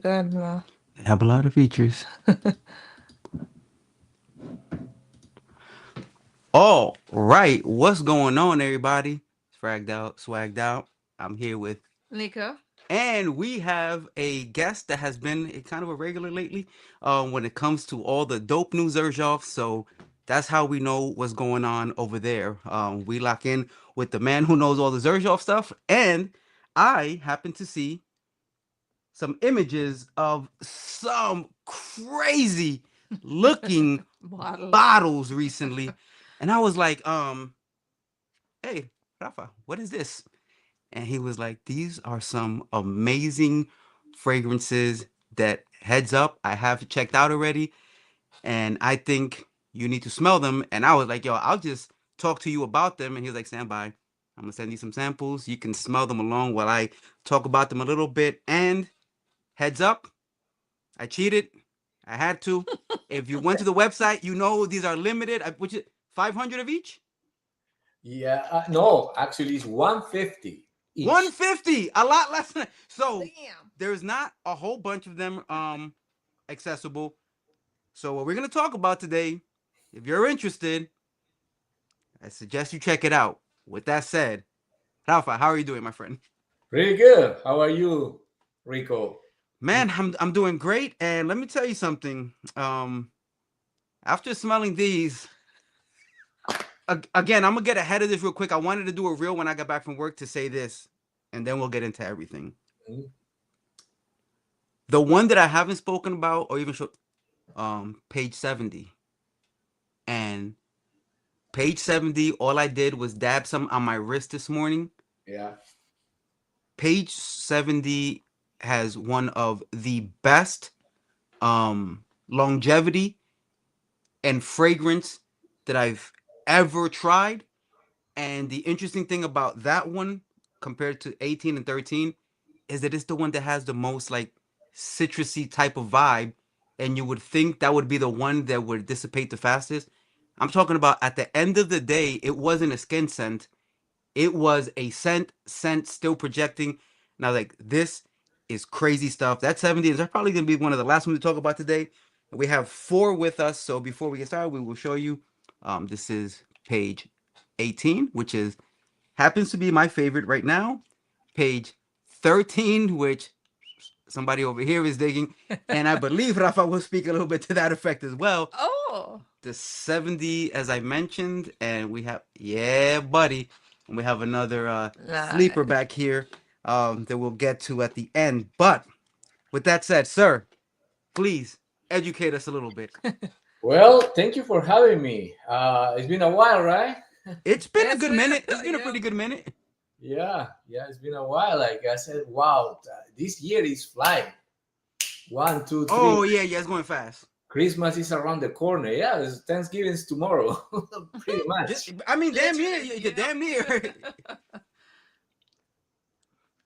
Good. Have a lot of features. All right, what's going on, everybody? Swagged out. I'm here with, Nika. and we have a guest that has been a kind of a regular lately. When it comes to all the dope news Xerjoff's, so that's how we know what's going on over there. We lock in with the man who knows all the Xerjoff stuff, and I happen to see some images of some crazy looking Bottles. bottles recently. And I was like, hey, Rafa, what is this? And he was like, these are some amazing fragrances that, heads up, I have checked out already. And I think you need to smell them. And I was like, yo, I'll just talk to you about them. And he was like, stand by. I'm going to send you some samples. You can smell them along while I talk about them a little bit. And heads up, I cheated. I had to. If you went to the website, you know these are limited. Which is 500 of each. Yeah, no, actually, it's 150 each. 150, a lot less than so. Damn. There's not a whole bunch of them accessible. So what we're gonna talk about today, if you're interested, I suggest you check it out. With that said, Rafa, how are you doing, my friend? Pretty good. How are you, Rico? Man, I'm doing great. And let me tell you something. After smelling these, again, I'm gonna get ahead of this real quick. I wanted to do a reel when I got back from work to say this, and then we'll get into everything. Mhm. The one that I haven't spoken about or even show, page 70. And page 70, all I did was dab some on my wrist this morning. Yeah. Page 70 has one of the best longevity and fragrance that I've ever tried. And the interesting thing about that one compared to 18 and 13 is that it's the one that has the most like citrusy type of vibe. And you would think that would be the one that would dissipate the fastest. I'm talking about at the end of the day, it wasn't a skin scent. It was a scent still projecting. Now, like, this is crazy stuff. That 70 is probably going to be one of the last ones we talk about today. We have four with us. So before we get started, we will show you. This is page 18, which is happens to be my favorite right now. Page 13, which somebody over here is digging. And I believe Rafa will speak a little bit to that effect as well. Oh. The 70, as I mentioned, and we have, yeah, buddy. And we have another sleeper Nice. back here that we'll get to at the end. But with that said, sir, please educate us a little bit. Well, thank you for having me. It's been a while, right? It's been a It's good been minute. It's been a yeah. pretty good minute. Yeah, it's been a while. Like I said, wow, this year is flying. One, two, three. Oh, yeah, yeah, it's going fast. Christmas is around the corner. Yeah, Thanksgiving's tomorrow. Pretty much. I mean, damn near. Literally, You're you know. damn near.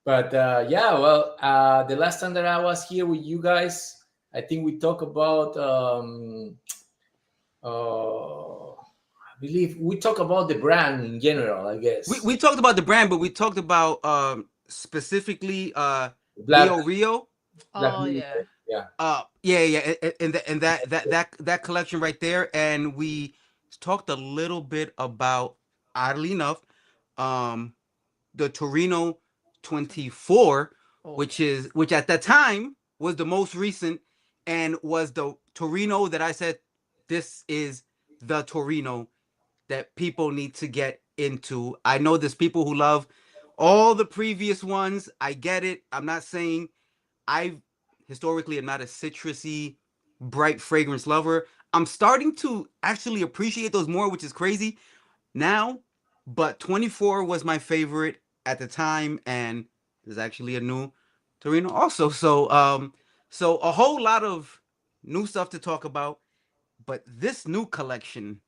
But yeah, well, the last time that I was here with you guys, I think we talked about I believe we talk about the brand in general, I we, guess. we talked about the brand, but we talked about specifically Black Leo Rio. Black Oh yeah. Limited. Yeah. Yeah, yeah, and that collection right there, and we talked a little bit about, oddly enough, um, the Torino 24, Oh which at that time was the most recent, and was the Torino that I said this is the Torino that people need to get into. I know there's people who love all the previous ones. I get it. I'm not saying I historically am not a citrusy, bright fragrance lover. I'm starting to actually appreciate those more, which is crazy now. But 24 was my favorite at the time, and there's actually a new Torino also. So a whole lot of new stuff to talk about. But this new collection,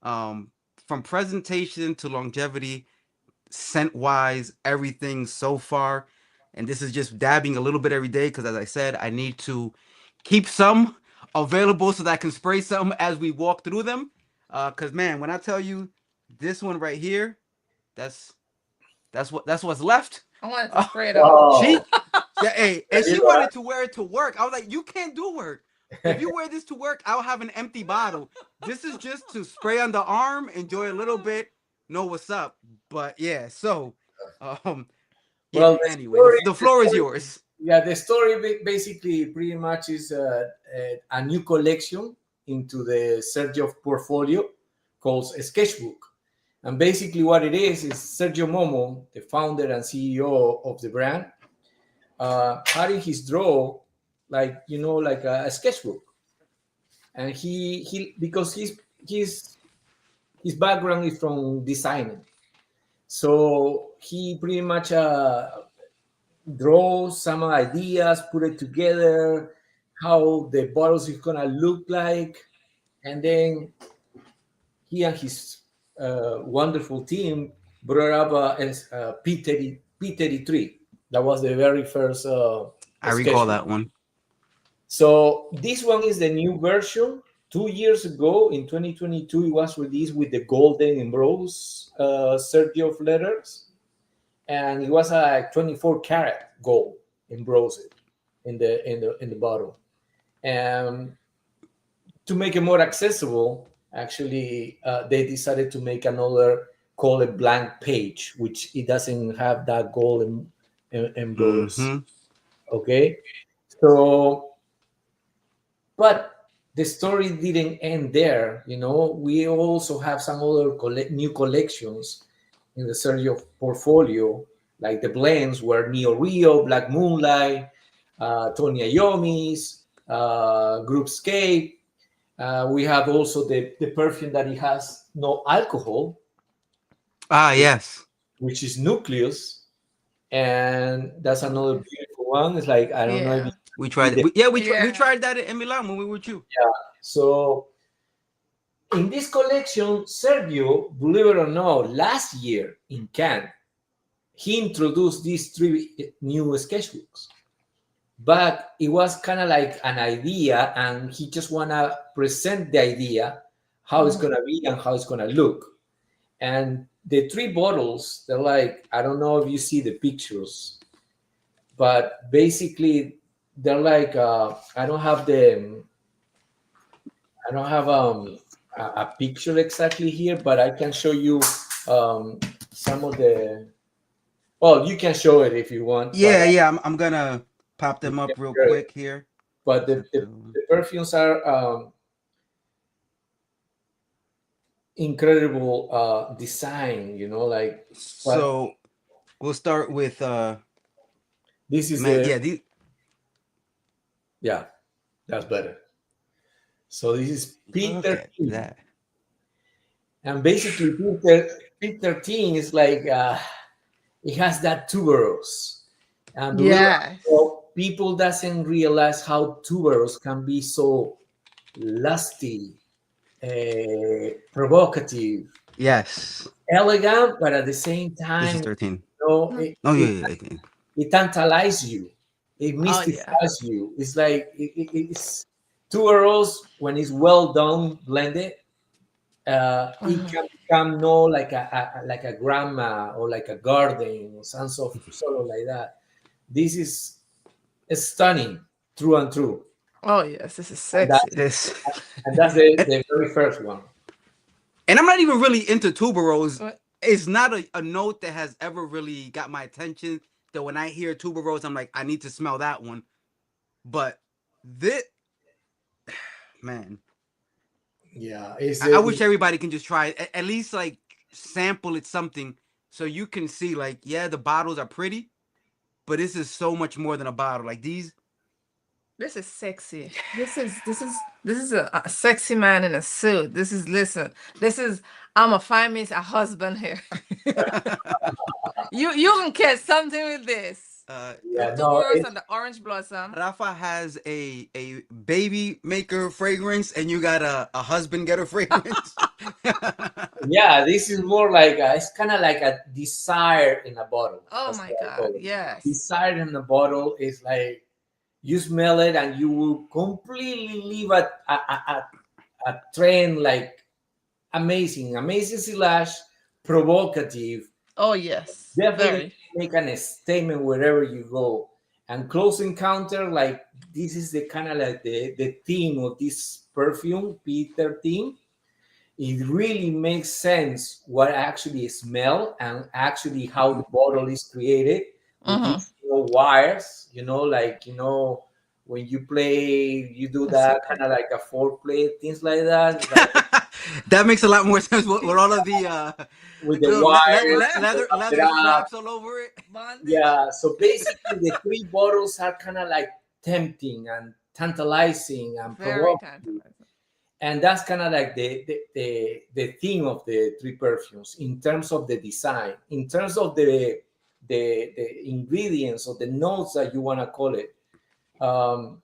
um, from presentation to longevity, scent wise, everything so far. And this is just dabbing a little bit every day because, as I said, I need to keep some available so that I can spray some as we walk through them. Because man, when I tell you this one right here, that's that's what's left. I wanted to Uh, spray it all. Wow. she Yeah, hey, and she wanted to wear it to work. I was like, you can't do work. If you wear this to work, I'll have an empty bottle. This is just to spray on the arm, enjoy a little bit, know what's up. But yeah, so um yeah, Well, anyway, the the floor is story, yours. yeah, the story basically pretty much is a new collection into the Sergio portfolio called Sketchbook. And basically, what it is Sergio Momo, the founder and CEO of the brand, had in his drawer, like like a sketchbook, and he because his background is from designing, so he pretty much draw some ideas, put it together, how the bottles is gonna look like, and then he and his wonderful team brought up a P33. That was the very first I recall sketchbook. that one. So this one is the new version. 2 years ago, in 2022, it was released with the golden and bronze Sergio letters, and it was a 24 karat gold embrossed in the bottle. And to make it more accessible, actually, they decided to make another called a blank page, which it doesn't have that gold embrossed. Mm-hmm. Okay, so but the story didn't end there. We also have some other new collections in the Sergio portfolio, like the blends were Neo Rio, Black Moonlight, Tony Iommi's, Groupscape. We have also the perfume that it has no alcohol, Ah, yes. which is Nucleus, and that's another beautiful one. It's like I don't know if you Yeah. We see tried. the We Yeah. tried that in Milan when we were with you. so in this collection, Sergio, believe it or not, last year in Cannes, he introduced these three new sketchbooks. But it was kind of like an idea, and he just wanna present the idea, how it's gonna be and how it's gonna look. And the three bottles, they're like, I don't know if you see the pictures, but basically they're like I don't have a picture exactly here, but I can show you some of the. Well, you can show it if you want, but Yeah, yeah. I'm gonna pop them up real quick here. but the perfumes are incredible design. Like, but So we'll start with this is man. the Yeah, these yeah, that's better. So this is look at P13, that. and basically P13 is like it has that tuberose, and believe it Yes. or not, people doesn't realize how tuberose can be so lusty, provocative, Yes, elegant, but at the same this is time, 13. it, Oh it, yeah, yeah. it tantalizes you, it Oh yeah. mystifies you. It's like it's tuberose when it's well done, blended. It Mhm. can become no like like a grandma or like a garden or some sort of like that. This is stunning, true and true, Oh yes, this is and sexy. This, that's the very first one. and I'm not even really into tuberose. What? It's not a note that has ever really got my attention. That when I hear tuberose, I'm like, I need to smell that one. But this, man, Yeah, it's I wish everybody can just try it. At least like sample it something so you can see like, yeah, the bottles are pretty, but this is so much more than a bottle. Like these, This is sexy. This is a sexy man in a suit. This is listen. This is I'ma find me a husband here. You can get something with this. uh, The yeah, no, tuberose it's and the orange blossom. Rafa has a baby maker fragrance, and you got a husband getter fragrance. yeah, this is more like it's kind of like a desire in a bottle. Oh That's my what I call god, it. yes. Desire in a bottle is like you smell it and you will completely leave a trend like amazing slash provocative. Oh yes. Definitely Very. make a statement wherever you go. And Close Encounter, like this is the kind of like the theme of this perfume, P13. It really makes sense what actually smell and actually how the bottle is created with Mm-hmm. these wires, like when you play, you do That's so that cool. kind of like a foreplay, things like that, like That makes a lot more sense with all of the with the wires, leather straps all over it. Bondage. yeah. So basically, the three bottles are kind of like tempting and tantalizing and Very provocative, tantalizing. and that's kind of like the theme of the three perfumes in terms of the design, in terms of the ingredients or the notes that you want to call it. um,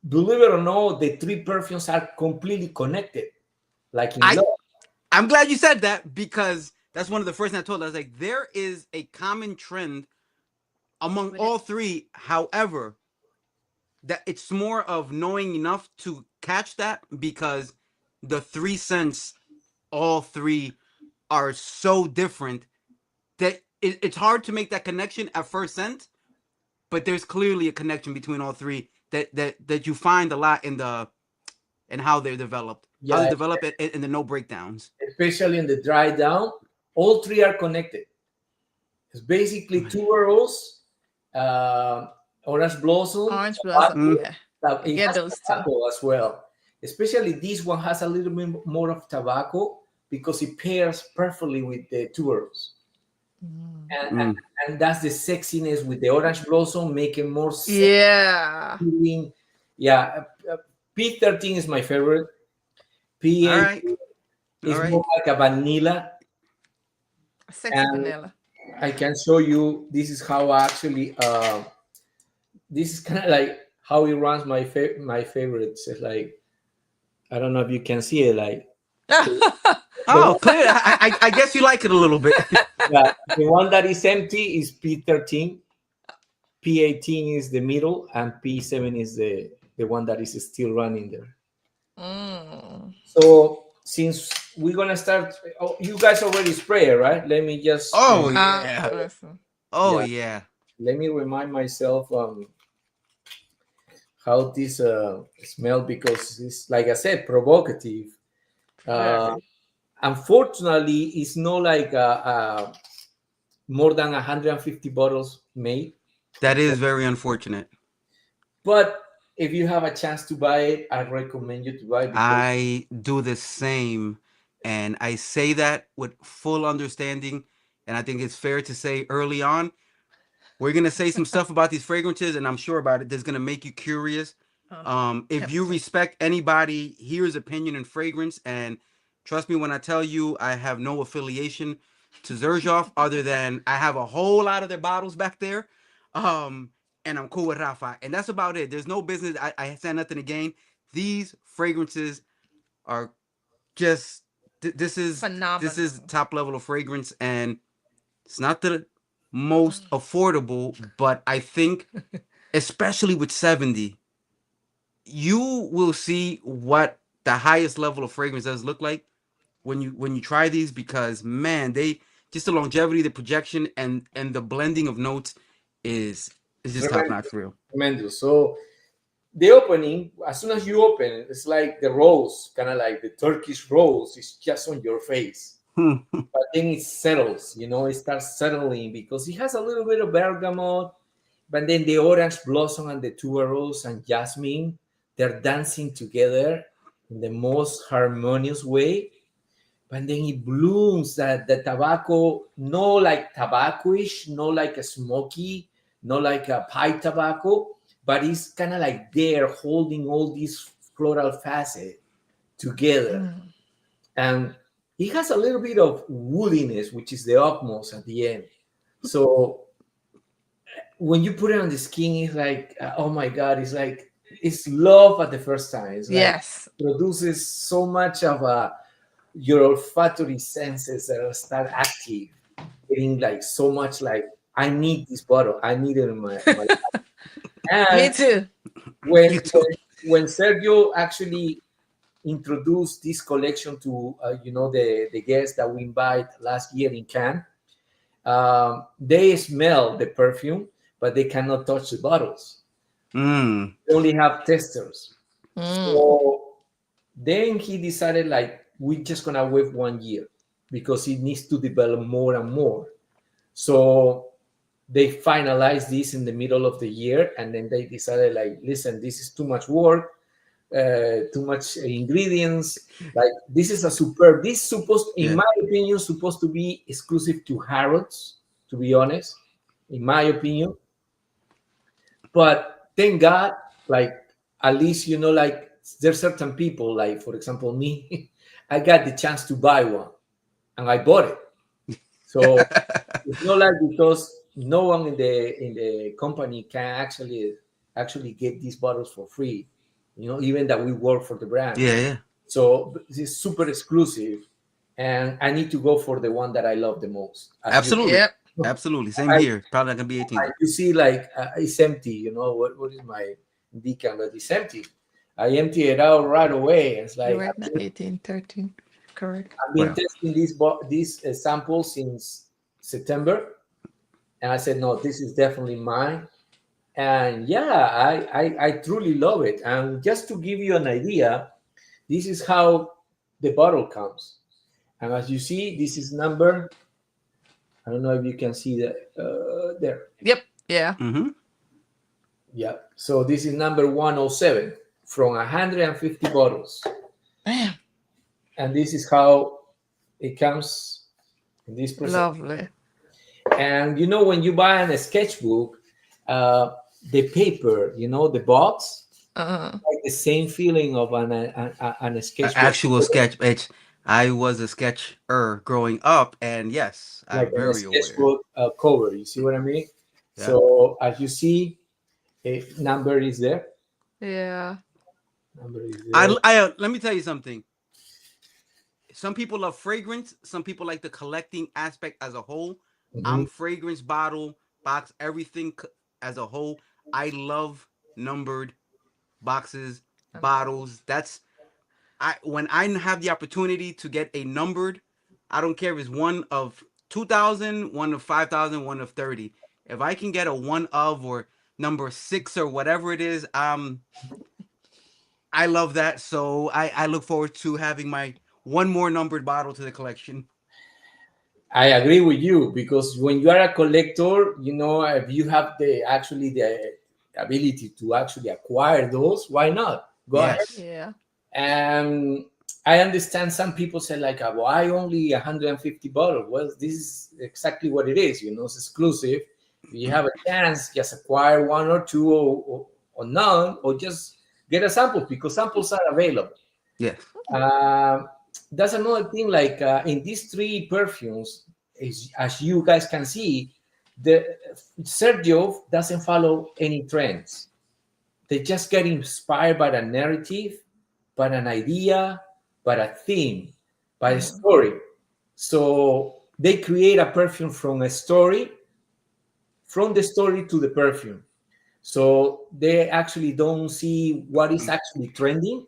Believe it or not, the three perfumes are completely connected, like in I love. I'm glad you said that because that's one of the first things I told. I was like, there is a common trend among With it. all three. However, that it's more of knowing enough to catch that because the three scents, all three are so different that it's hard to make that connection at first scent. But there's clearly a connection between all three that you find a lot in the and how they're developed, how they Yeah, develop it, and the no breakdowns. especially in the dry down, all three are connected. It's basically tuberose, uh, orange blossom, Orange blossom. tobacco. Mm. Yeah. I It get has those too. tobacco as well. Especially this one has a little bit more of tobacco because it pairs perfectly with the tuberose. Mm. And, and, Mm. and that's the sexiness with the orange blossom, making more sexy Yeah. feeling. Yeah, P13 is my favorite. All P8 right, all is right. more like a vanilla. Sexy And vanilla. I can show you, this is how actually, this is kind of like how it runs my favorites. It's like, I don't know if you can see it, like the Oh, one, clear. I guess you like it a little bit. the one that is empty is P13, P18 is the middle, and P7 is the one that is still running there. Mm. So since we're gonna start, oh, you guys already spray it, right? Let me just Oh yeah. Listen. Oh yeah, yeah. let me remind myself how this smell, because it's, like I said, provocative. Uh, Very. Unfortunately, it's not like more than 150 bottles made. That is very unfortunate. But if you have a chance to buy it, I recommend you to buy it because I do the same, and I say that with full understanding. And I think it's fair to say early on, we're gonna say some stuff about these fragrances, and I'm sure about it. That's gonna make you curious. If you Tempting. respect anybody here's opinion in fragrance, and trust me when I tell you, I have no affiliation to Xerjoff other than I have a whole lot of their bottles back there. Um, and I'm cool with Rafa, and that's about it. There's no business. I said nothing to gain. These fragrances are just this is Phenomenal. top level of fragrance, and it's not the most affordable, but I think especially with 70, you will see what the highest level of fragrance does look like when you try these because man, they just the longevity, the projection, and the blending of notes is just top notch tremendous, for real. tremendous. So the opening, as soon as you open it, it's like the rose, kind of like the Turkish rose, is just on your face. But then it settles, it starts settling because it has a little bit of bergamot, but then the orange blossom and the tuberose and jasmine, they're dancing together in the most harmonious way. But then it blooms that the tobacco, no like tobacco-ish, no like a smoky, no like a pie tobacco, but it's kind of like there holding all these floral facet together. Mm. And it has a little bit of woodiness, which is the utmost at the end. So when you put it on the skin, it's like, oh my God, it's like, it's love at the first time. It's like, Yes. produces so much of your olfactory senses that start active, getting like so much like, I need this bottle. I need it in my Me and too. when, You too. when when Sergio actually introduced this collection to the guests that we invite last year in Cannes, they smell the perfume, but they cannot touch the bottles. Mm. They only have testers. Mm. So then he decided, like, we're just gonna wait 1 year because it needs to develop more and more. So they finalized this in the middle of the year, and then they decided, like, listen, this is too much work, too much ingredients. Like, this is a superb. This supposed, in Yeah. my opinion, supposed to be exclusive to Harrods. To be honest, in my opinion, but thank God, like, at least, like, there's certain people, like, for example, me, I got the chance to buy one, and I bought it. So it's not like, because no one in the company can actually get these bottles for free, even that we work for the brand. Yeah, yeah. So it's super exclusive, and I need to go for the one that I love the most. As you Absolutely. Yep. Absolutely. Same I, here. Probably not gonna be 18 though. you see, like, it's empty. What is my decan? But it's empty. I empty it out right away. It's You're like, right now. 18, 13. Correct. I've been Well, testing these samples since September, and I said, no, this is definitely mine. And yeah, I truly love it. And just to give you an idea, this is how the bottle comes. And as you see, this is number. I don't know if you can see that there. Yep. Yeah. mm-hmm. Yeah. So this is number 107 from 150 bottles. Damn. And this is how it comes in this percent. Lovely. And when you buy a sketchbook, the paper, the box, Uh-huh. like the same feeling of an sketchbook. Actual sketch. I was a sketcher growing up, and yes, Like I'm a very aware. sketchbook cover. You see what I mean? Yeah. So as you see, a number is there. Yeah. Number is there. Let me tell you something. Some people love fragrance. Some people like the collecting aspect as a whole. I'm Mhm. fragrance, bottle, box, everything as a whole. I love numbered boxes, bottles. That's when I have the opportunity to get a numbered, I don't care if it's one of 2,000, one of 5,000, one of 30. If I can get a one of or number 6 or whatever it is, I love that. So I look forward to having my one more numbered bottle to the collection. I agree with you, because when you are a collector, if you have the ability to actually acquire those, why not? Go ahead. Yes. Yeah. And I understand some people say, like, why only 150 bottles? Well, this is exactly what it is. It's exclusive. If you have a chance, just acquire one or two, or none, or just get a sample, because samples are available. Yes. Um, that's another thing. Like, in these three perfumes, as you guys can see, the Sergio doesn't follow any trends. They just get inspired by a narrative, by an idea, by a theme, by a story. So they create a perfume from a story, from the story to the perfume. So they actually don't see what is actually trending,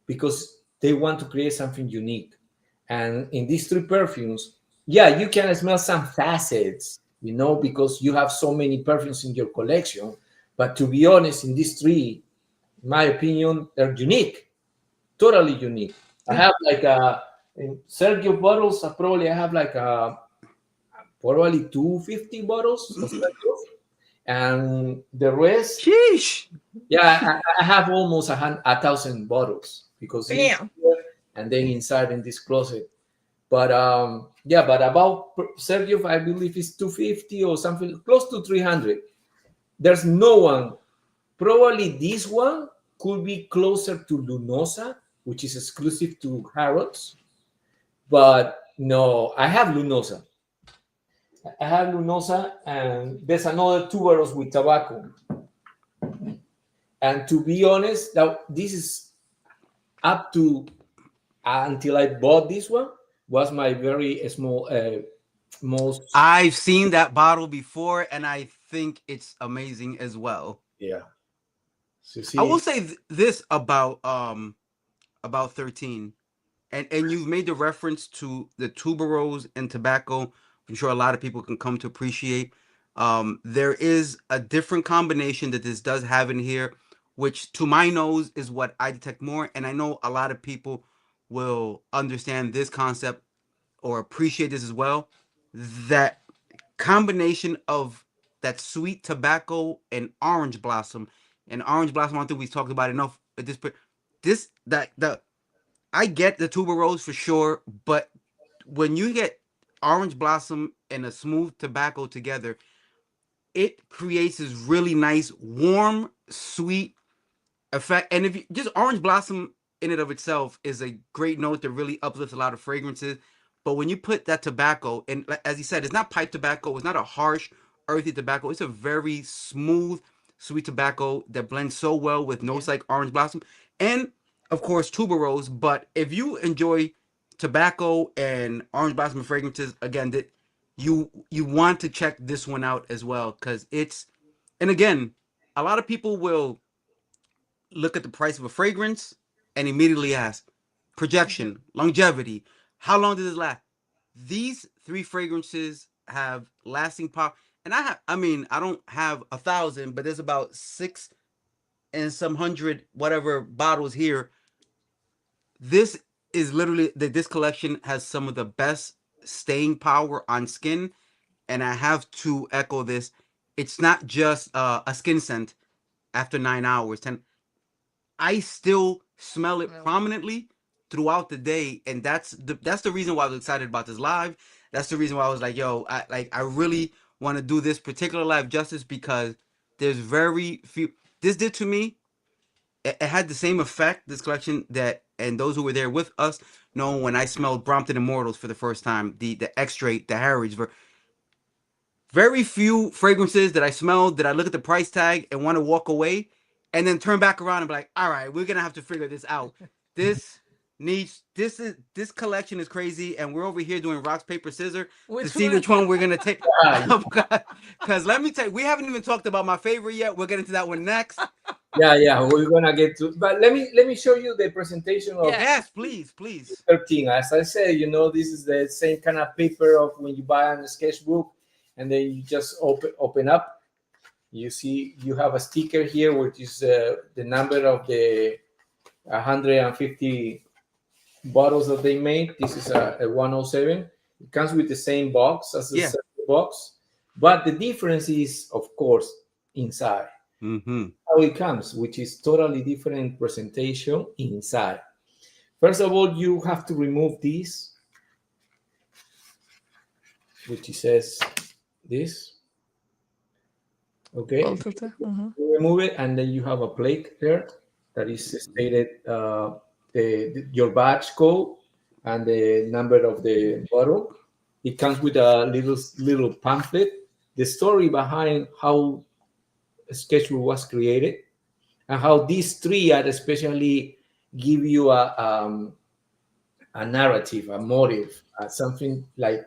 because they want to create something unique. And in these three perfumes, yeah, you can smell some facets, because you have so many perfumes in your collection. But to be honest, in these three, in my opinion, they're unique, totally unique. I have like in Sergio bottles, I have like probably 250 bottles of Sergio, and the rest, Sheesh. yeah, I have almost 1,000 bottles, because it's Damn. here and then inside in this closet. But yeah, but about Sergio, I believe it's 250 or something, close to 300. There's no one. Probably this one could be closer to Lunosa, which is exclusive to Harrods. But no, I have Lunosa. I have Lunosa, and there's another two bottles with tobacco. And to be honest, this is up to until I bought this one, was my very small most. I've seen that bottle before, and I think it's amazing as well. Yeah. So I will see, say this about 13, and you've made the reference to the tuberose and tobacco. I'm sure a lot of people can come to appreciate. There is a different combination that this does have in here, which to my nose is what I detect more. And I know a lot of people will understand this concept or appreciate this as well. That combination of that sweet tobacco and orange blossom. And orange blossom, I don't think we've talked about enough at this point. This that the I get the tuberose for sure, but when you get orange blossom and a smooth tobacco together, it creates this really nice, warm, sweet effect. And if you just orange blossom in and of itself is a great note that really uplifts a lot of fragrances. But when you put that tobacco, and as he said, it's not pipe tobacco, it's not a harsh, earthy tobacco. It's a very smooth, sweet tobacco that blends so well with Yeah. notes like orange blossom and, of course, tuberose. But if you enjoy tobacco and orange blossom fragrances, again, that you want to check this one out as well because it's, and again, a lot of people will look at the price of a fragrance and immediately ask projection, longevity, how long does this last? These three fragrances have lasting power. And I mean, I don't have 1,000, but there's about six and some hundred whatever bottles here. This is literally that this collection has some of the best staying power on skin. And I have to echo this. It's not just a skin scent after 9 hours, 10. I still smell it Well, prominently throughout the day, and that's the reason why I was excited about this live. That's the reason why I was like, yo, I really want to do this particular live justice because there's very few. This did to me. It had the same effect. This collection that, and those who were there with us know when I smelled Brompton Immortals for the first time, the extrait, the Harrods. Very few fragrances that I smell that I look at the price tag and want to walk away and then turn back around and be like, all right, we're gonna have to figure this out. This this collection is crazy, and we're over here doing rocks, paper, scissors to which see one? which one we're gonna take. Yeah, Because let me tell you, we haven't even talked about my favorite yet. We'll get into that one next. yeah, we're gonna get to. But let me show you the presentation of Yeah. Yes, please, please. 13. As I said, this is the same kind of paper of when you buy a sketchbook, and then you just open up. You see, you have a sticker here, which is the number of the 150 bottles that they made. This is a 107. It comes with the same box as the Yeah. second box, but the difference is, of course, inside. Mm-hmm. How it comes, which is totally different presentation inside. First of all, you have to remove this, which says this. Okay, Both of them. you remove it, and then you have a plate there that is stated your batch code and the number of the bottle. It comes with a little pamphlet, the story behind how Sketchbook was created, and how these three are especially give you a narrative, a motive, something like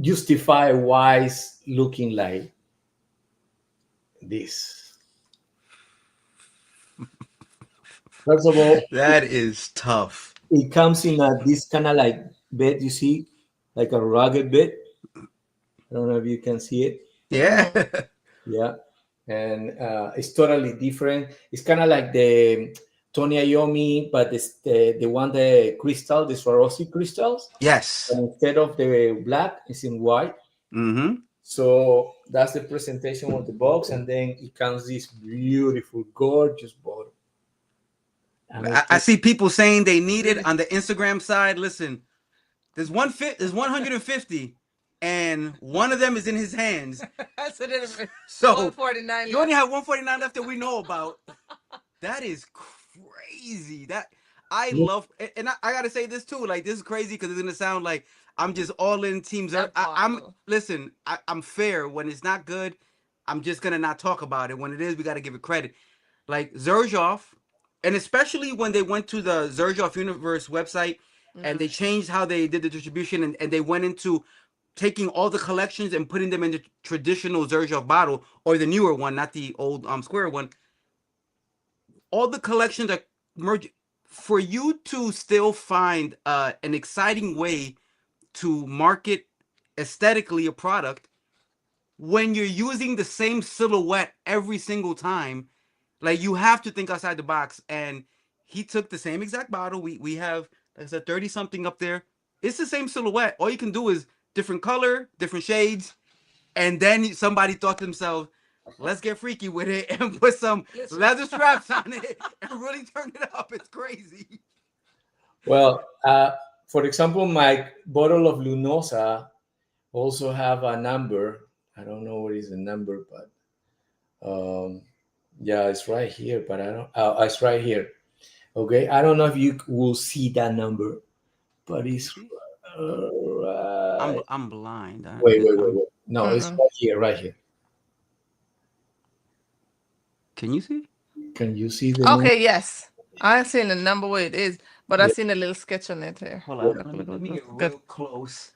justify why it's looking like this. First of all, That is tough. it comes in this kind of like bed, you see, like a rugged bed. I don't know if you can see it. Yeah. Yeah. And it's totally different. It's kind of like the Tony Iommi, but the one, the crystal, the Swarovski crystals. Yes. And instead of the black, it's in white. Mm-hmm. So that's the presentation of the box. And then it comes this beautiful, gorgeous bottle. I see people saying they need it on the Instagram side. Listen, there's 150, and one of them is in his hands. That's what it is. So 149 you only have 149 left that we know about. That is crazy. That I love, and I gotta say this too. Like, this is crazy because it's gonna sound like I'm just all in teams. I'm listen. I'm fair when it's not good. I'm just gonna not talk about it. When it is, we gotta give it credit. Like Xerjoff, and especially when they went to the Xerjoff Universe website and they changed how they did the distribution, and they went into taking all the collections and putting them in the traditional Xerjoff bottle or the newer one, not the old square one. All the collections are merged for you to still find an exciting way to market aesthetically a product. when you're using the same silhouette every single time, like you have to think outside the box. And he took the same exact bottle. We have, like I said, 30 something up there. It's the same silhouette. All you can do is different color, different shades. And then somebody thought to themselves, let's get freaky with it and put some leather straps on it and really turn it up. It's crazy. Well, for example, my bottle of Lunosa also have a number. I don't know what is the number, but yeah, it's right here. But I don't. It's right here. Okay, I don't know if you will see that number, but it's right. I'm blind. Wait. No, it's right here, right here. Can you see? Can you see the number? Okay, yes. I seen the number where it is, but I Yeah. seen a little sketch on it here. Hold on. Let me get real close.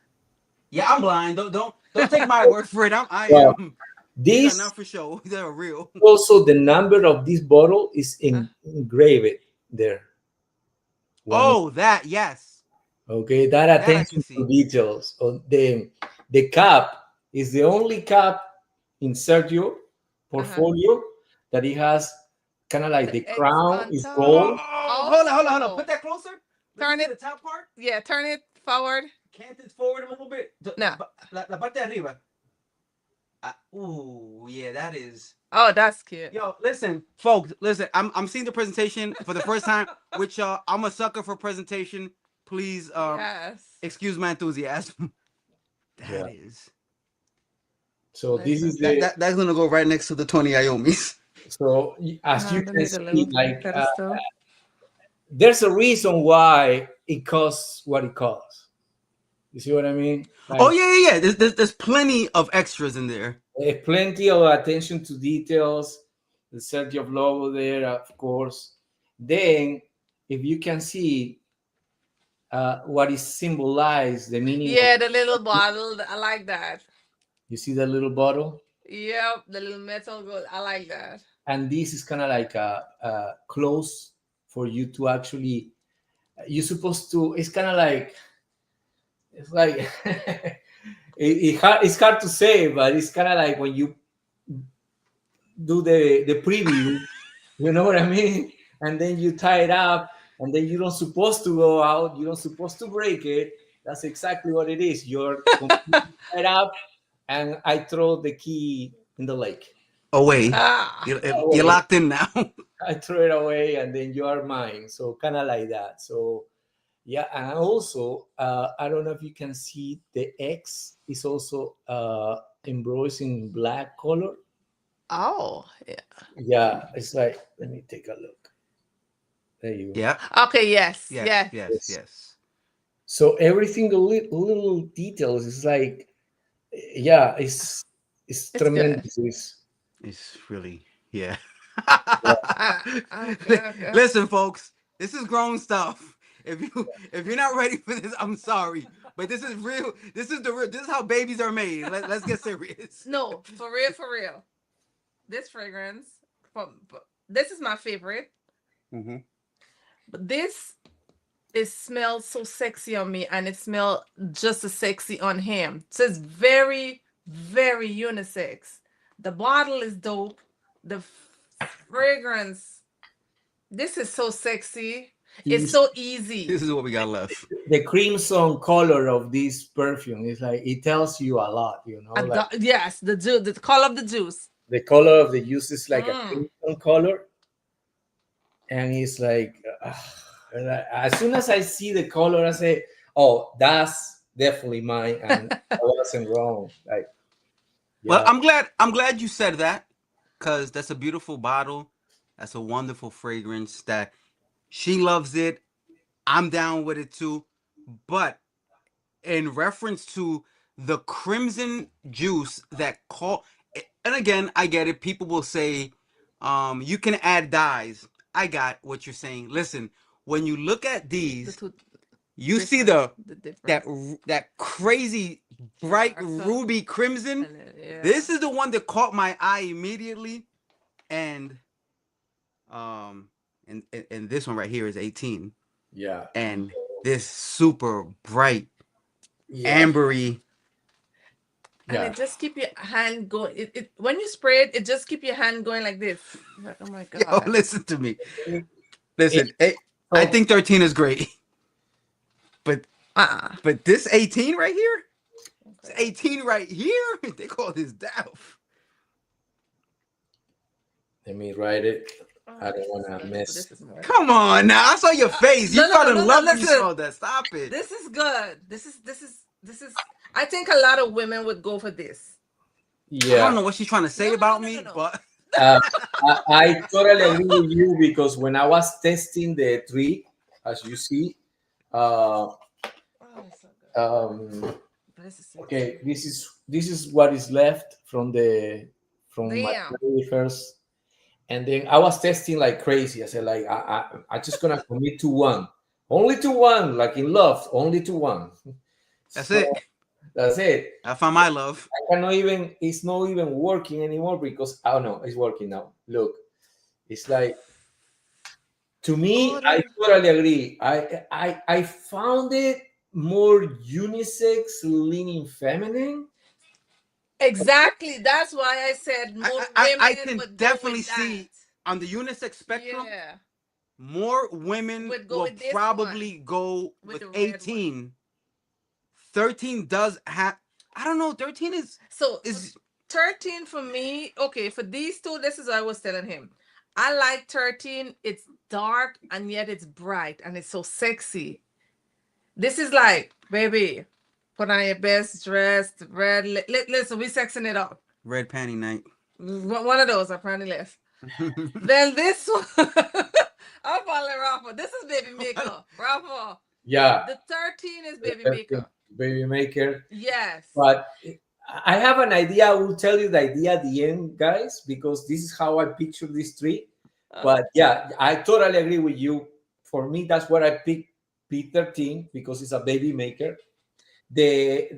Yeah, I'm blind. Don't take my word for it. I Well, am. These are this not for show. They're real. also the number of this bottle is engraved there. Oh, that, yes. Okay, that That I can attention see. to details. The cap is the only cap in Sergio portfolio that he has kind of like the X crown on is top. gold. Hold on. Put that closer. Turn See it. the top part. Yeah, turn it forward. Cant it forward a little bit. No. La parte de arriba. Ooh, yeah, that is. Oh, that's cute. Yo, listen, folks, listen. I'm seeing the presentation for the first time with y'all. I'm a sucker for presentation. Please, Yes. excuse my enthusiasm. That Yeah. is. So this is That's gonna go right next to the 20 Iomis. so as you They can need a see, little like pedestal. there's a reason why it costs what it costs. You see what I mean? Like, Oh yeah. There's plenty of extras in there. plenty of attention to details. The Sergio logo there, of course. Then, if you can see what is symbolized, the meaning of, Yeah, the little bottle. I like that. you see the little bottle, Yep, the little metal gold. I like that. and this is kind of like a close for you to actually. You're supposed to. It's kind of like. It's like. It's hard to say, but it's kind of like when you do the preview, you know what I mean? And then you tie it up, and then you don't supposed to go out, you don't supposed to break it. That's exactly what it is. You're tied up, and I throw the key in the lake. Away. Ah. You're locked in now. I throw it away, and then you are mine. So kind of like that. So yeah, and also I don't know if you can see the X is also embroidered in black color. Oh, yeah. Yeah, it's like, let me take a look. There you go. Yeah. Okay, yes. Yes. So everything, the little details is like, yeah, it's It's good. tremendous. It's really, yeah. Okay. Listen, folks, this is grown stuff. If you're not ready for this, I'm sorry, but this is real. This is how babies are made. Let's get serious. No, for real. This fragrance, this is my favorite. Mm-hmm. But this, it smells so sexy on me, and it smells just as sexy on him. So it's very, very unisex. The bottle is dope. The fragrance, this is so sexy. It's so easy. This is what we got left. The crimson color of this perfume is like, it tells you a lot, you know. Like Yes, the juice, the color of the juice. the color of the juice is like a crimson color, and it's like, as soon as I see the color, I say, "Oh, that's definitely mine," and I wasn't wrong. Like, Well, yeah. I'm glad you said that, because that's a beautiful bottle. That's a wonderful fragrance that she loves it. I'm down with it too. But in reference to the crimson juice that and again, I get it. People will say, you can add dyes. I got what you're saying. Listen, when you look at these, you see that crazy bright ruby crimson. This is the one that caught my eye immediately, and and this one right here is 18. Yeah. And this super bright ambery. and Yeah. it just keep your hand going. It when you spray it, it just keep your hand going like this. Like, oh my Yo, god. listen to me. It- Listen, I so think 13 is great, but Uh-uh. this 18 right here, it's 18 right here. They call this Daph. let me write it. Oh, I this don't is want to good, but miss. this is more. Come on now, I saw your face. You No, no, fell no, in no, no. love when you Listen, saw that. Stop it. this is good. This is. I think a lot of women would go for this. I don't Yeah. know what she's trying to say No, no, no, about no, no, me, no. but Uh, I totally No. agree with you because when I was testing the tree, as you see, uh, Oh, it's so good. But this is so okay, good. this is what is left from my Damn. very first, and then I was testing like crazy. I said like I just gonna commit to one, only to one, like in love, only to one. that's So it. that's it. I found my love. I cannot even. It's not even working anymore because oh no, it's working now. Look, it's like to me, Oh, I there. totally agree. I found it more unisex, leaning feminine. Exactly. That's why I said more I women can would go definitely with that. see on the unisex spectrum, Yeah. more women Would go will with this one. probably go With with the red one. 18. 13 does have, I don't know, 13 So is 13 for me, okay, for these two, this is what I was telling him. I like 13. It's dark and yet it's bright and it's so sexy. This is like, baby, put on your best dress, red. Listen, we sexing it up. red panty night. One of those, I probably left. Then this one, I'm falling Rafa. This is baby maker. Rafa. Yeah, The 13 is baby the maker. baby maker. Yes. But I have an idea. I will tell you the idea at the end, guys, because this is how I picture this tree. But yeah, I totally agree with you. For me, that's what I picked P13 because it's a baby maker. The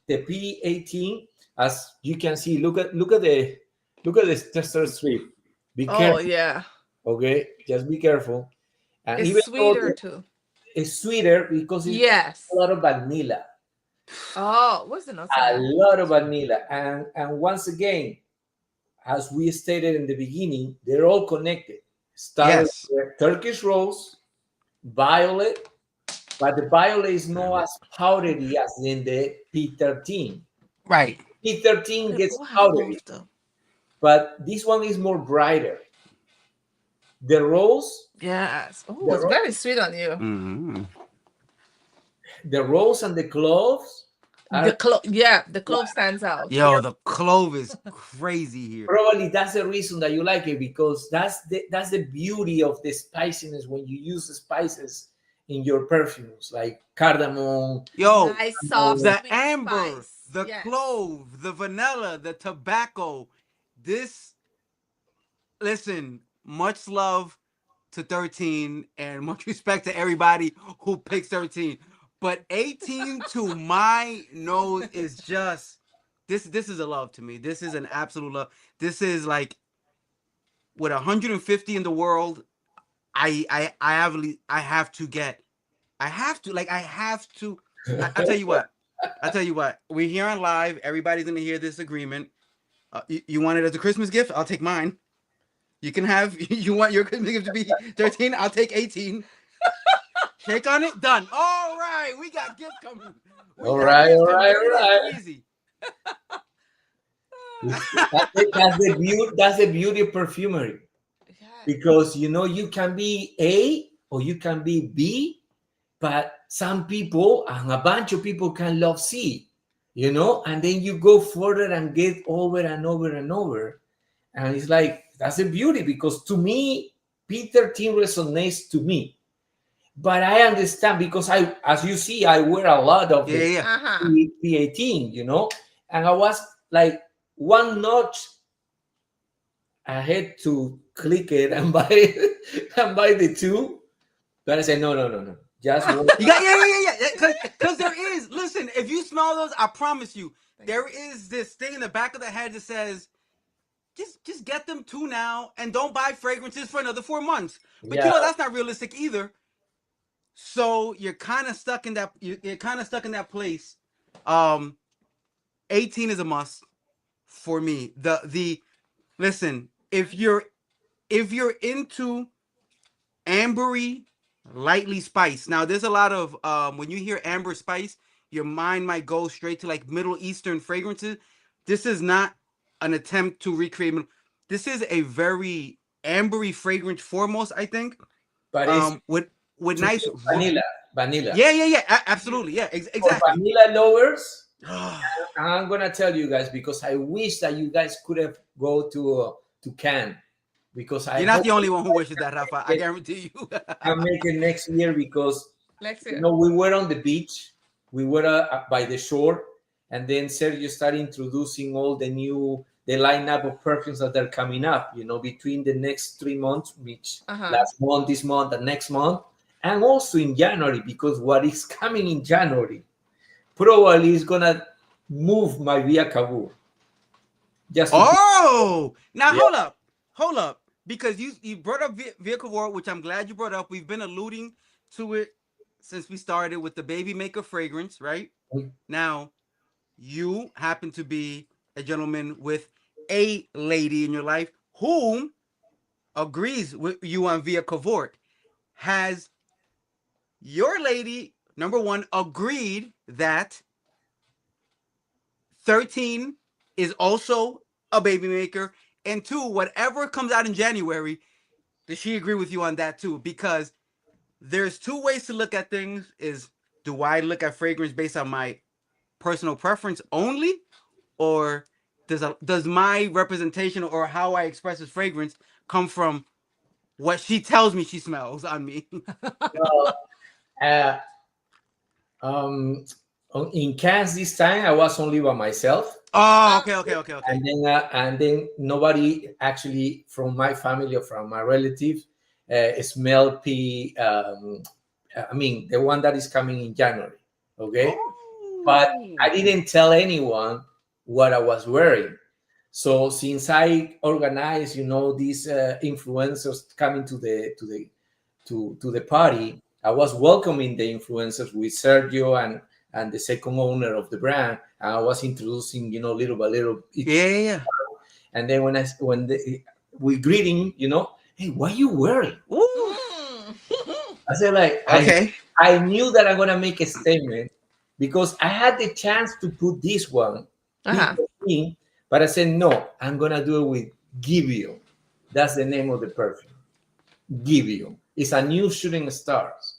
P18, as you can see, look at the tester strip. Be Oh, careful, yeah. okay? Just be careful. And It's even though sweeter too. it's sweeter because it's a Yes. lot of vanilla, Oh, what's the nuts a again? lot of vanilla, and once again, as we stated in the beginning, they're all connected. Started Yes, with Turkish rose, violet, but the violet is not as powdery as in the P13. right. P13 gets Oh, I powdery, love them. but this one is more brighter. The rose, Yes. Oh, the, it's ro- very sweet on you. Mhm. the rose and the cloves The are clove, yeah, the clove stands out. Yo, the clove is crazy here. probably that's the reason that you like it because that's the beauty of the spiciness when you use the spices in your perfumes like cardamom. Yo, Nice, soft, the sweet amber, spice. the Yes. clove, the vanilla, the tobacco. This, listen, much love to 13 and much respect to everybody who picks 13. But 18 to my nose is just this is a love to me. This is an absolute love. This is like with 150 in the world, I have to get. I have to like I have to I tell you what. I tell you what. We're here on live. Everybody's gonna hear this agreement. You want it as a Christmas gift? I'll take mine. You can have. You want your Christmas gift to be 13? I'll take 18. Shake on it. Done. All right. We got gifts coming. We All got right, gifts all coming. right, There all it is. right. Easy. That's the beauty of perfumery Yes. because you can be A or you can be B, but some people and a bunch of people can love C, and then you go further and get over and over and over. And it's like that's the beauty because to me, P13 resonates to me. But I understand because as you see, I wear a lot of Yeah, the yeah, yeah. Uh-huh. P18, and I was like one notch ahead to click it and buy and buy the two. But I said, no, no, no, no. Just one. You got yeah. Because there is. Listen, if you smell those, I promise you, there is this thing in the back of the head that says, just get them two now and don't buy fragrances for another 4 months. But Yeah. that's not realistic either. So you're kind of stuck in that. You're kind of stuck in that place. Um, 18 is a must for me. The listen, if you're into ambery, lightly spiced. Now, there's a lot of when you hear amber spice, your mind might go straight to like Middle Eastern fragrances. This is not an attempt to recreate. This is a very ambery fragrance foremost, I think. but it's With to nice, vanilla, vanilla. yeah, yeah, yeah, absolutely, yeah, For exactly. vanilla lovers, I'm gonna tell you guys because I wish that you guys could have go to Cannes because I You're not hope the only one who wishes that, Rafa. I it guarantee you. can make it next year because Next you year. know we were on the beach, we were by the shore, and then Sergio started introducing all the lineup of perfumes that are coming up. You know, between the next 3 months, which Uh-huh. last month, this month, and next month, and also in January because what is coming in January probably is gonna move my Via Cavour. Just to Oh, now yeah. hold up, because you brought up vehicle war, which I'm glad you brought up. We've been alluding to it since we started with the baby maker fragrance, right? Now, you happen to be a gentleman with a lady in your life whom agrees with you on Via Cavort. Has your lady, number one, agreed that 13 is also a baby maker? And two, whatever comes out in January, does she agree with you on that too? Because there's two ways to look at things: is do I look at fragrance based on my personal preference only, or does my representation or how I express this fragrance come from what she tells me she smells on me? Well, uh, um, in Cannes this time, I was only by myself, Oh, Uh, okay, okay, okay, okay. and then nobody actually from my family or from my relatives smelled P. I mean, the one that is coming in January. Okay, but I Oh, didn't tell anyone what I was wearing. So since I organized, you know, these influencers coming to the party, I was welcoming the influencers with Sergio and the second owner of the brand. And I was introducing, you know, little by little yeah, each. yeah, yeah. And then we greeting, you know, hey, what are you wearing? Ooh, mm. I said like okay. I knew that I'm gonna make a statement because I had the chance to put this one Uh-huh. P13, but I said no, I'm gonna do it with Givio. That's the name of the perfume. Givio. It's a new shooting stars.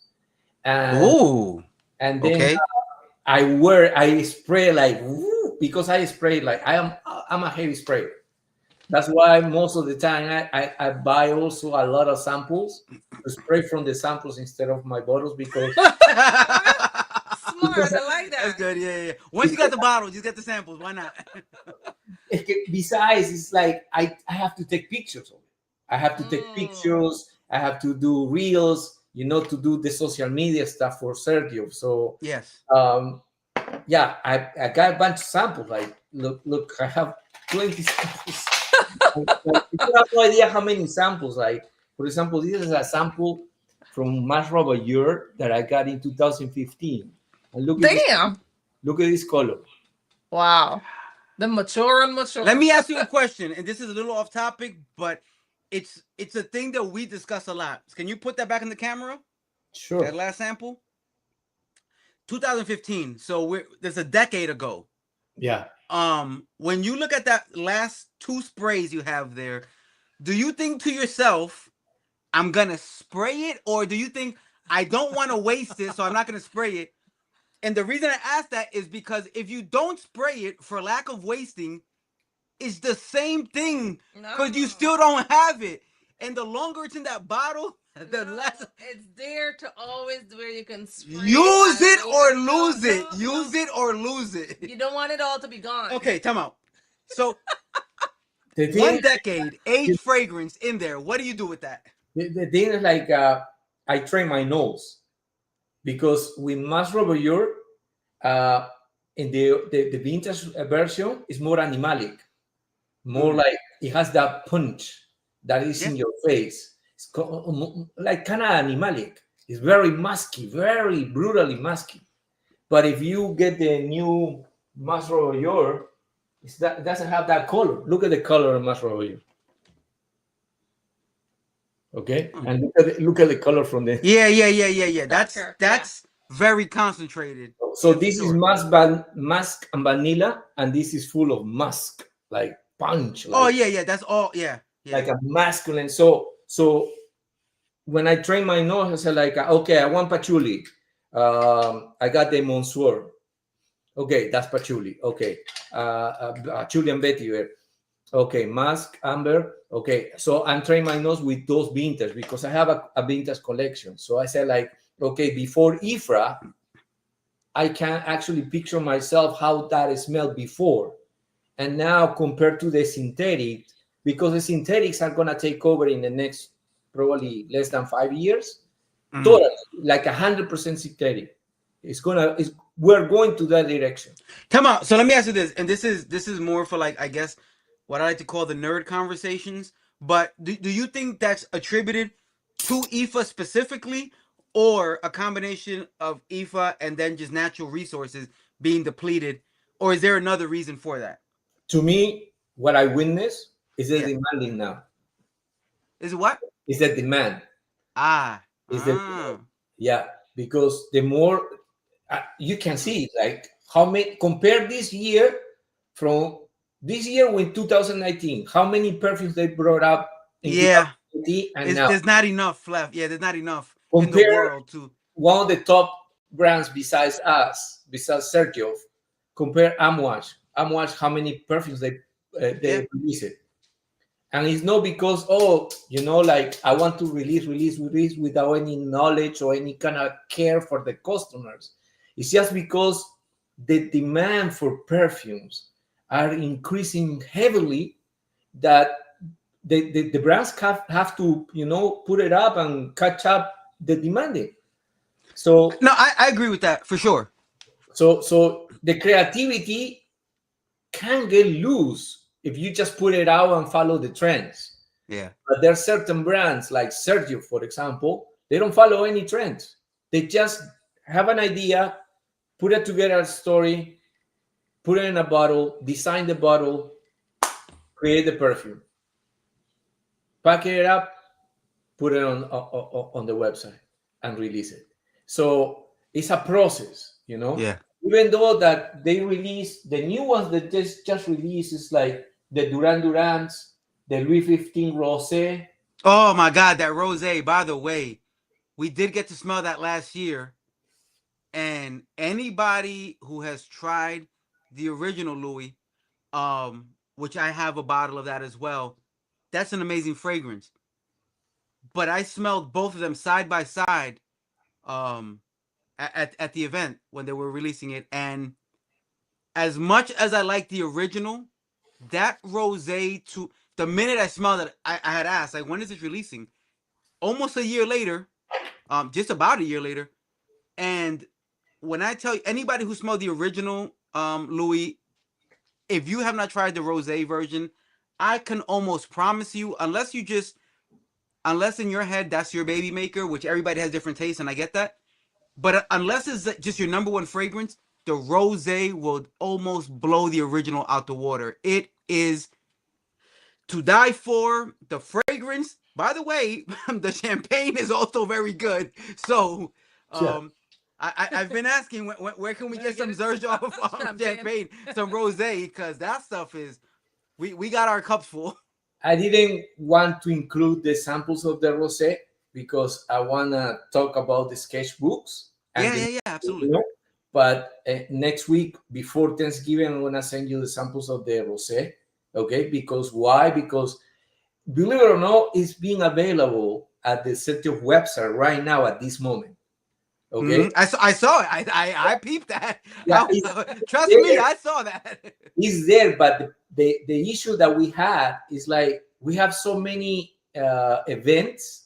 And Ooh, and then okay. I spray like woo, because I spray like I'm a heavy sprayer. That's why most of the time I buy also a lot of samples to spray from the samples instead of my bottles Smart. because I like That's that. good. Yeah, yeah, yeah. Once you got because the bottle, just get the samples. Why not? besides it's like I have to take pictures of it. I have to take Mm. pictures. I have to do reels, you know, to do the social media stuff for Sergio. So Yes. um, yeah, I got a bunch of samples. Like look, I have 20 samples. You have no idea how many samples. Like for example, this is a sample from Mars Year that I got in 2015. And Damn. look at this color. Wow. The mature and Let mature. me ask you a question, and this is a little off topic, but it's a thing that we discuss a lot. Can you put that back in the camera? That Sure. last sample, 2015. So there's a decade ago. Yeah. When you look at that last two sprays you have there, do you think to yourself, I'm gonna spray it, or do you think I don't want to waste it, so I'm not gonna spray it? And the reason I ask that is because if you don't spray it for lack of wasting, it's the same thing because you No. still don't have it. And the longer it's in that bottle, the No. less. It's there to always where you can spray Use and it let or it go. lose it. No, no. Use it or lose it. You don't want it all to be gone. Okay, time out. So The thing, 1 decade aged fragrance in there. What do you do with that? the thing is like I train my nose because with Mass Robert uh, in the vintage version is more animalic, more Mm, like it has that punch that is yeah. in your face. It's like kind of animalic. It's very musky, very brutally musky. But if you get the new Masro York is that it doesn't have that color. Look at the color of Masro York. Okay, and look at the color from the. Yeah. Darker, That's very concentrated. So Yeah, for this is sure. musk and vanilla, and this is full of musk, like punch, Oh like yeah. That's all. Yeah. a masculine. So when I train my nose, I say like, okay, I want patchouli. I got the Monsieur. Okay, that's patchouli. Okay, patchouli and vetiver. Okay, musk, amber. Okay, so I'm trying my nose with those vintage because I have a vintage collection. So I said like, okay, before Ifra, I can actually picture myself how that smelled before. And now compared to the synthetic, because the synthetics are gonna take over in the next probably less than 5 years, totally like 100% synthetic. We're going to that direction. Come on. So let me ask you this, and this is more for like I guess what I like to call the nerd conversations. But do you think that's attributed to IFA specifically, or a combination of IFA and then just natural resources being depleted, or is there another reason for that? To me, what I witness is the Yeah. demanding now. Is it what? Is the demand. Ah. Is the Ah. Yeah, because the more you can see, like how many compare this year from this year with 2019, how many perfumes they brought up in Yeah. 2020 and It's now there's not enough left. Yeah, there's not enough in the compare world to. one of the top brands besides us, besides Xerjoff, compare Amouage. Amouage, how many perfumes Yeah. they release it. And it's not because, oh, like I want to release without any knowledge or any kind of care for the customers. It's just because the demand for perfumes are increasing heavily that the brands have to, put it up and catch up the demanding. So No, I agree with that for sure. so the creativity can get loose if you just put it out and follow the trends. Yeah. But there are certain brands like Sergio, for example, they don't follow any trends. They just have an idea, put it together a story, put it in a bottle, design the bottle, create the perfume, pack it up, put it on the website, and release it. So it's a process, Yeah. Even though that they release the new ones that just released is like the Duran Durans, the Louis 15 Rosé. Oh my God, that rosé. By the way, we did get to smell that last year, and anybody who has tried the original Louis, which I have a bottle of that as well, that's an amazing fragrance. But I smelled both of them side by side, um, at the event when they were releasing it, and as much as I like the original, that rosé to the minute I smelled it, I had asked like, when is it releasing? Almost a year later, just about a year later, and when I tell you anybody who smelled the original Louis, if you have not tried the rosé version, I can almost promise you, unless in your head that's your baby maker, which everybody has different tastes, and I get that. But unless it's just your number one fragrance, the rosé will almost blow the original out the water. It is to die for. The fragrance, by the way, the champagne is also very good. So, Yeah. I've been asking where can we get some Xerjoff champagne, some rosé, because that stuff is we got our cups full. I didn't want to include the samples of the rosé because I want to talk about the sketchbooks and Yeah, absolutely. But next week before Thanksgiving, I'm gonna send you the samples of the rosé. Okay, because why? Because believe it or not, it's being available at the Sergio website right now at this moment. Okay, I saw it. I peeped that. yeah, Trust me, there. I saw that. It's there, but the issue that we had is like we have so many events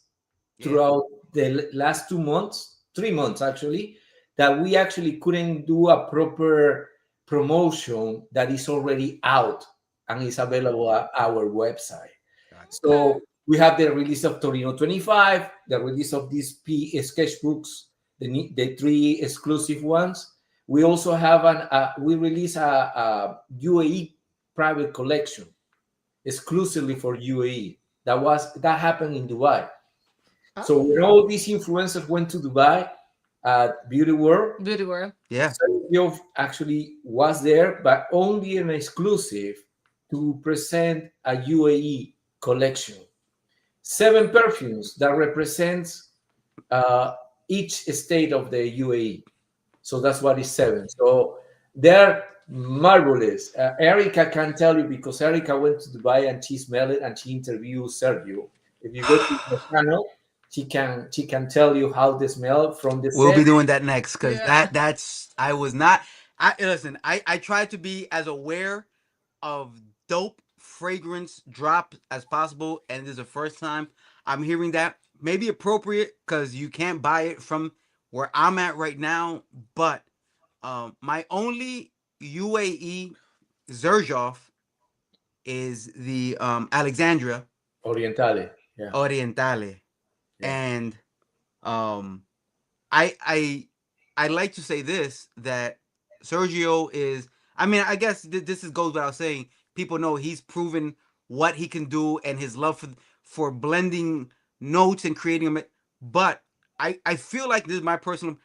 Yeah. throughout the last 2 months, 3 months actually, that we actually couldn't do a proper promotion that is already out and is available at our website. So we have the release of Torino 25, the release of these sketchbooks, the three exclusive ones. We also have we release a UAE private collection exclusively for UAE. That happened in Dubai. So when Oh, all these influencers went to Dubai at Beauty World, Beauty World. Yeah. Sergio actually was there, but only an exclusive to present a UAE collection. 7 perfumes that represents uh, each state of the UAE. So that's what is 7. So they're marvelous. Erica can tell you because Erica went to Dubai and she smelled it and she interviewed Sergio. If you go to the channel, she can tell you how they smell from the We'll set. be doing that next because Yeah. that's I was not. I listen. I tried to be as aware of dope fragrance drop as possible, and this is the first time I'm hearing that. Maybe appropriate because you can't buy it from where I'm at right now. But my only UAE Xerjoff is the Alexandria Orientale. Yeah. Orientale, Yeah. and um, I I I like to say this that Sergio is. I mean, I guess this is goes without saying. People know he's proven what he can do and his love for blending notes and creating them. But I feel like this is my personal.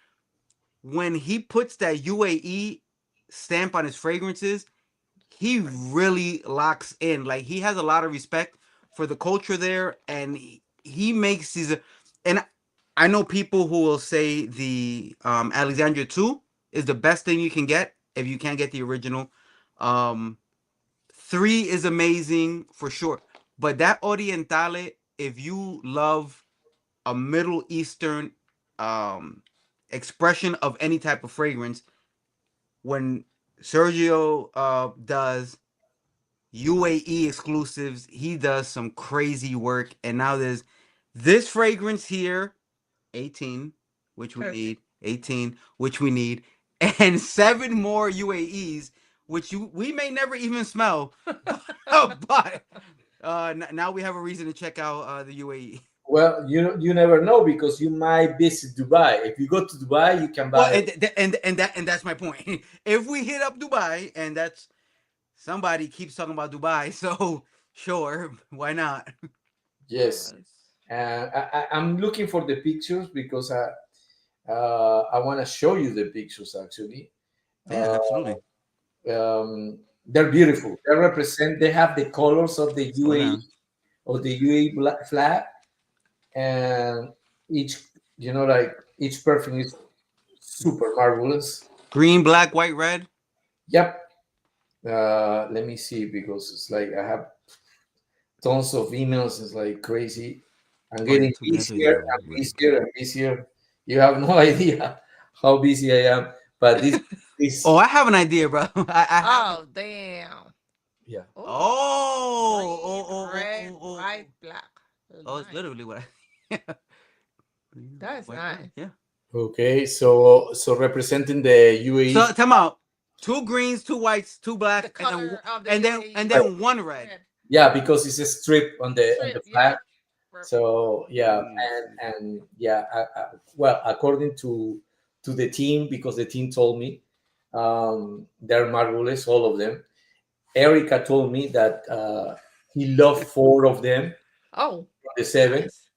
When he puts that UAE stamp on his fragrances, he really locks in. Like he has a lot of respect for the culture there, and he makes these. And I know people who will say the Alexandria 2 is the best thing you can get if you can't get the original. 3 is amazing for sure, but that Orientale, if you love a Middle Eastern um, expression of any type of fragrance, when Sergio does UAE exclusives, he does some crazy work. And now there's this fragrance here, 18, which we Perfect. need, 18, which we need, and 7 more UAEs, which we may never even smell. But now we have a reason to check out the UAE. Well, you never know because you might visit Dubai. If you go to Dubai, you can Well, buy it. and that's my point. If we hit up Dubai, and that's somebody keeps talking about Dubai, so sure, why not? Yes. Yes. I'm looking for the pictures because I want to show you the pictures actually. Yeah, Uh, absolutely. they're beautiful. They have the colors of the Slow UAE, down. flag, and each, like each perfume is super marvelous. Green, black, white, red. Yep. Let me see because it's like I have tons of emails. It's like crazy. I'm Oh yeah, getting that's what busier you and really quick. busier and busier. You have no idea how busy I am. But Oh, this, I have an idea, bro. I have. Oh, damn. yeah. Oh, Oh, green, red, white, oh. black. Oh, it's Nice. literally what I. Green, That's white, red. nice. Yeah. Okay, so representing the UAE. So come out. 2 greens, 2 whites, 2 The black, and then color of the and UAE. then 1 red. Red. Yeah, because it's a strip on the Strip. flag. Yep. So yeah, Mm. and yeah, well, according to the team, because the team told me they're marvelous, all of them. Erica told me that he loved 4 of them, Oh, the 7, nice.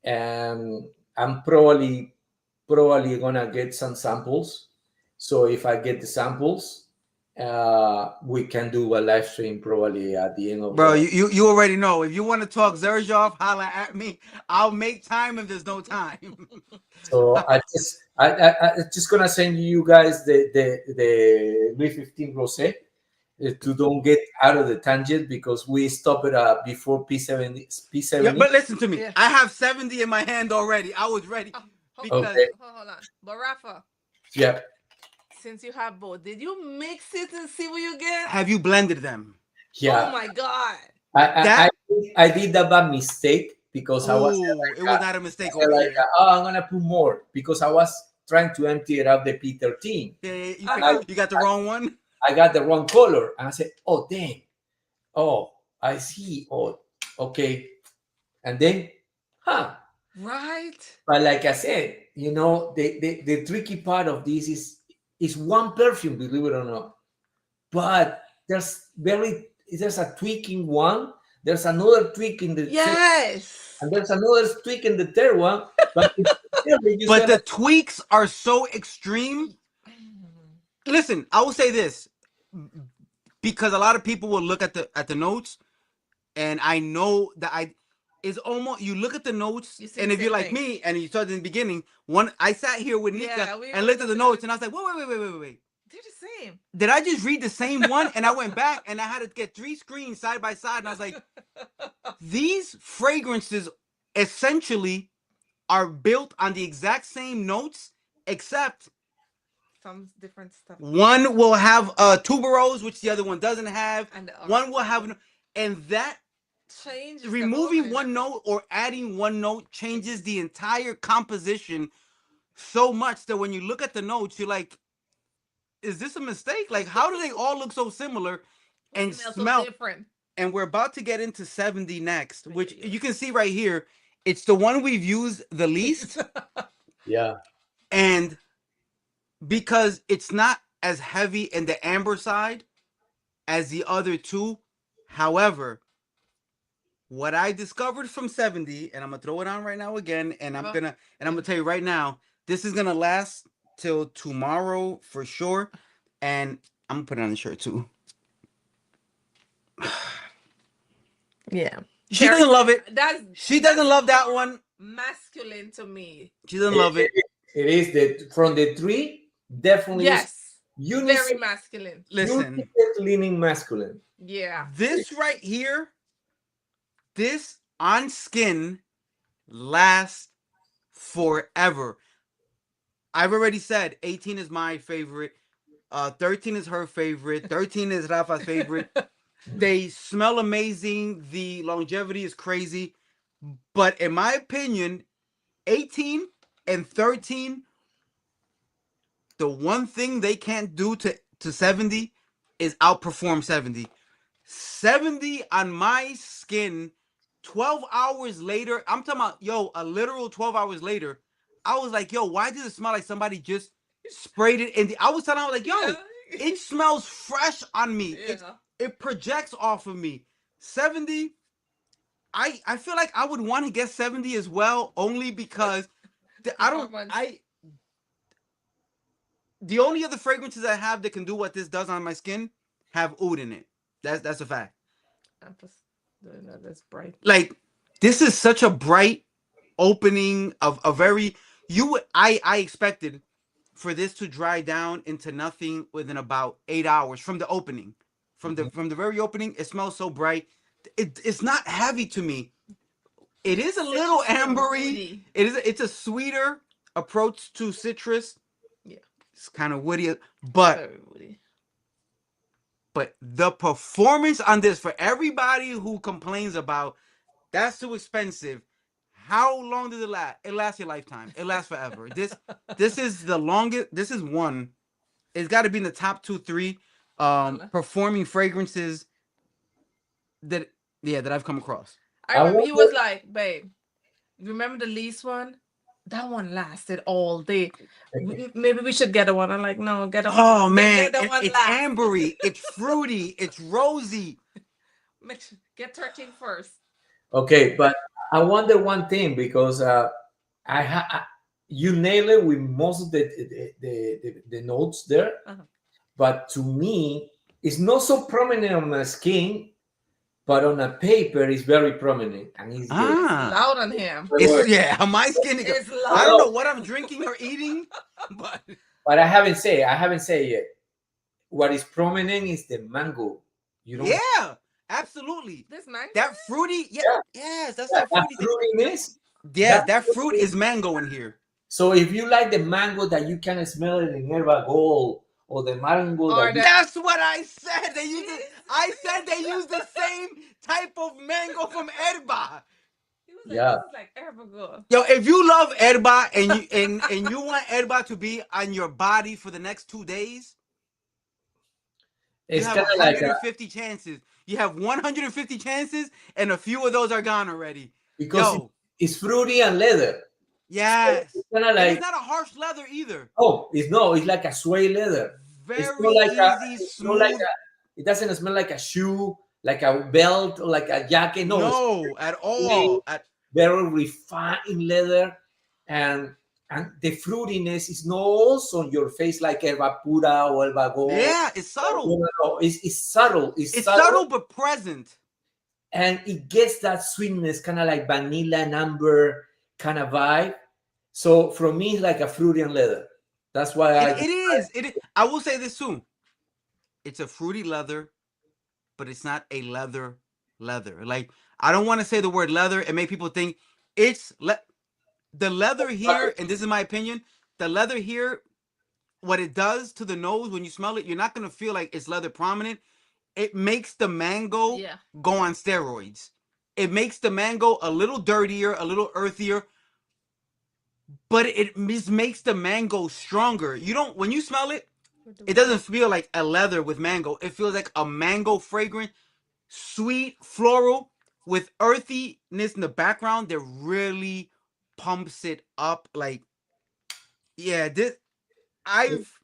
and I'm probably gonna get some samples. So if I get the samples, we can do a live stream probably at the end of Bro, the. you already know. If you want to talk Xerjoff, holla at me. I'll make time if there's no time. So I just gonna send you guys the Louis 15 Rosé to don't get out of the tangent because we stopped it before P70 Yeah, P70. but listen to me. Yeah. I have 70 in my hand already. I was ready Oh, because Okay, hold on. But Rafa, yeah, since you have both, did you mix it and see what you get? have you blended them? Oh yeah. my God. I I, I, That I did that by mistake because it was not a mistake said over like here. oh, I'm gonna put more because I was trying to empty it out the P13 Yeah, and I, you got the wrong one. I got the wrong color and I said oh dang, oh I see, oh okay, and then huh. Right? But like I said, the tricky part of this is It's one perfume, believe it or not. But there's a tweak in one, there's another tweak in the second, Yes. and there's another tweak in the third one. But you But said, the tweaks are so extreme. Listen, I will say this, because a lot of people will look at the notes, and I know that it's almost, you look at the notes, You see and the if you're same like thing. me and you started in the beginning, I sat here with Nika Yeah, we and were looked at the looking at notes, it. and I was like, wait. They're the same. Did I just read the same one? And I went back and I had to get 3 screens side by side, and I was like, these fragrances essentially are built on the exact same notes, except Some different stuff. one will have tuberose, which the other one doesn't have. And the One will have, and that change is removing one note or adding one note changes the entire composition so much that when you look at the notes, you're like, is this a mistake? Like, how do they all look so similar and smell? so different. And we're about to get into 70 next, which you can see right here. It's the one we've used the least. yeah, And because it's not as heavy in the amber side as the other two. However, what I discovered from 70, and I'm gonna throw it on right now again, and I'm gonna tell you right now, this is gonna last till tomorrow for sure. And I'm gonna put it on the shirt too. Yeah. She doesn't love it. She doesn't that's love that one. Masculine to me. She doesn't love it. it is that from the three, definitely Yes. is Very masculine. Listen, leaning masculine. Yeah. this right here, this on skin lasts forever. I've already said 18 is my favorite. 13 is her favorite. 13 is Rafa's favorite. They smell amazing. The longevity is crazy. But in my opinion, 18 and 13, the one thing they can't do to 70 is outperform 70. 70 on my skin, 12 hours later, I'm talking about, yo, a literal 12 hours later, I was like, yo, why does it smell like somebody just sprayed it in the... I was telling her, like, yo, it smells fresh on me. Yeah. It projects off of me. 70, I feel like I would want to get 70 as well, only because the only other fragrances I have that can do what this does on my skin have oud in it. That's a fact. That's bright. Like, this is such a bright opening of a very... I expected for this to dry down into nothing within about 8 hours from the opening. From the very opening, it smells so bright. It's not heavy to me. It is a little ambery. It's a sweeter approach to citrus. Yeah. It's kind of woody, but Very woody. But the performance on this, for everybody who complains about that's too expensive, how long does it last? It lasts your lifetime. It lasts forever. This is the longest. This is one. It's got to be in the top 2, 3 performing fragrances that I've come across. I remember he was like, babe, remember the least one? That one lasted all day. Maybe we should get a one. I'm like, no, get a one. Oh man, it's ambery, it's fruity, it's rosy. Get 13 first. Okay, but I wonder one thing, because you nail it with most of the notes there, but to me, it's not so prominent on my skin, but on a paper, it's very prominent, and it's loud on him. On my skin, it's loud. I don't know what I'm drinking or eating, but I haven't said yet. What is prominent is the mango. You know? Yeah, absolutely. This mango. That fruity, yes, that's that fruity. Fruitiness. Yeah, that fruit is mango in here. So if you like the mango that you can smell it in Herba Gold, or the mango that's what I said. I said they use the same type of mango from Herba. This is like Herba Gold. Yo, if you love Herba and you want Herba to be on your body for the next 2 days, you have 150 chances. You have 150 chances, and a few of those are gone already. Because it's fruity and leather. Yes. Kind of And it's like, not a harsh leather either. oh, it's no, it's like a suede leather. It's not Very like a, easy, it's not like smooth. a, it doesn't smell like a shoe, like a belt, or like a jacket. No, it's No, at plain, all. very refined leather, and the fruitiness is not also on your face like Herba Pura or Herba Gold. Yeah, it's No, subtle. no, no. It's subtle. It's It's subtle, subtle but present. and it gets that sweetness, kind of like vanilla and amber kind of vibe. So for me, it's like a fruity and leather. That's why It, I. it is. It is. I will say this too. It's a fruity leather, but it's not a leather. Like I don't want to say the word leather and make people think it's the leather here, and this is my opinion, the leather here, what it does to the nose when you smell it, you're not gonna feel like it's leather prominent. It makes the mango Yeah. go on steroids. It makes the mango a little dirtier, a little earthier, but it just makes the mango stronger. You don't when you smell it, it doesn't feel like a leather with mango. It feels like a mango fragrant, sweet, floral with earthiness in the background that really pumps it up. Like, yeah, this I've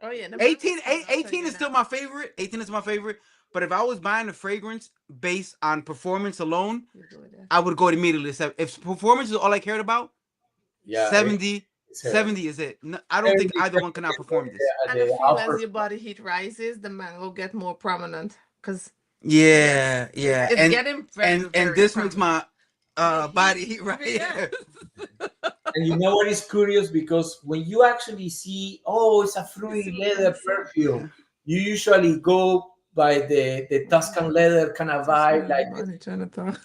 Oh yeah, the mango 18, smells I'll tell 18 you is still now. my favorite. 18 is my favorite. But if I was buying a fragrance based on performance alone, You go there. I would go immediately. If performance is all I cared about, Yeah, 70, it's a 70 is it. No, I don't very think either one can outperform this. And I the feel as upper. your body heat rises, the mango get more prominent. Cause Yeah, yeah. it's getting very, And very this makes prominent. my body heat right Yes. here. And you know what is curious? Because when you actually see, oh, it's a You fruity see, let me leather see. perfume, you usually go by the Tuscan leather kind of Just vibe, my body trying to talk.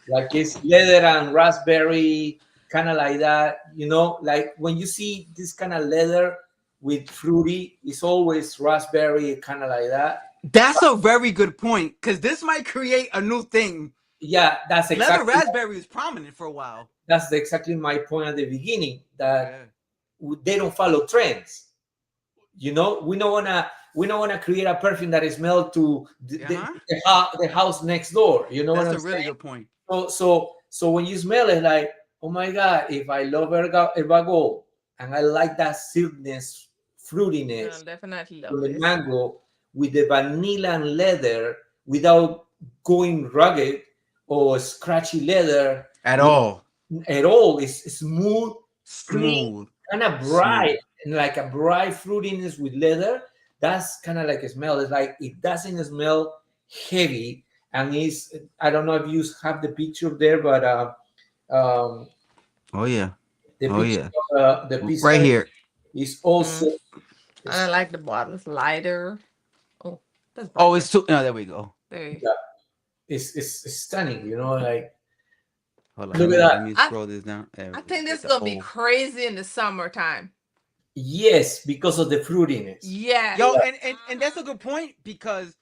like it's leather and raspberry, kind of like that. You know, like when you see this kind of leather with fruity, it's always raspberry, kind of like that. That's a very good point because this might create a new thing. Yeah, Leather raspberry was prominent for a while. that's exactly my point at the beginning. That Yeah. they don't follow trends. You know, we don't wanna create a perfume that is smelled to Uh-huh. the house next door. You know what That's I'm a really saying? good point. So when you smell it, like, oh my god, if I love Erba Gold and I like that silkiness, fruitiness I'll definitely from love the this. mango with the vanilla and leather without going rugged or scratchy leather At all. at all. It's smooth, clean, Smooth. kind of bright, Smooth. and like a bright fruitiness with leather. That's kind of like a smell. It's like it doesn't smell heavy, and it's, I don't know if you have the picture there, but um, Oh yeah. the Oh picture yeah. of the pizza Right here. is also Mm. And I like the bottle. It's lighter. Oh, that's Oh, brighter. it's too. No, there we go. There. yeah, it's stunning. You know, like Hold on. look at that. Let me I scroll this down. There I we go. think this Get is the gonna be whole. crazy in the summertime. Yes, because of the fruitiness. Yes. Yo, and that's a good point because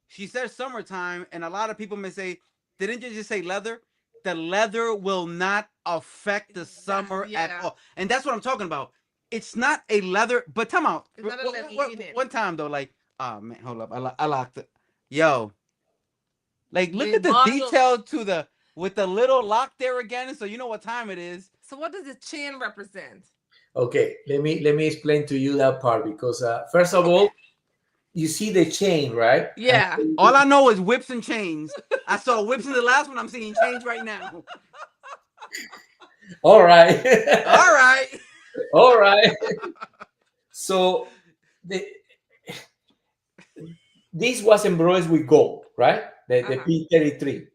she said summertime, and a lot of people may say, didn't you just say leather? The leather will not affect the That's summer at yeah. all, and that's what I'm talking about. It's not a leather, but come out It's not a leather linen. one time though. Like, oh man, hold up, I locked it. Yo, like, look The at the bottle. detail to the with the little lock there again, so you know what time it is. So what does the chain represent? Okay, let me explain to you that part because first of Okay. all, you see the chain, right? And Yeah. All I know is whips and chains. I saw whips in the last one. I'm seeing chains right now. all right, All right. all right. So the this was embroidered with gold, right? The Uh-huh. P33.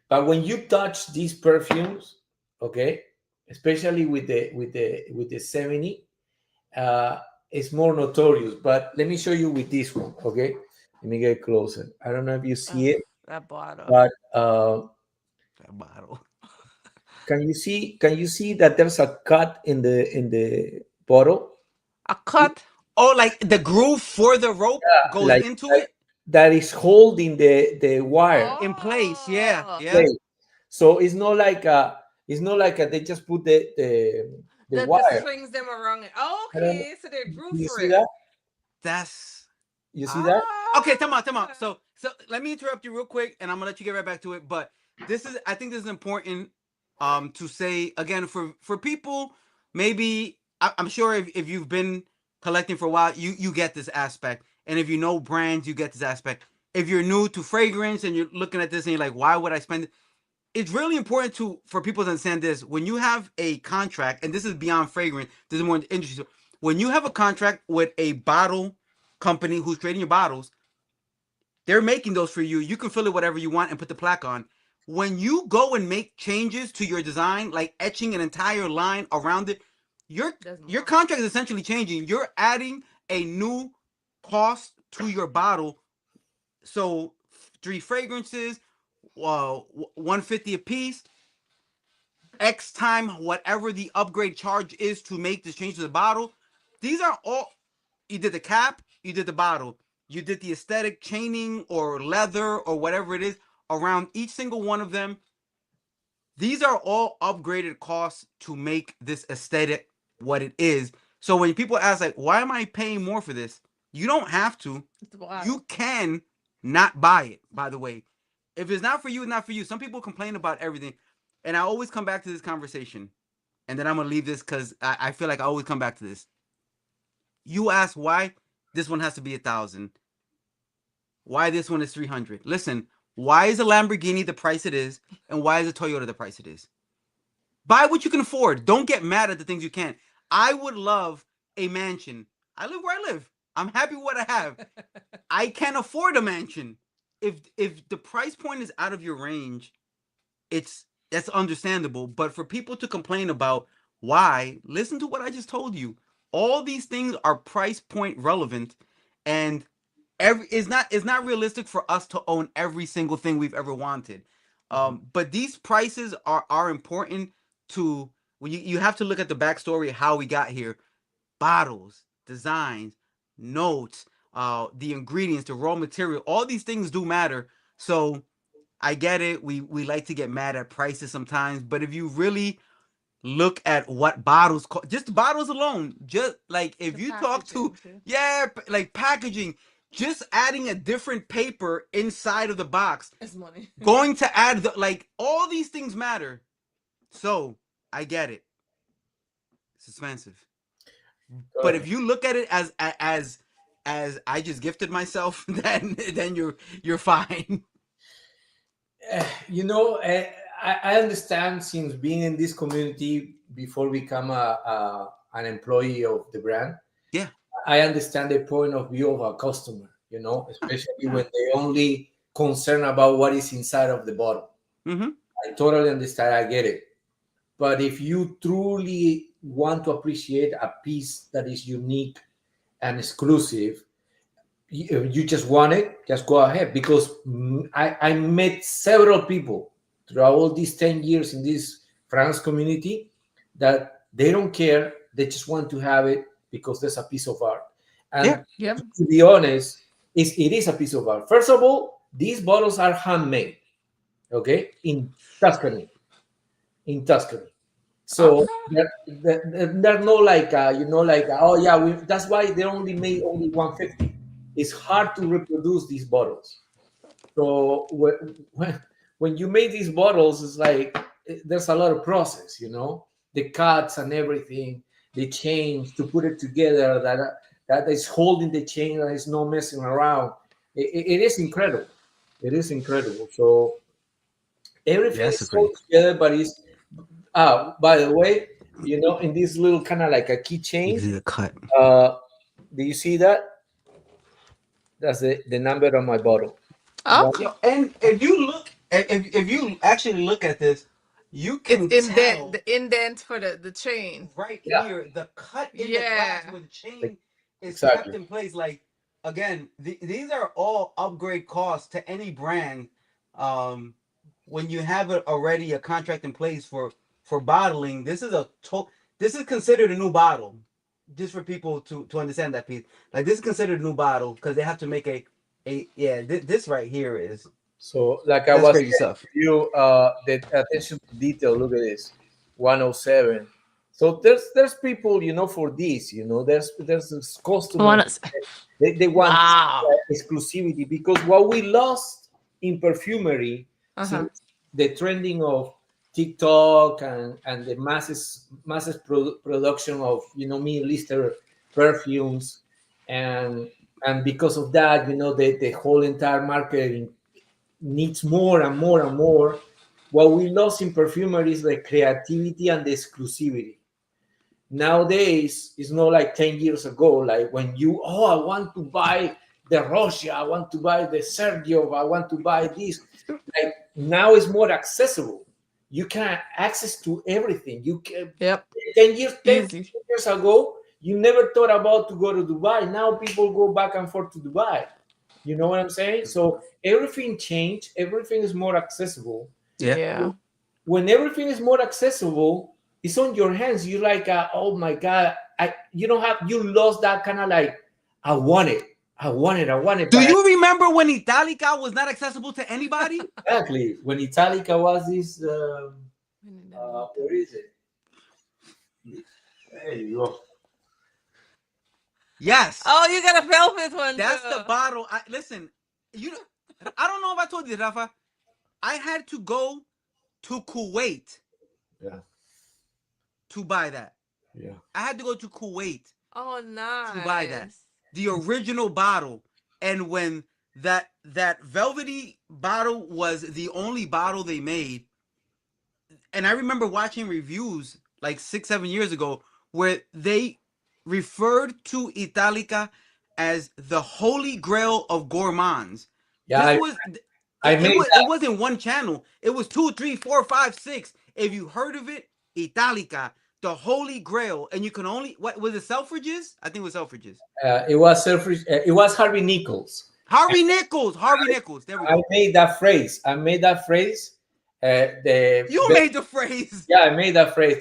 But when you touch these perfumes, okay, especially with the 70, uh, it's more notorious. But let me show you with this one, okay? Let me get closer. I don't know if you see it, That bottle. but That bottle. can you see that there's a cut in the bottle, A cut. Oh, like the groove for the rope goes like, into like it that is holding the wire in place. Yeah, Oh. yeah. plate. So it's not like they just put the The wire. strings them around it. I don't know. Okay, so they grew Do you for see it. that? That's You see that? okay. Come on, come on. Ah. So let me interrupt you real quick, and I'm gonna let you get right back to it. But I think this is important To say again for people, maybe I'm sure if you've been collecting for a while, you get this aspect, and if you know brands, you get this aspect. If you're new to fragrance and you're looking at this and you're like, why would I spend it? It's really important to for people to understand this. When you have a contract, and this is beyond fragrance, this is more industry. When you have a contract with a bottle company who's creating your bottles, they're making those for you. You can fill it whatever you want and put the plaque on. When you go and make changes to your design, like etching an entire line around it, your There's your more. contract is essentially changing. You're adding a new cost to your bottle. So 3 fragrances, 150 a piece, X time, whatever the upgrade charge is to make this change to the bottle. These are all, you did the cap, you did the bottle, you did the aesthetic chaining or leather or whatever it is around each single one of them. These are all upgraded costs to make this aesthetic what it is. So when people ask like, why am I paying more for this? You don't have to. It's the bottle. You can not buy it, by the way. If it's not for you, it's not for you. Some people complain about everything. And I always come back to this conversation. And then I'm going to leave this because I feel like I always come back to this. You ask why this one has to be 1,000. Why this one is 300. Listen, why is a Lamborghini the price it is? And why is a Toyota the price it is? Buy what you can afford. Don't get mad at the things you can't. I would love a mansion. I live where I live. I'm happy with what I have. I can't afford a mansion. If the price point is out of your range, that's understandable. But for people to complain about why, listen to what I just told you. All these things are price point relevant, and it's not realistic for us to own every single thing we've ever wanted. But these prices are important to when you have to look at the backstory of how we got here. Bottles, designs, notes, the ingredients, the raw material, all these things do matter. So I get it. We like to get mad at prices sometimes, but if you really look at what bottles cost, just bottles alone, just like if The you talk to, packaging too. yeah, like packaging, just adding a different paper inside of the box, It's money. going to add like all these things matter. So I get it. It's expensive. But if you look at it as I just gifted myself, then you're fine. You know, I understand since being in this community before become an employee of the brand. Yeah. I understand the point of view of a customer, you know, especially when they only concern about what is inside of the bottle. Mm-hmm. I totally understand. I get it. But if you truly want to appreciate a piece that is unique and exclusive, you just want it, just go ahead. Because I met several people throughout all these 10 years in this France community that they don't care. They just want to have it because there's a piece of art. And Yep. to be honest, it is a piece of art. First of all, these bottles are handmade, okay, in Tuscany. In Tuscany. So Okay. they're no like like oh yeah, that's why they only made only 150. It's hard to reproduce these bottles. So when you make these bottles, it's like there's a lot of process, you know, the cuts and everything, the chains to put it together that is holding the chain and is no messing around. It is incredible. It is incredible. So everything Yes, is sold agree. together, but it's by the way, you know, in this little kind of like a You keychain, see the cut. uh, do you see that? That's the number on my bottle. One, Okay. Yo, and if you look, if you actually look at this, you It's can indent, tell the indent for the chain. right yeah, here the cut in the glass Yeah. where the chain is kept exactly. in place. Like again, these are all upgrade costs to any brand. Um, when you have already a contract in place for bottling, this is considered a new bottle. Just for people to understand that piece, like this is considered a new bottle because they have to make a yeah. This right here is So, like I that's was crazy saying stuff. to you, the attention to detail. Look at this, 107. So there's people, you know, for this, you know, there's this customers. One. They want this Wow. exclusivity because what we lost in perfumery Uh huh. since the trending of TikTok and the masses production of milliliter perfumes, and because of that, the whole entire market needs more and more and more. What we lost in perfumery is the creativity and the exclusivity. Nowadays, it's not like 10 years ago, like when I want to buy the Russia, I want to buy the Sergio, I want to buy this. Like now it's more accessible. You can access to everything. You can Yep. 10 years, 10 Easy. years ago, you never thought about to go to Dubai. Now people go back and forth to Dubai. You know what I'm saying? So everything changed, everything is more accessible. Yeah. Yeah. When everything is more accessible, it's on your hands. You're like, oh my God, you lost that kind of like, I want it. Do you remember when Italica was not accessible to anybody? Exactly. When Italica was this, where is it? There you go. Yes. Oh, you got a velvet one. That's too. the bottle. Listen, I don't know if I told you, Rafa. I had to go to Kuwait Yeah. to buy that. Yeah. I had to go to Kuwait Oh, nice. to buy that. The original bottle. And when that velvety bottle was the only bottle they made, and I remember watching reviews like 6-7 years ago where they referred to Italica as the holy grail of gourmands. Yeah, This was it wasn't one channel. It was 2, 3, 4, 5, 6. If you heard of it, Italica, the holy grail, and you can only what was it? Selfridges? I think it was Selfridges. it was it was Harvey Nichols. Harvey Nichols. There we go. I made that phrase. You made the phrase. Yeah, I made that phrase.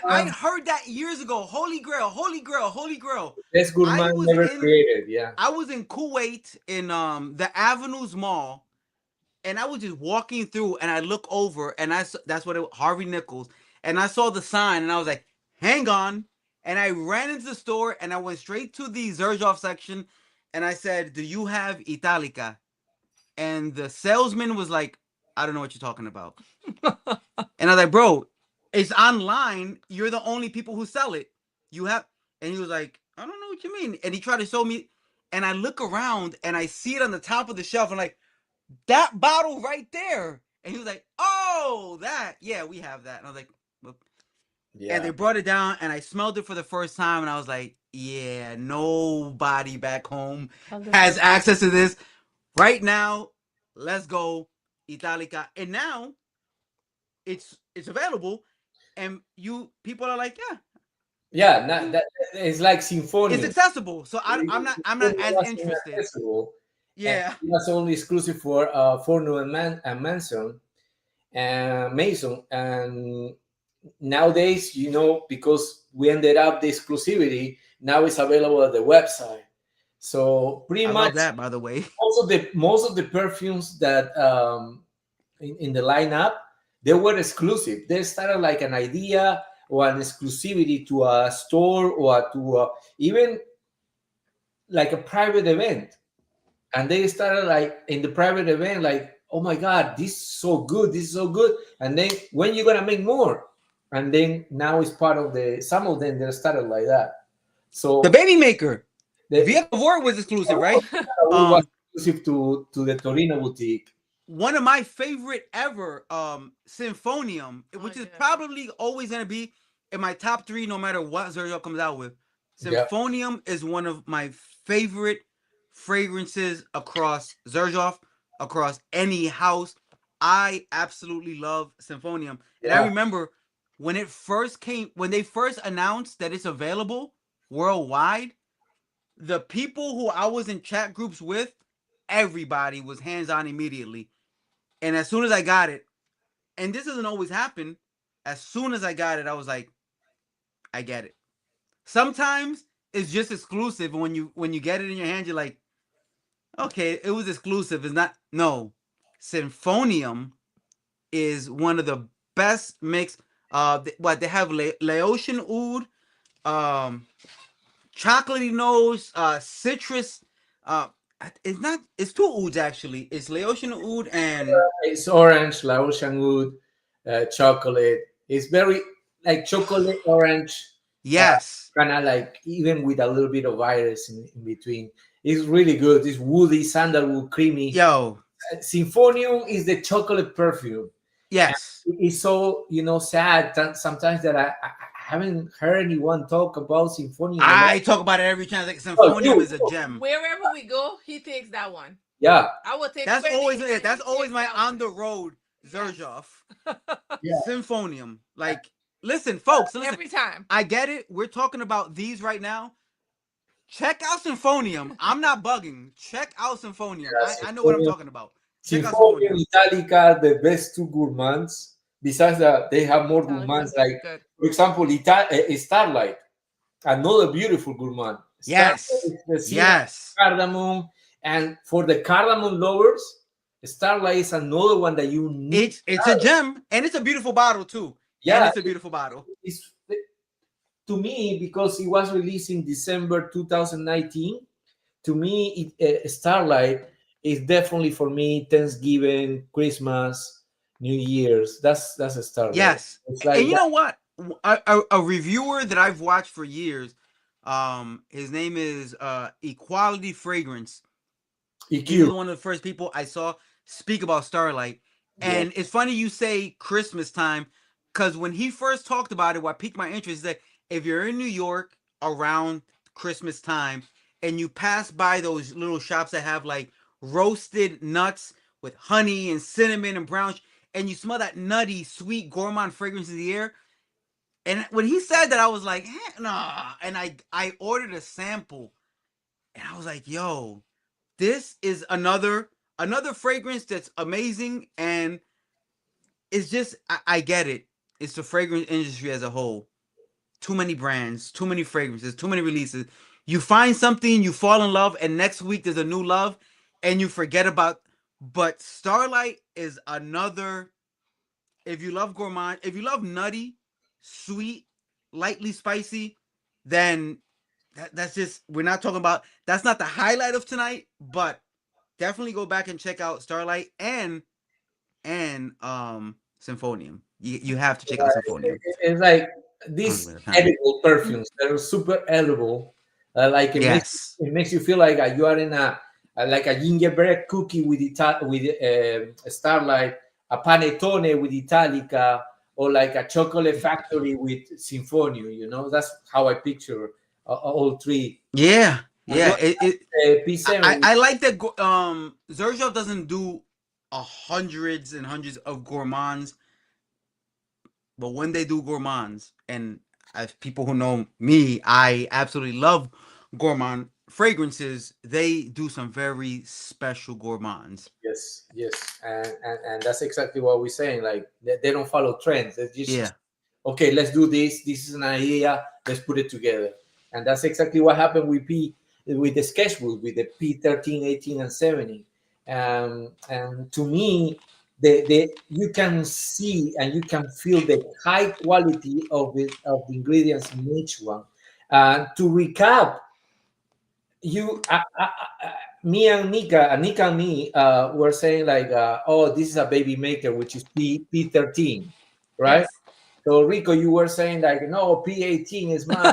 I heard that years ago. Holy grail, holy grail, holy grail. Best gourmand never created. Yeah. I was in Kuwait in the Avenues Mall, and I was just walking through, and I look over, and that's what Harvey Nichols, and I saw the sign, and I was like, hang on, and I ran into the store, and I went straight to the Xerjoff section, and I said, do you have Italica? And the salesman was like, I don't know what you're talking about. And I was like, bro, it's online. You're the only people who sell it. You have, and he was like, I don't know what you mean. And he tried to show me, and I look around and I see it on the top of the shelf. And like, that bottle right there. And he was like, oh, that. Yeah, we have that. And I was like, well. Yeah. And they brought it down, and I smelled it for the first time, and I was like, yeah, nobody back home has access to this. Right now, let's go, Italica. And now it's available, and people are like, yeah, that it's like Symphony. It's accessible, so I'm not as interested. Yeah, it was only exclusive for Forno and Manson and Mason, and nowadays, because we ended up the exclusivity, now it's available at the website. So pretty much love that, by the way. Most of the perfumes that in the lineup, they were exclusive. They started like an idea or an exclusivity to a store or to even like a private event. And they started like in the private event, like, oh my God, this is so good. This is so good. And then when you're going to make more? And then now it's part of some of them, they started like that. So the Baby Maker, Via Cavour was exclusive, right? Was exclusive to the Torino boutique. One of my favorite ever, Symphonium, which is probably always going to be in my top 3 no matter what Xerjoff comes out with. Symphonium is one of my favorite fragrances across Xerjoff, across any house. I absolutely love Symphonium. And I remember when they first announced that it's available worldwide, the people who I was in chat groups with, everybody was hands-on immediately. And as soon as I got it, and this doesn't always happen, as soon as I got it, I was like, I get it. Sometimes it's just exclusive, and when you get it in your hand, you're like, okay, it was exclusive. It's not. No, Symphonium is one of the best mix. They have Laotian oud, chocolatey nose, citrus. It's 2 ouds actually. It's Laotian oud and it's orange, Laotian oud, chocolate. It's very like chocolate orange, Yes. kind of like even with a little bit of iris in between. It's really good. It's woody, sandalwood, creamy. Yo. Symphonium is the chocolate perfume. And Yes. it's so sad that sometimes that I haven't heard anyone talk about Symphonium a lot. I talk about it every chance. Like, Oh, Symphonium you, is a gem. Wherever we go, he takes that one. yeah, I will take That's 20 always and that's he always takes my that on one. the road Yes. Xerjoff. yeah. Symphonium. Like, listen, folks, listen. Every time. I get it. We're talking about these right now. Check out Symphonium. I'm not bugging. Check out Symphonium. I know what I'm Symphonium, talking about. Check out Symphonium, Symphonium. Italica, the best two gourmands. Besides that, they have more Italica's gourmands. Like, good. for example, Starlight, another beautiful gourmand. Starlight Yes. is the cinnamon, Yes. cardamom, and for the cardamom lovers, Starlight is another one that you need. It's a gem, and it's a beautiful bottle too. And Yeah, it's a beautiful bottle. it's to me because it was released in December 2019. To me, Starlight is definitely for me Thanksgiving, Christmas, New Year's. That's a Starlight. Yes. It's And like you that. know what? A reviewer that I've watched for years, his name is Equality Fragrance. He was EQ. one of the first people I saw speak about Starlight. Yeah. And it's funny you say Christmas time, because when he first talked about it, what piqued my interest is that if you're in New York around Christmas time and you pass by those little shops that have like roasted nuts with honey and cinnamon and brown, and you smell that nutty, sweet, gourmand fragrance in the air. And when he said that, I was like, nah. And I ordered a sample, and I was like, yo, this is another fragrance that's amazing, and it's just I get it. It's the fragrance industry as a whole. Too many brands, too many fragrances, too many releases. You find something, you fall in love, and next week there's a new love, and you forget about. But Starlight is another. If you love gourmand, if you love nutty, sweet, lightly spicy, then that's just we're not talking about. That's not the highlight of tonight, but definitely go back and check out Starlight and Symphonium. You have to check out Symphonium. It's like I don't these know the time. edible perfumes that are super edible. Like Yes. it makes you feel like you are in like a gingerbread cookie with Starlight, a panettone with Italica, or like a chocolate factory with Sinfonio. You know, that's how I picture all three. Yeah. And Yeah. going to P7, I like that. Xerjoff doesn't do hundreds and hundreds of gourmands, but when they do gourmands, and as people who know me, I absolutely love gourmand fragrances. They do some very special gourmands. yes, yes, and that's exactly what we're saying. Like they don't follow trends. They just Yeah. okay, let's do this. This is an idea. Let's put it together. And that's exactly what happened with the sketchbook with the P13, 18, and 70. And to me, the you can see and you can feel the high quality of the ingredients in each one. To recap, you me and Nika and me were saying like, oh, this is a baby maker, which is P13, right? Yes. So Rico, you were saying like, no, P18 is mine.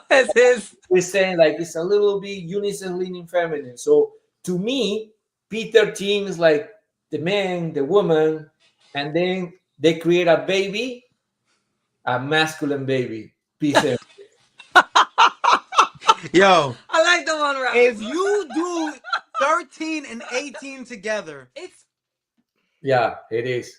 It's his. We're saying like it's a little bit unisex leaning feminine. So to me, P13 is like the man, the woman, and then they create a baby, a masculine baby. P7. Yo, I like the one, Ralph. if you do 13 and 18 together, It's Yeah, it is.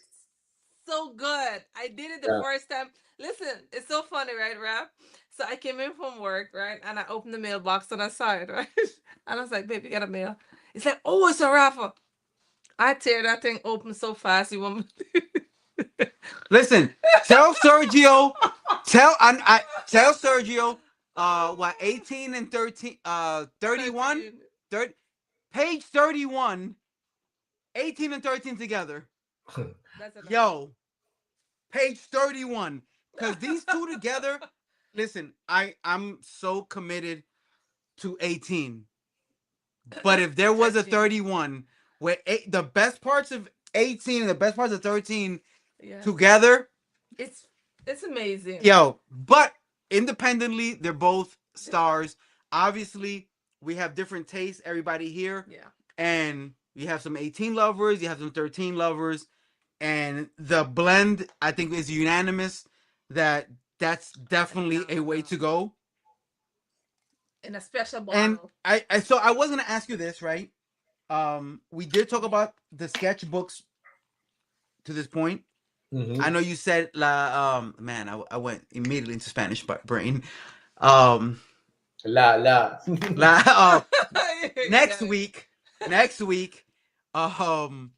so good. I did it the Yeah. first time. Listen, it's so funny, right, Rap? So I came in from work, right? And I opened the mailbox and I saw it, right? And I was like, baby, got a mail. It's like, oh, it's a raffle. I tear that thing open so fast. You want me? listen, tell Sergio, tell Sergio, what 18 and 13, 31, 30, page 31, 18 and 13 together. That's enough. Yo, page 31. Because these two together, listen, I'm so committed to 18. But if there was a 31 where the best parts of 18 and the best parts of 13 Yes. together, It's it's amazing. yo. But independently, they're both stars. Obviously, we have different tastes, everybody here, Yeah. and you have some 18 lovers, you have some 13 lovers, and the blend I think is unanimous that that's definitely a way to go. In a special And bottle. I so I was gonna ask you this, right? We did talk about the sketchbooks to this point. I Mhm. know you said la man, I went immediately into Spanish but brain. Um La. la next Yeah. week, next week, um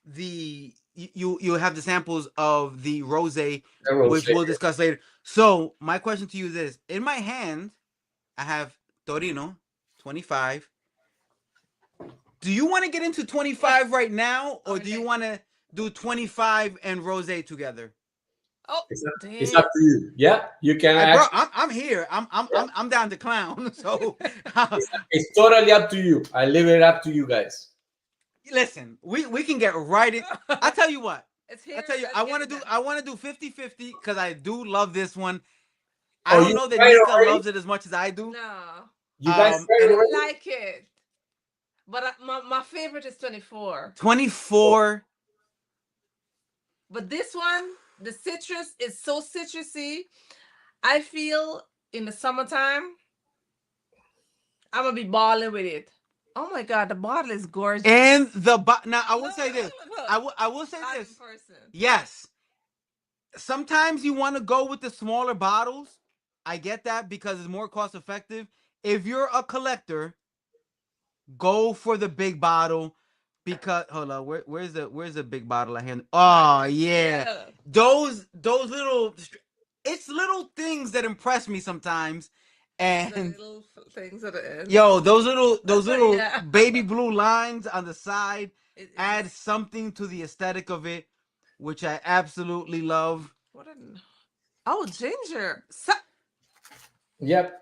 the you have the samples of the rose, The rose. which we'll discuss later. So my question to you is this: in my hand, I have Torino 25. Do you want to get into 25 right now, or do you Okay. want to do 25 and rose together? Oh, It's up damn. to you. Yeah, you can I bro, actually. I'm here. I'm down to clown. So It's totally up to you. I leave it up to you guys. listen, we can get right in. I tell you what. It's I here. tell you, Let's get it done. I want to do 50-50 because I do love this one. I Oh, don't you know that tried Nika already? loves it as much as I do. No. You guys tried And I already? like it. But my favorite is 24. 24. But this one, the citrus is so citrusy. I feel in the summertime, I'm gonna be balling with it. Oh my god, the bottle is gorgeous. And now I will Look, say this. look. I will say Live in this. person. Yes, sometimes you want to go with the smaller bottles. I get that because it's more cost effective. If you're a collector, go for the big bottle because hold on, where's the big bottle I hand? Right Oh there. yeah, Yeah. those little it's little things that impress me sometimes, The and little things at the end. yo, those little Yeah. baby blue lines on the side It add just something to the aesthetic of it, which I absolutely love. what an oh ginger. Yep.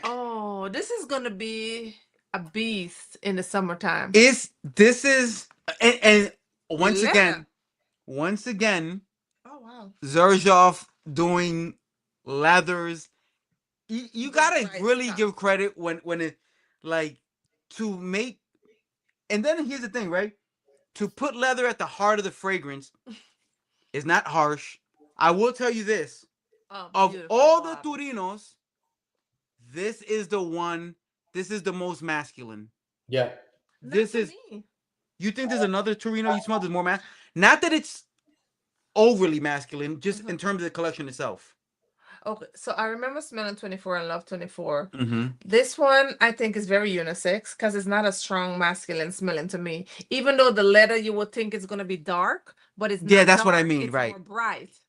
Oh, this is gonna be a beast in the summertime. Is this is and The once leather. again, once again, Oh wow. Xerjoff doing leathers. You The gotta right really stuff. give credit when it like to make. And then here's the thing, right? To put leather at the heart of the fragrance is not harsh. I will tell you this: Oh, of beautiful all the bottle. Turinos, this is the one. This is the most masculine. Yeah. Not This to is. me. You think there's another Torino you smell that's more Not that it's overly masculine, just Mhm. in terms of the collection itself. Okay, so I remember smelling 24 and love 24. Mm-hmm. This one I think is very unisex because it's not a strong masculine smelling to me. Even though the leather you would think is gonna be dark, but it's Yeah, not that's what I dark. mean, It's more right? bright.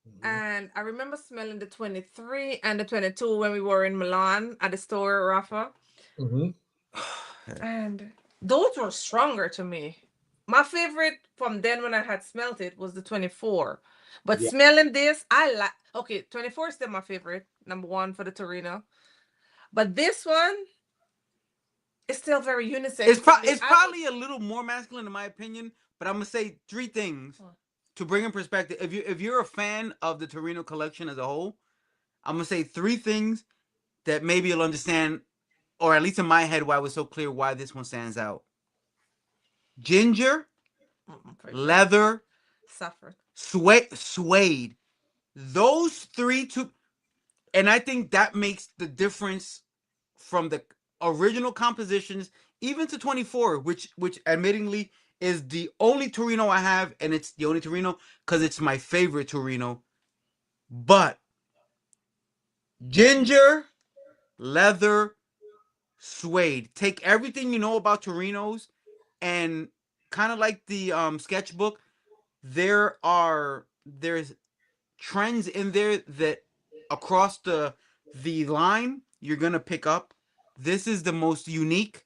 Mhm. And I remember smelling the 23 and the 22 when we were in Milan at the store, Rafa. Mhm. And those were stronger to me. My favorite from then when I had smelt it was the 24. But Yeah. smelling this, I like okay, 24 is still my favorite, number one for the Torino. But this one is still very unisex to me. It's I would probably a little more masculine in my opinion, but I'm gonna say three things oh, to bring in perspective. If you're a fan of the Torino collection as a whole, I'm gonna say three things that maybe you'll understand, or at least in my head, why it was so clear why this one stands out. Ginger, very good. leather, Suffered. suede. Those three two, and I think that makes the difference from the original compositions even to 24, which admittingly is the only Torino I have, and it's the only Torino because it's my favorite Torino. But ginger, leather, suede. Take everything you know about Torinos and kind of like the sketchbook, there's trends in there that across the line you're gonna pick up. This is the most unique.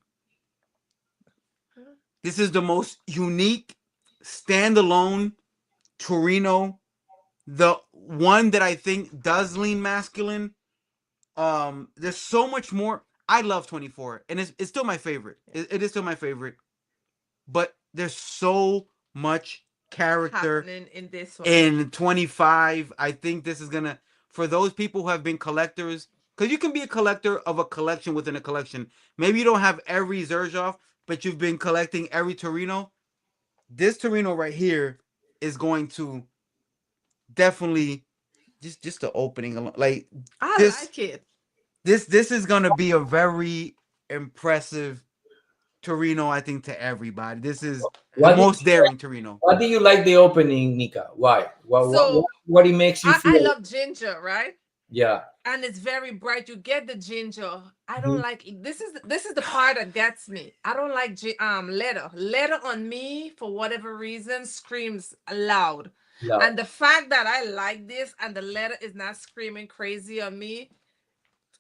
This is the most unique standalone Torino. The one that I think does lean masculine. There's so much more. I love 24, and it's still my favorite. Yeah. It is still my favorite, but there's so much character happening in this one. in 25. I think this is gonna, for those people who have been collectors, because you can be a collector of a collection within a collection. Maybe you don't have every Xerjoff, but you've been collecting every Torino. This Torino right here is going to definitely just the opening like I this like it. this is gonna be a very impressive Torino, I think, to everybody. This is the What did most daring Torino. what do you like the opening, Nika? Why? So What it makes you I feel? love ginger, right? Yeah. And it's very bright. You get the ginger. I don't Mhm. like it. This is the part that gets me. I don't like leather. Leather on me for whatever reason screams loud. Love. And the fact that I like this and the leather is not screaming crazy on me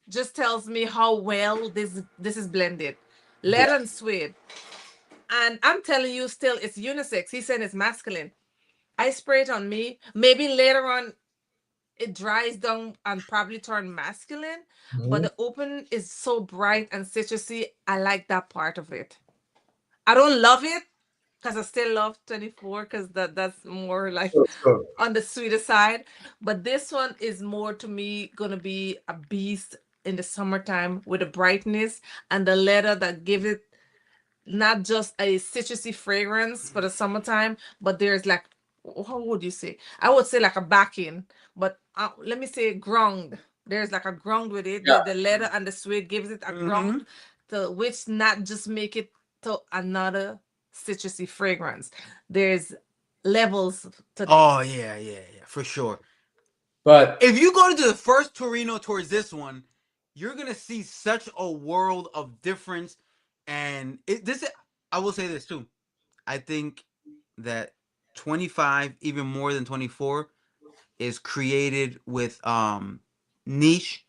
just tells me how well this is blended. Yeah. Leather and suede. And I'm telling you, still, it's unisex. He said it's masculine. I spray it on me. Maybe later on it dries down and probably turn masculine, but Mhm. the open is so bright and citrusy. I like that part of it. I don't love it because I still love 24 because that's more like Sure, sure. on the sweeter side. But this one is more to me gonna be a beast in the summertime with the brightness and the leather that gives it not just a citrusy fragrance for the summertime, but there's like, how would you say? I would say like a backing, but let me say ground. There's like a ground with it. Yeah. The leather and the suede gives it a Mm-hmm. ground, to which not just make it to another citrusy fragrance. There's levels to Oh this. yeah, for sure. But If you go to the first Torino towards this one, you're gonna see such a world of difference. And I will say this too. I think that 25, even more than 24, is created with niche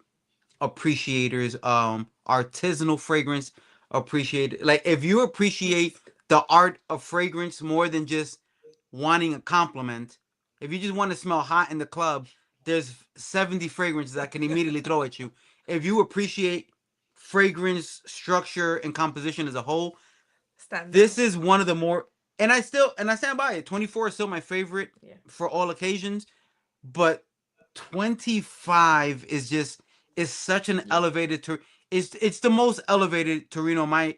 appreciators, artisanal fragrance appreciate. Like if you appreciate Yes. the art of fragrance more than just wanting a compliment, if you just want to smell hot in the club, there's 70 fragrances I can immediately throw at you. If you appreciate fragrance structure and composition as a whole, Stand this out. is one of the more, and I stand by it. 24 is still my favorite Yeah. for all occasions, but 25 is such an Yeah. elevated it's the most elevated Torino, my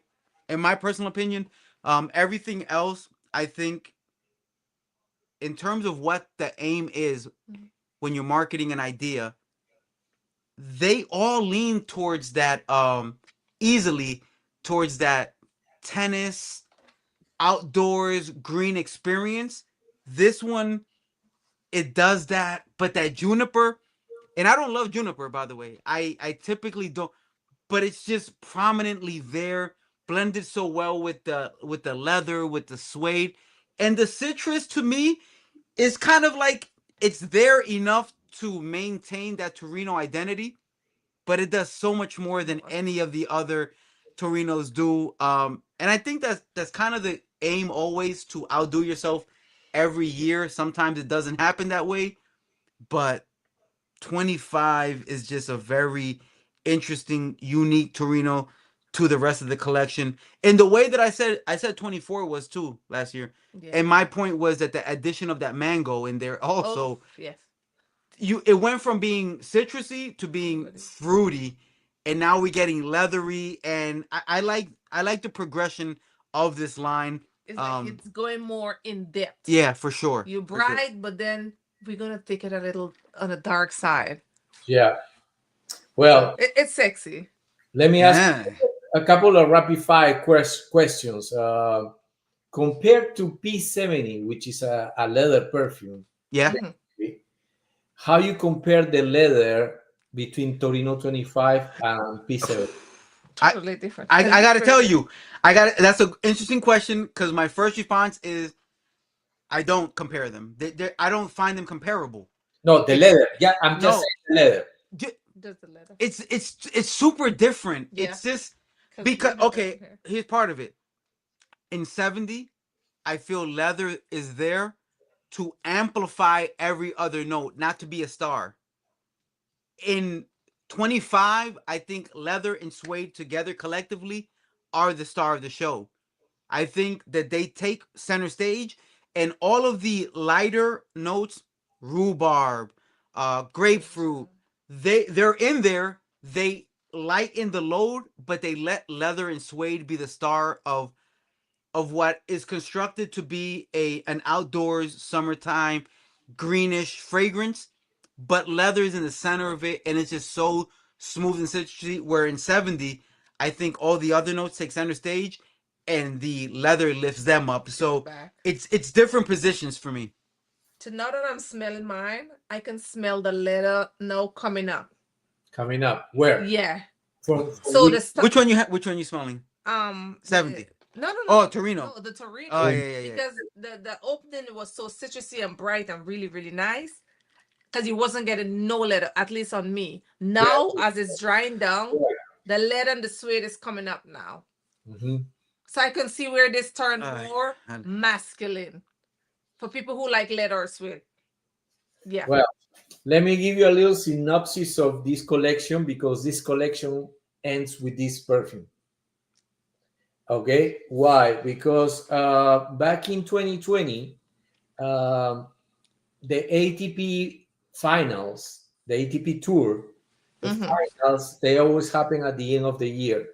in my personal opinion. Everything else, I think, in terms of what the aim is Mhm. when you're marketing an idea, they all lean towards that, easily towards that tennis, outdoors, green experience. This one, it does that, but that juniper, and I don't love juniper, by the way. I typically don't, but it's just prominently there, blended so well with the leather, with the suede, and the citrus. To me, is kind of like it's there enough to maintain that Torino identity, but it does so much more than More. any of the other Torinos do. And I think that's kind of the aim, always to outdo yourself every year. Sometimes it doesn't happen that way, but 25 is just a very interesting, unique Torino to the rest of the collection. In the way that I said 24 was too last year. Yeah. And my point was that the addition of that mango in there Oh, also, yes. it went from being citrusy to being Fruity. fruity, and now we're getting leathery, and I like the progression of this line. It's like it's going more in depth. Yeah, for sure. You For sure. bright, but then we're gonna take it a little on the dark side. yeah. So Well, it's sexy. let me ask Yeah. a couple of rapid fire questions. Compared to P70, which is a leather perfume, Yeah. Mhm. how you compare the leather between Torino 25 and P70? I Totally different. I got to tell Different. you, that's an interesting question, because my first response is I don't compare them. I don't find them comparable. No, the It's leather. Yeah, I'm just no, saying the leather. Just the leather. it's super different. Yeah, It's just because because, leather okay, doesn't have. here's part of it. In 70, I feel leather is there to amplify every other note, not to be a star. In 25, I think leather and suede together collectively are the star of the show. I think that they take center stage, and all of the lighter notes, rhubarb, grapefruit, they're in there. They lighten the load, but they let leather and suede be the star of what is constructed to be an outdoors summertime greenish fragrance, but leather is in the center of it, and it's just so smooth and citrusy. Where in 70, I think all the other notes take center stage, and the leather lifts them up. It's So back. it's different positions for me. So now that I'm smelling mine, I can smell the leather now coming up. Coming up. Where? Yeah. From So which? the stuff. Which one you smelling? The 70. no, no, Oh, no, Torino. no, the Torino, Oh, From yeah. because the opening was so citrusy and bright and really really nice, because you wasn't getting no leather, at least on me. Now as it's drying down, the leather and the suede is coming up now, Mhm. so I can see where this turned Uh, more uh, masculine for people who like leather or suede. Yeah. Well, let me give you a little synopsis of this collection because this collection ends with this perfume. Okay, why? Because back in 2020, um, the ATP finals, the ATP tour, the Mm-hmm. finals, they always happen at the end of the year.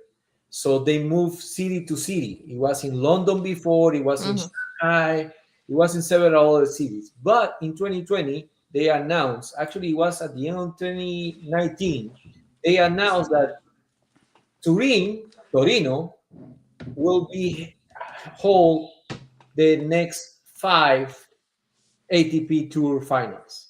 So they move city to city. It was in London before, it was in Mm-hmm. Shanghai, it was in several other cities. But in 2020, they announced, actually, it was at the end of 2019, they announced that Torino, will be hold the next five ATP Tour finals.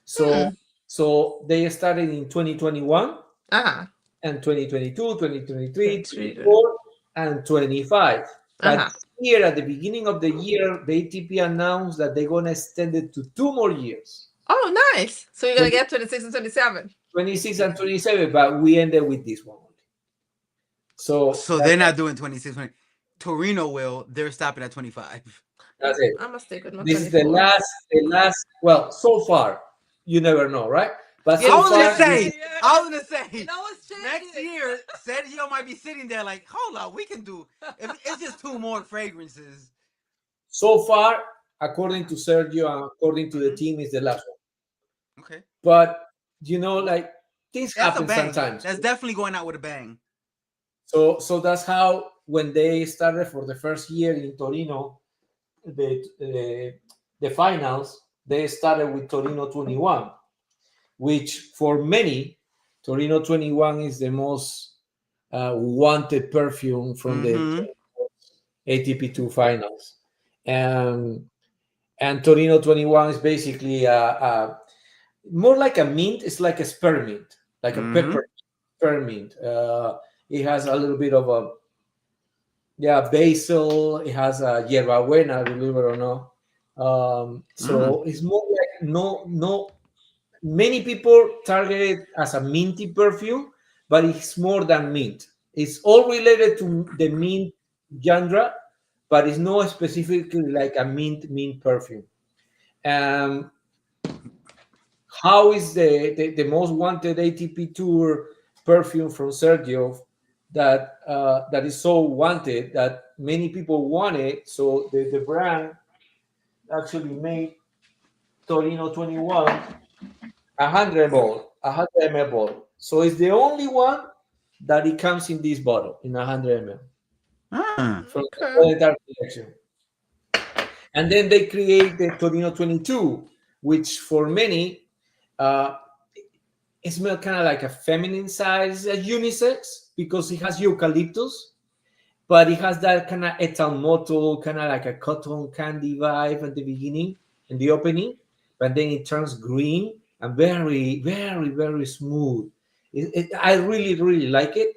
So, Hmm. so they started in 2021 Uh-huh. and 2022, 2023, Three. 24, and 25. But Uh-huh. here at the beginning of the year, the ATP announced that they're going to extend it to 2 more years, Oh, nice. So you're gonna get 26 and 27. 26 and 27. But we ended with this one only. So so they're not doing 26, 20. Torino will. They're stopping at 25. that's it. I'm gonna stick with my This is the 24. last, well, so far, you never know, right? But Yeah, so I was gonna far, this say, is yeah. I was gonna You say, know what's next changing? year, Sergio might be sitting there like, hold up, we can do. If it's just two more fragrances. so far, according to Sergio and according to the Mhm. team, is the last one. Okay, But like things that's a happen bang. sometimes. That's definitely going out with a bang. So that's how when they started for the first year in Torino, the finals, they started with Torino 21, which for many, Torino 21 is the most wanted perfume from the Mm-hmm. ATP2 finals. And Torino 21 is basically more like a mint. It's like a spearmint, like a Mm-hmm. pepper spearmint. It has a little bit of a, yeah, basil. It has a hierbabuena, believe it or not. Mm. So it's more like no. Many people target it as a minty perfume, but it's more than mint. It's all related to the mint genre, but it's not specifically like a mint perfume. Um, how is the most wanted ATP tour perfume from Sergio that is so wanted that many people want it? So the brand actually made Torino 21 100 ml bottle. So it's the only one that it comes in this bottle in 100 ml Ah. from Okay. the entire collection. And then they create the Torino 22, which for many uh, it smells kind of like a feminine size, a unisex, because it has eucalyptus, but it has that kind of ethyl mottle, kind of like a cotton candy vibe at the beginning in the opening, but then it turns green and very, very, very smooth. I really, really like it.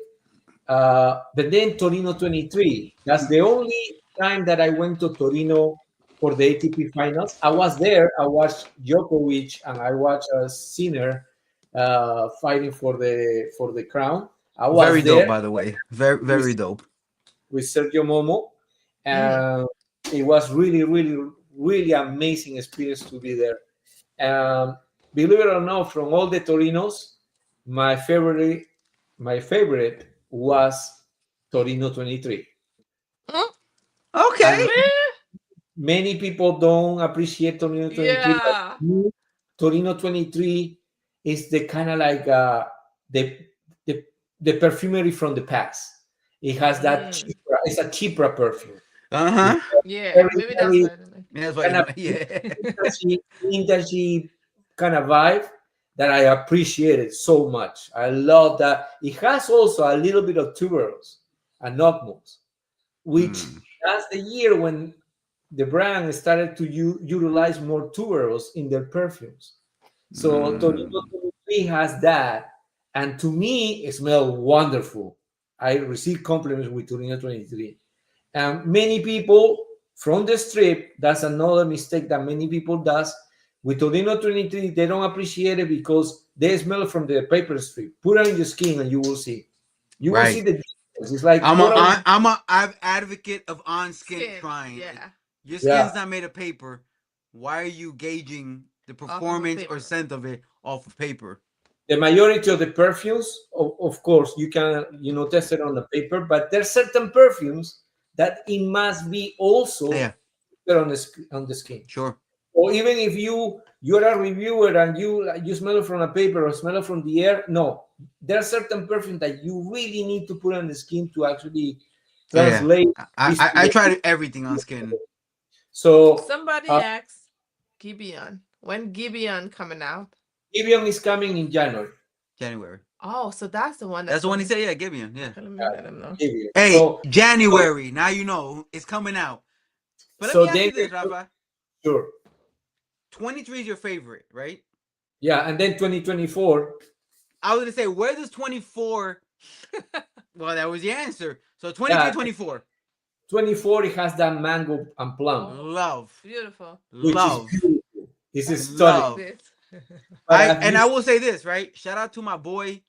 But then Torino 23, that's the only time that I went to Torino for the ATP finals. I was there. I watched Djokovic and I watched a Sinner fighting for the crown. I Very was dope, there by the way. Very, with very dope. Sergio Momo. Mm-hmm. And it was really, really, really amazing experience to be there. Um, Believe it or not, from all the Torinos, my favorite, my favorite was Torino 23. Mm. Okay. And Eh. Many people don't appreciate Torino 23, but Yeah. Torino 23 is the kind of like the, the the perfumery from the past. It has that Mm. cheaper, it's a cheaper perfume. Uh-huh. It's Yeah. very, Maybe that's very what I like. That's why kind you of like, yeah. vintagey kind of vibe that I appreciate it so much. I love that. It has also a little bit of tuberose and nutmegs, which Mm. that's the year when the brand started to utilize more tuberose in their perfumes. So Torino Mm. 23 has that, and to me, it smells wonderful. I receive compliments with Torino 23. And many people from the strip, that's another mistake that many people does. With Torino 23, they don't appreciate it because they smell from the paper strip. Put it on your skin and you will see. You will see Right. the difference. It's like I'm what a are Yeah. I'm advocate of on skin Skin. trying. Yeah. Your yeah. skin's not made of paper. Why are you gauging the Off of a performance or paper. scent of it off of paper? The majority of the perfumes, of course, you can test it on the paper, but there's certain perfumes that it must be also Yeah, put on the skin. sure. Or even if you're a reviewer and you smell it from a paper or smell it from the air, no, there are certain perfumes that you really need to put on the skin to actually Yeah. translate this to I the. tried everything on skin. So Somebody asked Gibeon. When Gibeon coming out? Evian is coming in January. January. Oh, so that's the one That's that's the one he coming. said, yeah, Gibeon. Yeah. Okay, let me let him know. Evian. Hey, So January. Now you know it's coming out. But let me so ask then you this, Rafa. sure, 23 is your favorite, right? yeah, and then 2024. I was gonna say, where does 24? Well, that was the answer. So 23, Yeah, 24. 24 it has that mango and plum, Oh, Love. beautiful. which is Love. beautiful. It's That's stunning. like Love. this. But I've I used will say this, right? Shout out to my boy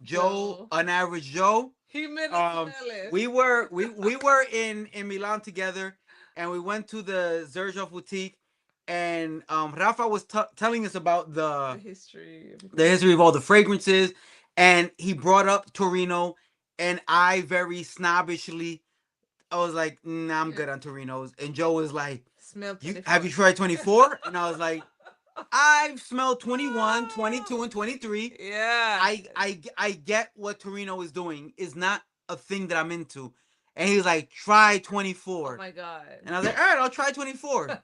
Joe, Joe. an average Joe. He made us smell it. We were in Milan together, and we went to the Xerjoff boutique, and Rafa was telling us about The the history. the history of all the fragrances, and he brought up Torino, and I very snobbishly I was like, nah, I'm good on Torinos, and Joe was like, Smell you have 24. you tried 24? And I was like, I've smelled 21, 22, and 23. Yeah. I get what Torino is doing. Is not a thing that I'm into. And he was like, try Oh 24. my God. And I was like, all right, I'll try 24.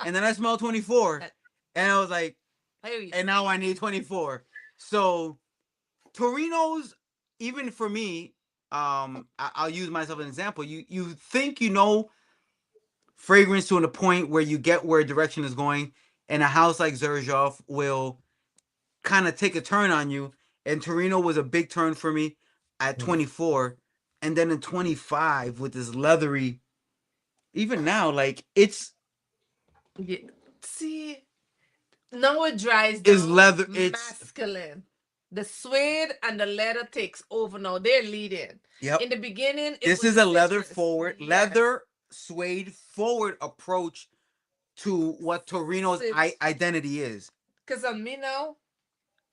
And then I smelled 24. And I was like, Hey, and now I need 24. So Torino's, even for me, I'll use myself as an example. You think you know fragrance to a point where you get where direction is going, and a house like Xerjoff will kind of take a turn on you. And Torino was a big turn for me at 24, and then in 25 with this leathery. Even now, like it's yeah. See, now it dries is down. leather. It's Masculine. The suede and the leather takes over now. They're leading. yep. In the beginning, it This was is a leather citrus. forward, Yes. leather suede forward approach to what Torino's identity is. Because on me now,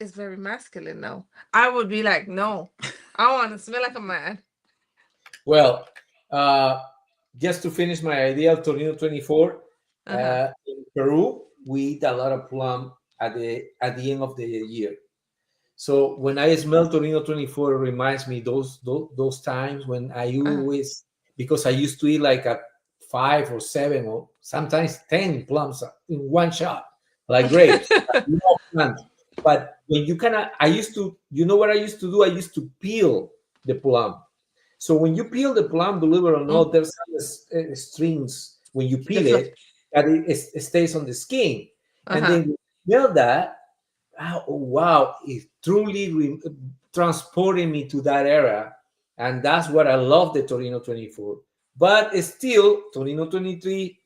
it's very masculine now. I would be like, no, I want to smell like a man. Well, uh, just to finish my idea of Torino 24, Uh-huh. in Peru, we eat a lot of plum at the end of the year. So when I smell Torino 24, it reminds me those times when I Uh-huh. always, because I used to eat like a 5 or 7 or sometimes 10 plums in one shot, like grapes. I love plums. But when you kind of, I used to, you know what I used to do? I used to peel the plum. So when you peel the plum, believe it or Mm. not, there's some strings when you The peel fluff. it that it stays on the skin. And Uh-huh. then you smell that, oh, wow, it truly transported me to that era. And that's what I love the Torino 24. But still, Torino 23,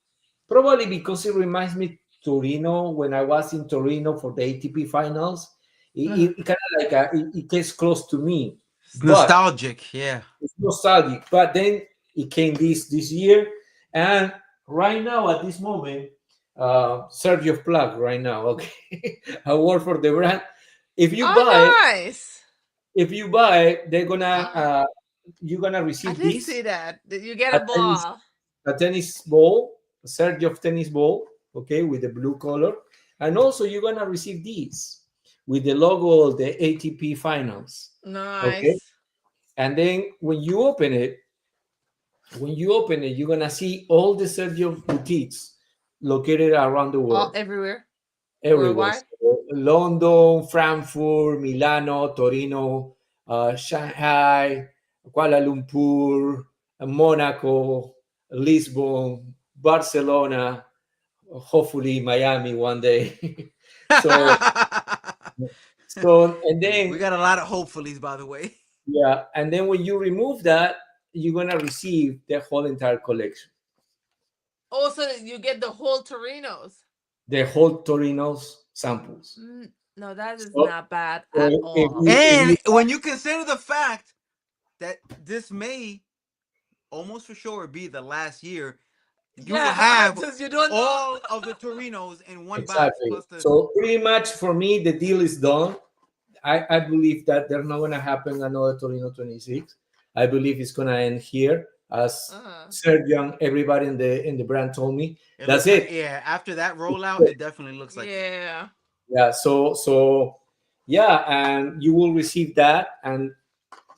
probably because it reminds me Torino when I was in Torino for the ATP finals. Uh-huh. It kind of like it gets close to me. It's But nostalgic, yeah. it's nostalgic. But then it came this year, and right now at this moment, Sergio plug right now. Okay, I work for the brand. If you buy, Oh, nice. if you buy, they're gonna you're gonna I receive did this see that. That you get a a tennis ball. a tennis ball Xerjoff tennis ball, okay, with the blue color. And also you're gonna receive these with the logo of the ATP finals. Okay. Nice. And then when you open it, you're gonna see all the Sergio boutiques located around the All world, everywhere. everywhere. Worldwide. So, London, Frankfurt, Milano, Torino, Shanghai, Kuala Lumpur, Monaco, Lisbon, Barcelona, hopefully Miami one day. so, and We then, got a lot of hopefullys, by the way. yeah, and then when you remove that, you're gonna receive the whole entire collection, Also, you get the whole Torinos. the whole Torino's samples. No, that is So, not bad so at if all. you if And you when you consider the fact that this may almost for sure be the last year, you will Yeah, have because you don't know. all of the Torinos in one box exactly, plus the. so pretty much for me the deal is done. I believe that there's not gonna happen another Torino 26. I believe it's gonna end here, as Uh-huh. Sergio and everybody in the brand told me. It That's looks like it. yeah. After that rollout, it definitely looks like it. Yeah. Yeah. So yeah, and you will receive that. And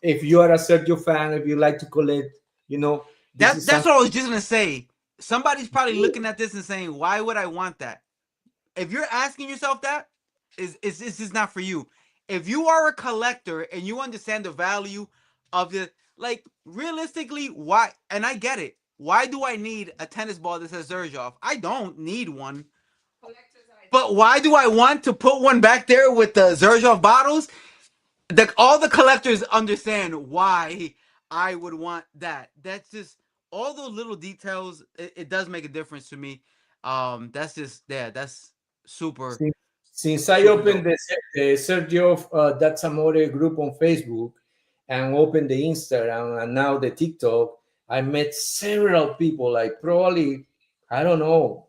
if you are a Sergio fan, if you like to collect, this is That's something. what I was just gonna say. Somebody's probably looking at this and saying, "Why would I want that?" If you're asking yourself that, is this is not for you. If you are a collector and you understand the value of the like realistically, why? And I get it. Why do I need a tennis ball that says Xerjoff? I don't need one. Collector's But item. why do I want to put one back there with the Xerjoff bottles? All the collectors understand why I would want that. That's just all those little details. It does make a difference to me. That's just yeah. That's super Since, since I super opened dope. the Sergio That's Amore group on Facebook and opened the Instagram and now the TikTok, I met several people, like probably, I don't know,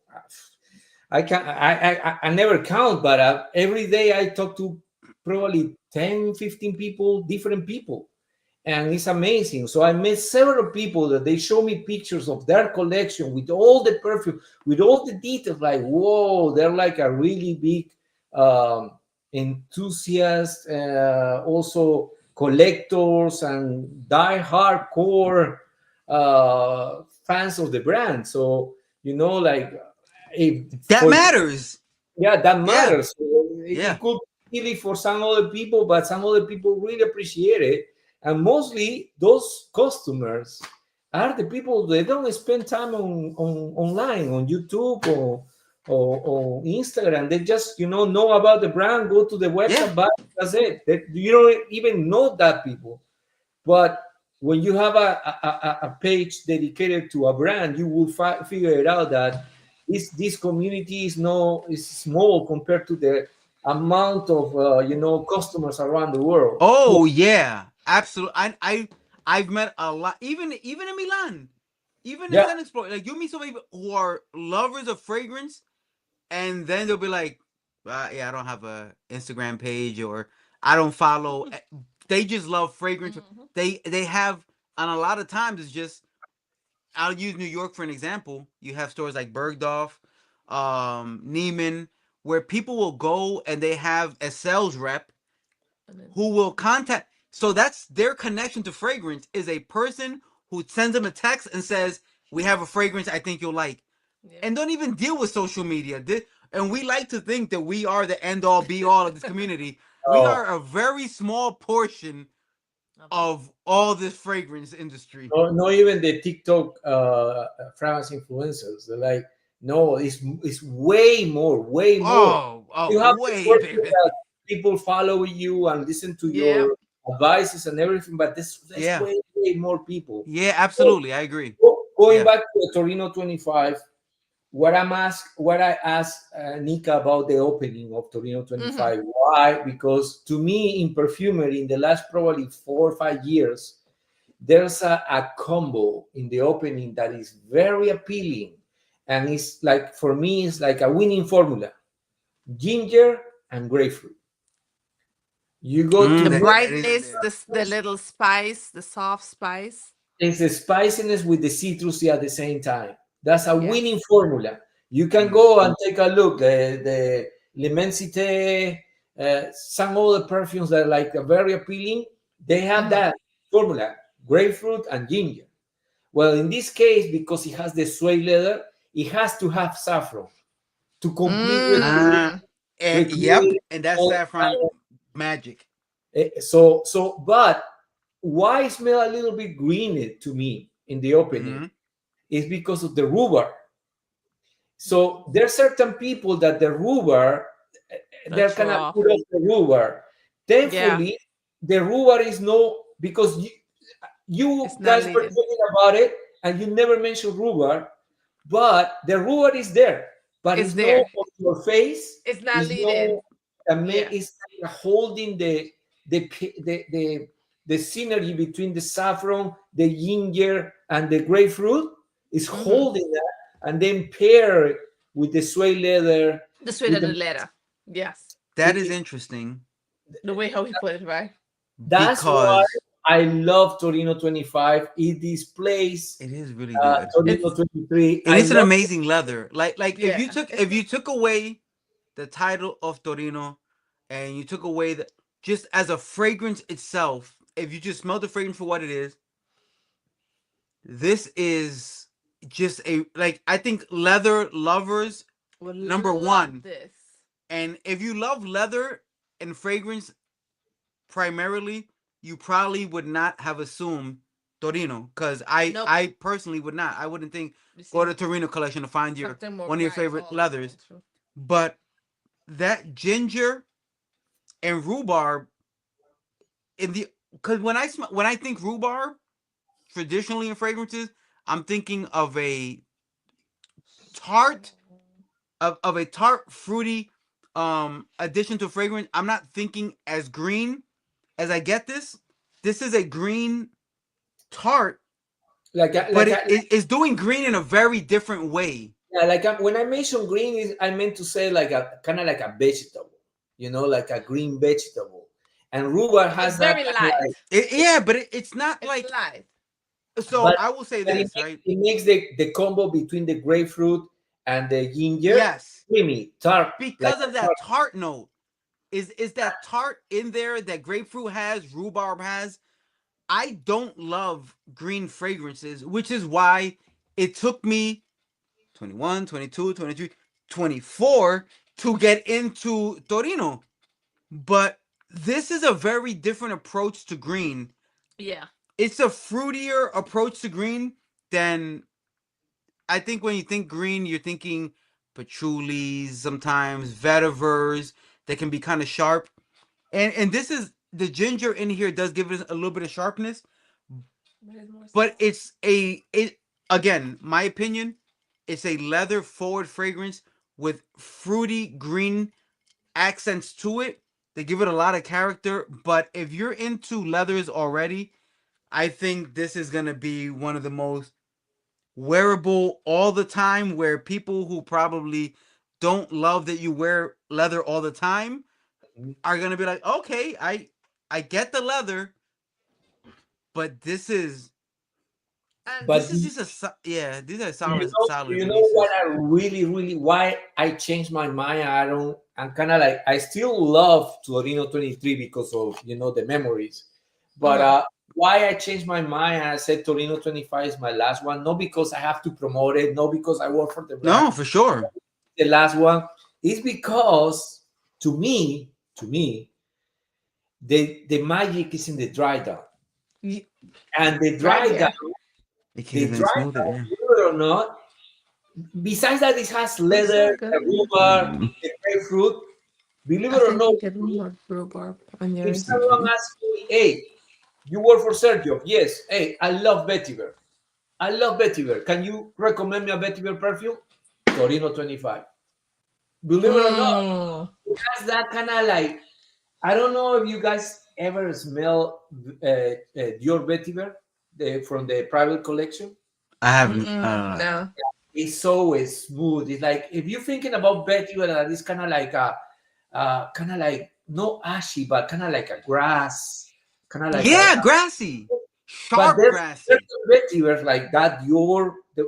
I can I never count, but every day I talk to probably 10, 15 people, different people, and it's amazing. So I met several people that they show me pictures of their collection with all the perfume, with all the details. Like, whoa, they're like a really big um, enthusiast, also collectors and die hardcore fans of the brand. So like if That for matters. yeah, that Yeah, matters. It yeah. could be silly for some other people, but some other people really appreciate it. And mostly those customers are the people they don't spend time on online, on YouTube or Instagram. They just know about the brand, go to the Yeah. website, buy it, that's it. You don't even know that people. But when you have a page dedicated to a brand, you will figure it out that this community is small compared to the amount of customers around the world. Oh yeah, absolutely. I've met a lot, even in Milan, even in Yeah. San Explore. Like you meet some people who are lovers of fragrance, and then they'll be like, "Yeah, I don't have a Instagram page, or I don't follow." They just love fragrance. Mhm. They have, and a lot of times it's just. I'll use New York for an example. You have stores like Bergdorf, Neiman, where people will go and they have a sales rep And then, who will contact. So that's their connection to fragrance is a person who sends them a text and says, "We have a fragrance I think you'll like," yeah. and don't even deal with social media. And we like to think that we are the end all be all of this community. We Oh, are a very small portion Of this. of all this fragrance industry. no, not even the TikTok fragrance influencers. They're like, no, it's way more, way more. Oh, You have the way person bigger. that people follow you and listen to Yeah. your advices and everything, but there's Yeah, way, way more people. yeah, So, absolutely. I agree. going Yeah. back to the Torino 25, what I asked Nika about the opening of Torino Mm-hmm. 25. Why? Because to me, in perfumery, in the last probably 4 or 5 years, there's a combo in the opening that is very appealing, and it's like, for me, it's like a winning formula: ginger and grapefruit. You go to The mix, brightness, the little spice, the soft spice. it's the spiciness with the citrusy at the same time. That's a Yes. winning formula. You can Mm. go and take a look. The L'Immensité, some other perfumes that are like very appealing, they have Mhm. that formula: grapefruit and ginger. Well, in this case, because it has the suede leather, it has to have saffron to Mm. Yep, recreate and that's all saffron magic. but why smell a little bit greeny to me in the opening Hmm. is because of the rhubarb. So there are certain people that the rhubarb, they're That's kind of raw. put off the rhubarb. Yeah. Thankfully, the rhubarb is no, because you It's not guys were leading. talking about it and you never mentioned rhubarb, but the rhubarb is there, but It's it's no there. on your face. It's not It's no, leading. Yeah. it's like holding the p- the synergy between the saffron, the ginger, and the grapefruit is Hmm. holding that, and then pair it with the suede leather, The sweet with of the the letter. Yes. That is it, interesting The way how he put it, right? that's why because I love Torino 25. It displays it is really good. Torino It's 23. And I it's an love amazing leather. Like yeah. It's if you took away the title of Torino and you took away the just as a fragrance itself, if you just smell the fragrance for what it is, this is just a like I think leather lovers would number love one. this. And if you love leather and fragrance primarily, you probably would not have assumed Torino because Nope. I personally would not. I wouldn't think You go see, to Torino collection to find your something more one of your bright favorite all the time. leathers. True. But that ginger and rhubarb in the because when I think rhubarb traditionally in fragrances, I'm thinking of a tart of a tart fruity addition to fragrance. I'm not thinking as green as I get this. This is a green tart, like but it's doing green in a very different way. yeah, when I mention green, is I meant to say like a kind of like a vegetable, like a green vegetable. And rhubarb It's has that very kind of like, light. Yeah, but it's not It's like light. so. but, I will say but this, right? it makes the combo between the grapefruit and the ginger Yes, creamy, tart, like because of a tart. that tart note. Is that tart in there that grapefruit has, rhubarb has? I don't love green fragrances, which is why it took me 21, 22, 23, 24 to get into Torino. But this is a very different approach to green. Yeah. It's a fruitier approach to green than I think when you think green, you're thinking patchoulis, sometimes vetivers that can be kind of sharp. And this is the ginger in here does give it a little bit of sharpness, But it's more but soft. it again, my opinion, it's a leather forward fragrance with fruity green accents to it. They give it a lot of character, but if you're into leathers already, I think this is going to be one of the most wearable all the time where people who probably don't love that you wear leather all the time are going to be like, "Okay, I get the leather, but And But this is just yeah, these are do solid you know what releases." I really why I changed my mind? I'm kind of like, I still love Torino 23 because of the memories, but uh-huh. why I changed my mind and I said Torino 25 is my last one, not because I have to promote it, not because I work for the brand, No, for sure. the last one is because to me the magic is in the dry down, Ye- and Right here. It can't the even dry smooth it. down, Yeah. believe it or not, besides that, it has Looks leather, so good. the rhubarb, Mm. the grapefruit. Believe I it or think not, you get more rhubarb on if yours. someone asks me, "Hey, you work for Sergio?" Yes. Hey, I love vetiver. I love vetiver. Can you recommend me a vetiver perfume? Torino 25. Believe it or not, Mm. it has that kind of like, I don't know if you guys ever smell Dior vetiver from the private collection. I haven't. Mm-mm. No. It's so smooth. It's like if you're thinking about vetiver, that is kind of like a kind of like no ashy, but kind of like a grass, kind of like a Yeah, grassy. But Sharp there's grassy. certain vegetables like that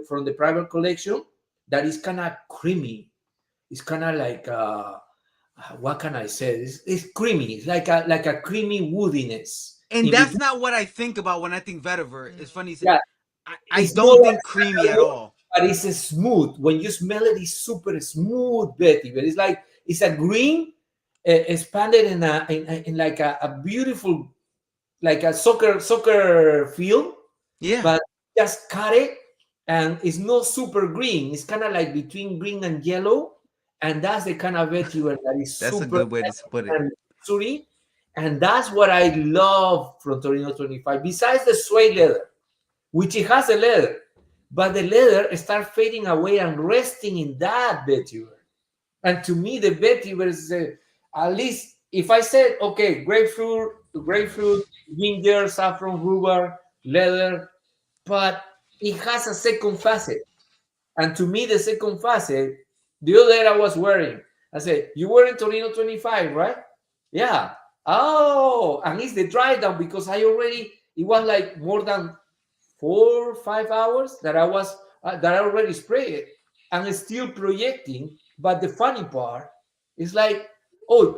from the private collection that is kind of creamy. It's kind of like what can I say? It's creamy. It's like a creamy woodiness And in that's between. not what I think about when I think vetiver. It's funny you say Yeah, I it's more don't like think creamy at all. but it's a smooth. When you smell it, it's super smooth vetiver. It's like it's a green expanded in like a beautiful like a soccer field, Yeah, but just cut it and it's not super green. It's kind of like between green and yellow, and that's the kind of vetiver that is that's a super good way to put it. and luxury, and that's what I love from Torino 25. Besides the suede leather, which it has a leather, but the leather start fading away and resting in that vetiver. And to me, the vetiver is at least if I said, okay, grapefruit, ginger, saffron, rhubarb, leather, but it has a second facet. And to me, the second facet, the other that I was wearing, I said, you were in Torino 25, right? Yeah. Oh, and it's the dry down because it was like more than 4 or 5 hours that I already sprayed it and it's still projecting. But the funny part is like, oh,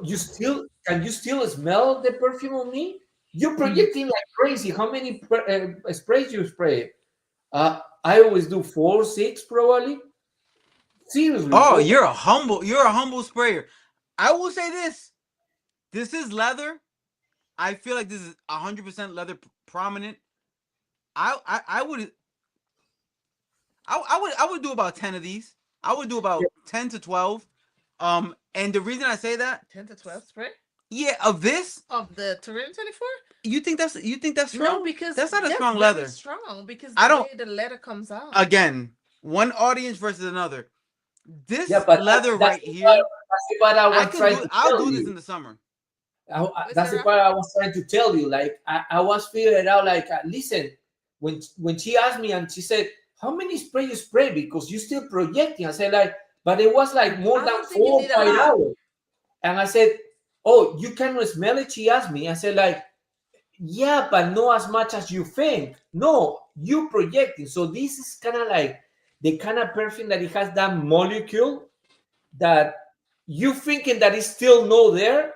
can you still smell the perfume on me? You're Mm. projecting like crazy. How many sprays you spray? I always do 4, 6 probably. Seriously. Oh, Oh, you're a humble sprayer. I will say this. This is leather. I feel like this is 100% leather prominent. I would I would do about 10 of these. I would do yeah, about 10 to 12. And the reason I say that, 10 to 12 spray yeah, of this, of the Turin 24? you think that's No, strong? because That's not a that's strong very leather. strong because I the don't way the leather comes out. again, one audience versus another. yeah, This but leather that's right here, the part I was trying to I'll tell do this you. in the summer. What's That's that, the part Rafa? I was trying to tell you. Like I was figuring out. Like listen, when she asked me and she said, "How many spray you spray?" Because you still projecting. I said like, but it was like more I than don't think you four or need a five lot. hours. And I said, "Oh, you cannot smell it." She asked me. I said like, "Yeah, but not as much as you think. No, you projecting." So this is kind of like the kind of perfume that it has that molecule that you thinking that it's still no there,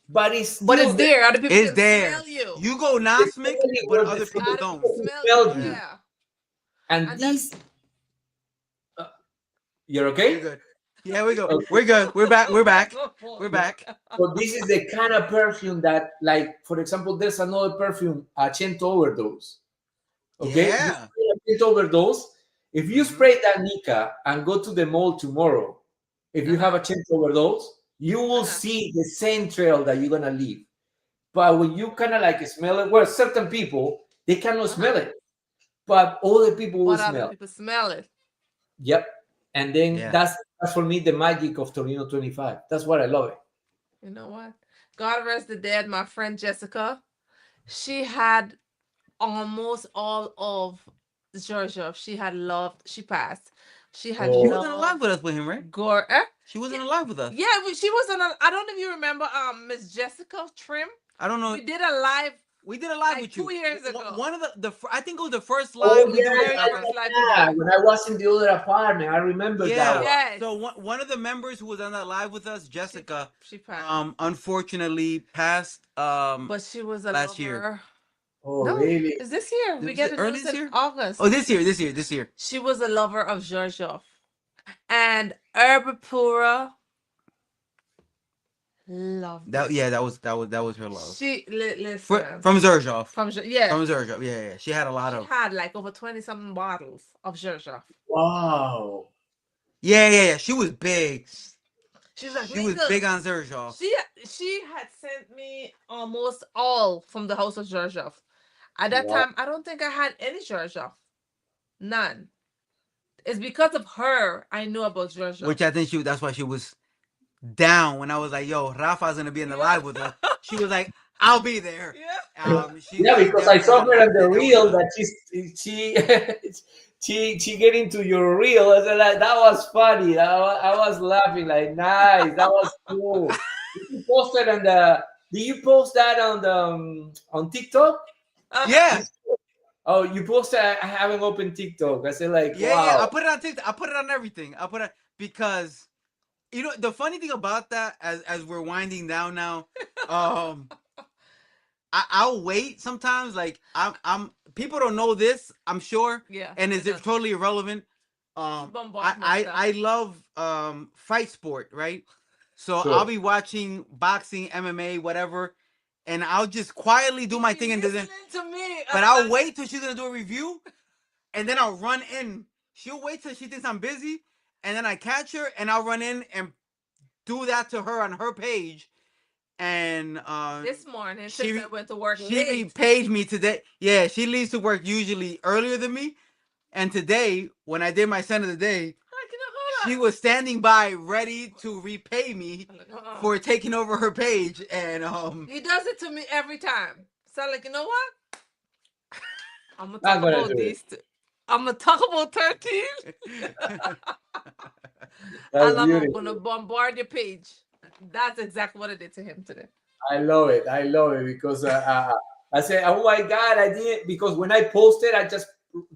but it's But it's still there. there. Other people It's can there. smell you. You go Nasmic, Especially but with the, other from people the Other don't. people people who smell you. smelled you. Yeah, Yeah. And And that's this, uh, you're you're okay? good. Yeah, we go. Okay. We're good. We're back. We're back. oh We're boy. back. So this is the kind of perfume that, like, for example, there's another perfume, a Cento Overdose. Okay, you Yeah. spray a Cento Overdose. If you Hmm. spray that Nika and go to the mall tomorrow, if you have Uh-huh. a Cento Overdose, you will Uh-huh. see the same trail that you're gonna leave. But when you kind of like smell it, well, certain people they cannot Uh-huh. smell it, but other people will But other smell. people smell it. Yep. And then Yeah. that's for me the magic of Torino 25. That's what I love it. You know what? God rest the dead, my friend Jessica. She had almost all of Xerjoff. She had loved, she passed. She had She Oh, wasn't alive loved with us with him, right? Gore. She Yeah, wasn't alive with us. yeah, she was on a, I don't know if you remember Miss Jessica Trim. I don't know. We did a live We did a live like with two you. years ago. One of I think it was the first oh live we yeah, did The with very yeah, first live we yeah. did. When I was in the other apartment, I remember that Yeah. one. Yes. So one of the members who was on that live with us, She Jessica, she passed. unfortunately passed But she was a last year. lover. Oh, No, really? it's this year. We Was get it the early news this in year? Oh, August. this year. She was a lover of Xerjoff. And Herbapura loved That it. yeah, that was her love. Listen From Xerjoff. from yes, From Xerjoff. Yeah, yeah. She had a lot she of. had like over 20 something bottles of Xerjoff. Wow. Yeah. She was big. She was like, She was Mika, big on Xerjoff. she had sent me almost all from the house of Xerjoff. At that Wow. time, I don't think I had any Xerjoff. None. It's because of her I knew about Xerjoff. Which I think that's why she was down when I was like, "Yo, Rafa's gonna be in the Yeah. live with us." She was like, "I'll be there." Yeah. Yeah, She because I saw definitely her on the that was reel that she she get into your reel. I said like that was funny. I was laughing like nice. That was cool. Did you post it on the? Did you post that on the on TikTok? Uh-huh. yeah. Oh, you posted. I haven't opened TikTok. I said like, Yeah. I wow. put it on TikTok. I put it on everything. I put it because the funny thing about that, as we're winding down now, um, I'll wait sometimes. Like I'm people don't know this, I'm sure, Yeah, and they is it don't. totally irrelevant? He I bombards my I stuff. I love fight sport, right? So I'll Sure. be watching boxing, MMA, whatever, and I'll just quietly do He my be thing, and then listening to me. but I'll wait till she's gonna do a review, and then I'll run in. She'll wait till she thinks I'm busy, and then I catch her, and I'll run in and do that to her on her page, and This morning, since I she went to work she late, repaid me today. Yeah, she leaves to work usually earlier than me, and today when I did my center of the day, I cannot she hold was standing by ready to repay me on. for taking over her page, and He does it to me every time. So I'm like, you know what? I'm gonna Not talk gonna about do it. these. I'm gonna talk about 13, That's and I'm beautiful. gonna bombard your page. That's exactly what I did to him today. I love it. I love it because I said, "Oh my God, I didn't." Because when I posted, I just,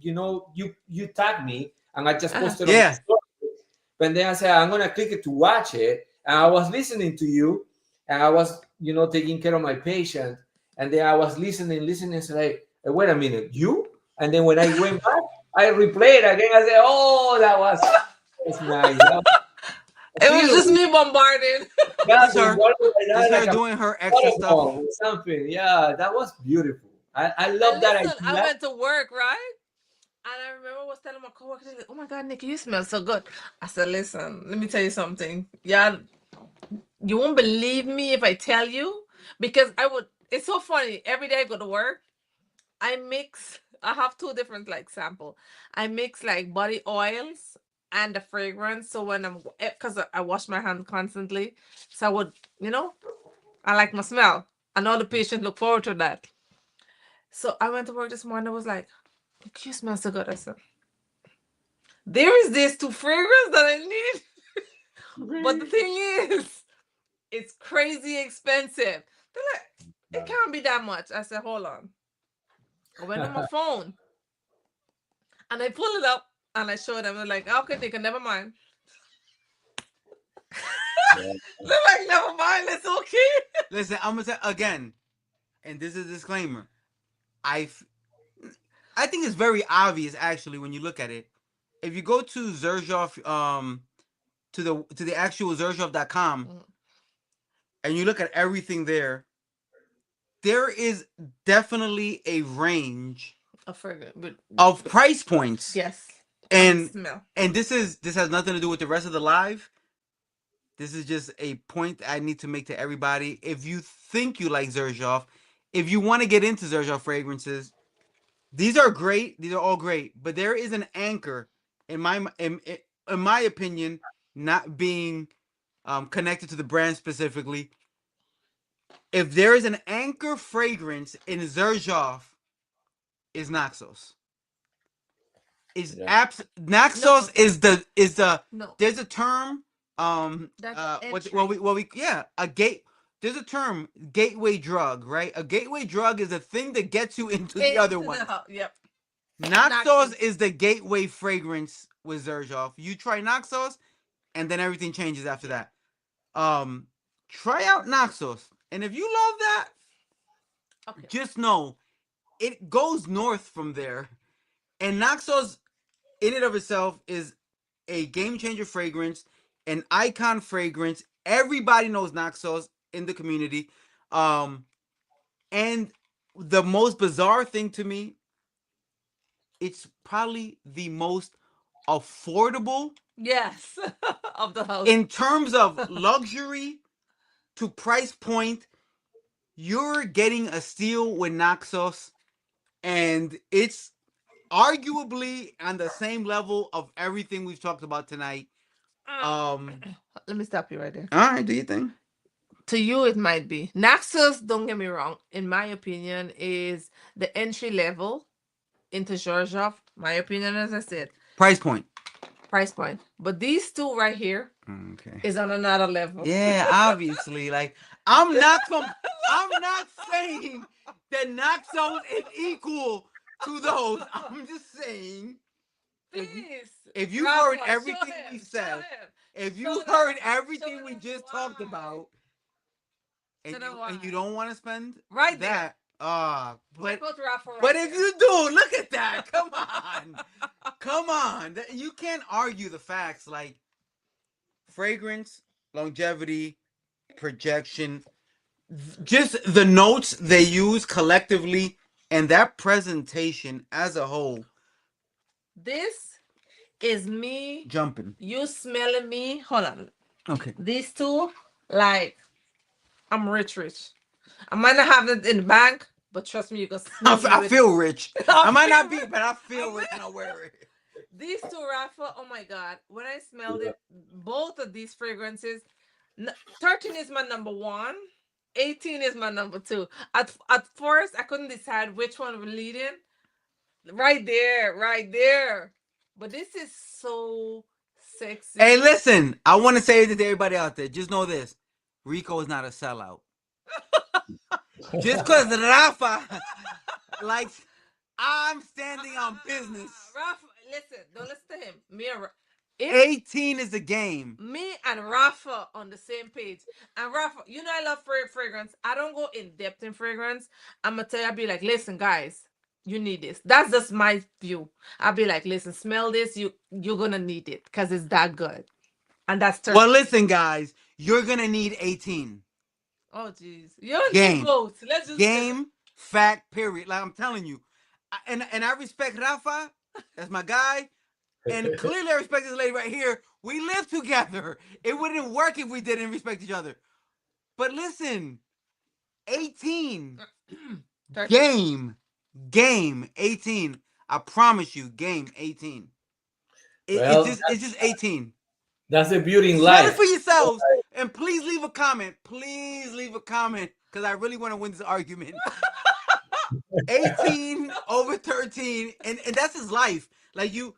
you tagged me, and I just Uh-huh. posted on my yeah, story. But then I said, "I'm gonna click it to watch it," and I was listening to you, and I was, taking care of my patient, and then I was listening. So like, wait a minute, you? And then when I went back, I replayed again. I said, "Oh, that was nice. That was It was just beautiful." me bombarding. Yeah, this but her, what was this that, her like a doing her extra stuff. photobomb or something? Yeah, that was beautiful. I And love that listen, I idea. went to work, right? And I remember I was telling my coworkers, like, "Oh my God, Nikki, you smell so good." I said, "Listen, let me tell you something. Yeah, you won't believe me if I tell you, because I would. It's so funny. Every day I go to work, I mix. I have two different like sample. I mix like body oils and the fragrance. So when because I wash my hand constantly, so I would, you know, I like my smell. And all the patients look forward to that. So I went to work this morning. I was like, "You smell so good." I said, "There is this two fragrance that I need." But the thing is, it's crazy expensive. They're like, "It can't be that much." I said, "Hold on." I went on my phone and I pull it up and I showed them. They're like, "Okay, they can never mind." Yeah. They're like, "Never mind, it's okay." Listen, I'm gonna say again, and this is a disclaimer. I I think it's very obvious actually when you look at it. If you go to Xerjoff, to the actual Xerjoff.com, Mm, and you look at everything there, there is definitely a range a fragrance, but of price points, yes, and the and smell. this has nothing to do with the rest of the live. This is just a point I need to make to everybody. If you think you like Xerjoff, if you want to get into Xerjoff fragrances, these are great. These are all great, but there is an anchor in my opinion, not being connected to the brand specifically. If there is an anchor fragrance in Xerjoff, is Naxos. Is Yeah. abs No, Naxos is the no, there's a term that's the what we yeah, a gate there's a term, gateway drug, right? A gateway drug is a thing that gets you into the other into the ones. house. Yep, Naxos Naxos. is the gateway fragrance with Xerjoff. You try Naxos, and then everything changes after that. Um, Try out Naxos, and if you love that, Okay. just know it goes north from there. And Naxos, in and of itself, is a game changer fragrance, an icon fragrance. Everybody knows Naxos in the community. Um, and the most bizarre thing to me, it's probably the most affordable Yes, of the house. in terms of luxury to price point. You're getting a steal with Naxos, and it's arguably on the same level of everything we've talked about tonight. Uh, Um, Let me stop you right there. all right, do you think? To you, it might be Naxos. Don't get me wrong. In my opinion, is the entry level into Xerjoff. My opinion, as I said, Price point. price point. But these two right here Okay. is on another level. Yeah, obviously. Like I'm not saying that Naxos is equal to those. I'm just saying. Please. If you Rafa, heard everything we show said, him. if Show you them. heard Show everything we them just talked why. about, Show them and you why. don't want to spend Right there. that, Check out Rafa but right if there. you do, look at that. Come on, come on. You can't argue the facts. Like fragrance, longevity, projection, just the notes they use collectively, and that presentation as a whole. This is me. Jumping. You smelling me. Hold on. Okay. These two, like, I'm rich. I might not have it in the bank, but trust me, you can smell me I with feel rich. I might not be, rich. but I feel rich when I wear it. These two, Rafa, oh my God. When I smelled it, both of these fragrances, 13 is my number one, 18 is my number two. At first, I couldn't decide which one would lead in. Right there, right there. But this is so sexy. Hey, listen, I want to say this to everybody out there. Just know this: Rico is not a sellout. Just because Rafa, like, I'm standing on business. Rafa, listen, don't listen to him. 18 is the game. Me and Rafa on the same page. And Rafa, you know I love fragrance. I don't go in depth in fragrance. I'm gonna tell you, I'll be like, listen, guys, you need this. That's just my view. I'll be like, listen, smell this. You're gonna need it because it's that good. And that's 13. Well, listen, guys, you're gonna need 18. Oh jeez. You don't need Game. both. Let's just Game, fact, period. Like I'm telling you. And I respect Rafa. That's my guy. And clearly I respect this lady right here. We live together. It wouldn't work if we didn't respect each other. But listen, 18. Game 18. I promise you, game 18. It's just 18. That's the beauty in Smell life. it for yourselves. And please leave a comment. Please leave a comment. Because I really want to win this argument. 18 over 13. And that's his life. Like you.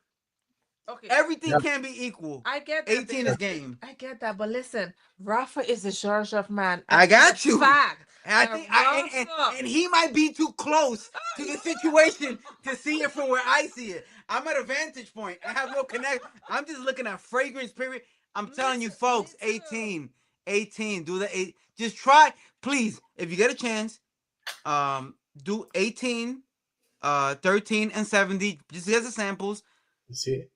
Okay. Everything can be equal. I get that. 18 is game. I get that, but listen, Rafa is a Xerjoff man. I got you. Fact. And I think and he might be too close to the situation to see it from where I see it. I'm at a vantage point. I have no connect. I'm just looking at fragrance, period. I'm telling you, folks, 18. 18. Do the 8. Just try, please, if you get a chance, do 18, 13, and 70. Just as the samples. See.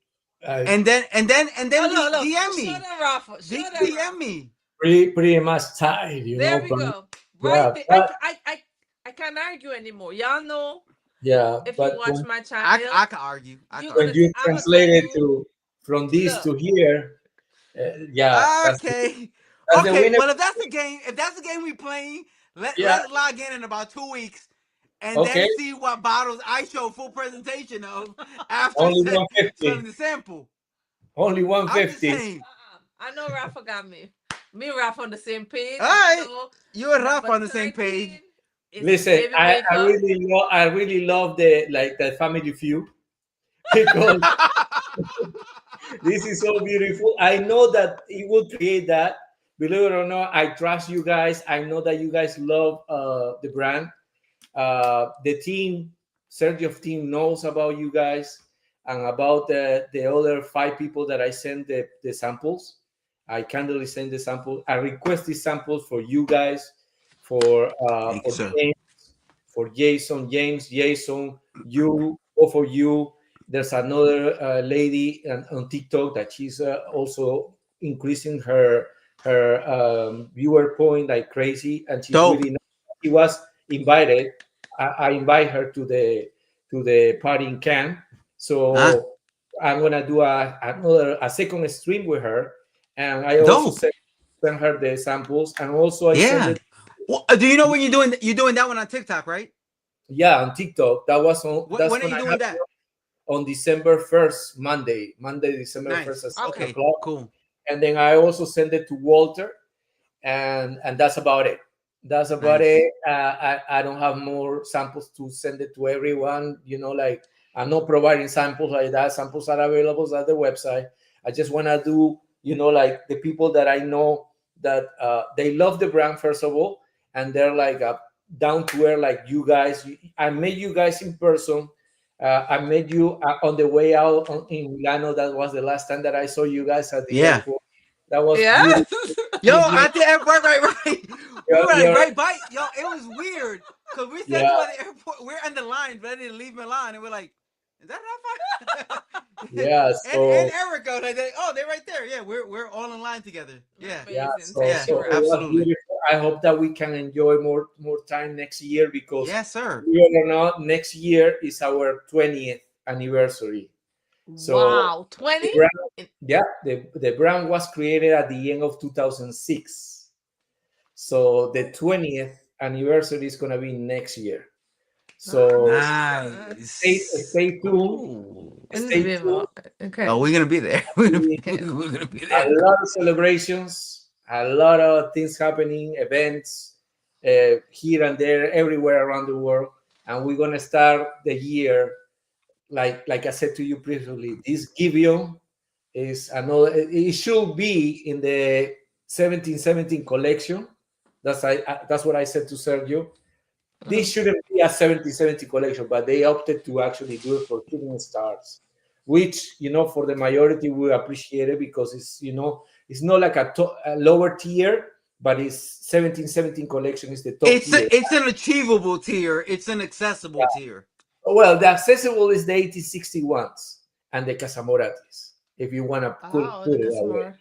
And then DM me. Show them, Rafa. DM me. Pretty much tied, you there know. We go. Right there. I can't argue anymore. Y'all know. Yeah, if you watch my channel, I can argue. When you translate it from this to here, yeah. Okay. That's okay. Well, if that's the game we playing, let's log in about 2 weeks. And then see what bottles I show full presentation of after selling the sample. Only 150. I know Rafa got me. Me and Rafa on the same page. All right, you and Rafa on the same page. Listen, I really love the Family Feud because this is so beautiful. I know that it will create that. Believe it or not, I trust you guys. I know that you guys love the brand. The team, Xerjoff's team, knows about you guys and about the other 5 people that I send the samples. I kindly send the sample. I request these samples for you guys, for James, for Jason, you, or for you. There's another lady on TikTok that she's also increasing her viewer point like crazy, and she's really nice. She was invited. I invite her to the party in Cannes. So I'm gonna do a second stream with her, and I also send her the samples, and also I send it. Well, do you know when you're doing that one on TikTok, right? Yeah, on TikTok. That was on. When are you doing that? On December 1st, Monday, December 1st at 7 o'clock. Cool. And then I also send it to Walter, and that's about it. That's about it. I don't have more samples to send it to everyone. You know, like I'm not providing samples like that. Samples are available at the website. I just want to do, you know, like the people that I know that they love the brand, first of all, and they're like down to earth like you guys. I met you guys in person I met you on the way out in Milano. That was the last time that I saw you guys at the Yeah. airport. That was beautiful. Yes. Yo, at the airport, right. We were like You're, right by. Yo, it was weird because we yeah, standing by the airport. We're on the line, ready to leave Milan, and we're like, "Is that Rafa?" yeah. and So Erica, like, oh, they're right there. Yeah, we're all in line together. Yeah, yeah, Amazing. so Thank yeah, you, so it was Rafa. absolutely. beautiful. I hope that we can enjoy more time next year because, Yes, sir. believe it or not, next year is our 20th anniversary. So Wow. 20? the brand, yeah, the brand was created at the end of 2006. So the 20th anniversary is gonna be next year. So Ah, Nice. stay tuned. Ooh. I need to Stay be tuned. involved. Oh, Okay. we're gonna be there. We're gonna be, Okay. we're gonna be A there. lot of celebrations, a lot of things happening, events here and there, everywhere around the world, and we're gonna start the year like I said to you previously. This Gibeon is another. It should be in the 1717 collection. That's what I said to Sergio. This Mhm. shouldn't be a 70/70 collection, but they opted to actually do it for shooting stars, which for the majority we appreciate it because it's not like a lower tier, but it's 17/17 collection is the top tier. It's an achievable tier. It's an accessible tier. Well, the accessible is the 8061s and the Casamoratis, if you want to Oh, put look it at that some way. more.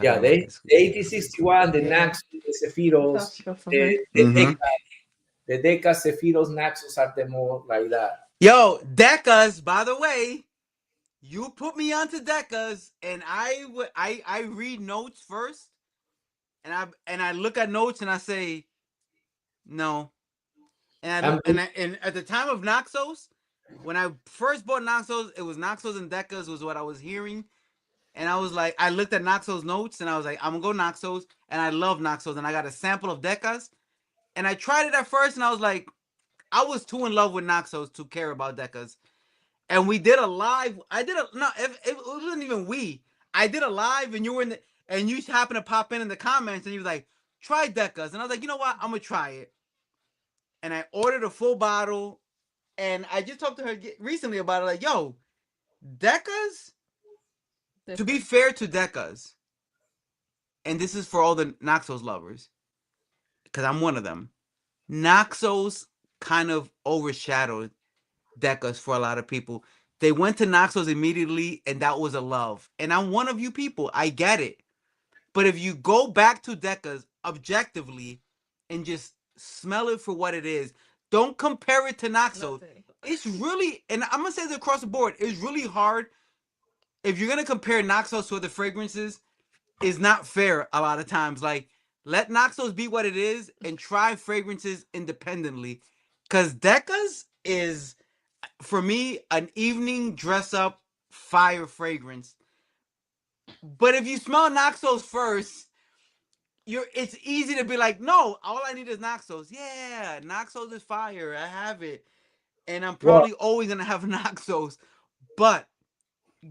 Yeah, the 8061, the Yeah. Naxos, the I Sephiros, thought you got some here. the Mm-hmm. Deca, Sephiros, Naxos are the more like that. Yo, Decas, by the way, you put me onto Decas, and I read notes first, and I look at notes and I say no, And and at the time of Noxos, when I first bought Noxos, it was Noxos and Decas was what I was hearing, and I was like, I looked at Noxos notes and I was like, I'm gonna go Noxos, and I love Noxos, and I got a sample of Decas, and I tried it at first, and I was like, I was too in love with Noxos to care about Decas. And we did a live. I did a no. It wasn't even we. I did a live, and you were in the, and you happened to pop in the comments, and you was like, "Try Decas," and I was like, "You know what? I'm gonna try it." And I ordered a full bottle, and I just talked to her recently about it. Like, yo, Decas. To be Different. fair to Decas, and this is for all the Naxos lovers, because I'm one of them. Naxos kind of overshadowed Decas for a lot of people. They went to Naxos immediately, and that was a love. And I'm one of you people. I get it. But if you go back to Decas objectively and just smell it for what it is, don't compare it to Naxos. Nothing. It's really, and I'm gonna say this across the board, it's really hard if you're gonna compare Naxos to other fragrances. Is not fair a lot of times. Like, let Naxos be what it is and try fragrances independently. Cause Decas is, for me, an evening dress up fire fragrance. But if you smell Naxos first, it's easy to be like, no, all I need is Naxos. Yeah, Naxos is fire. I have it. And I'm well, probably always gonna have Naxos. But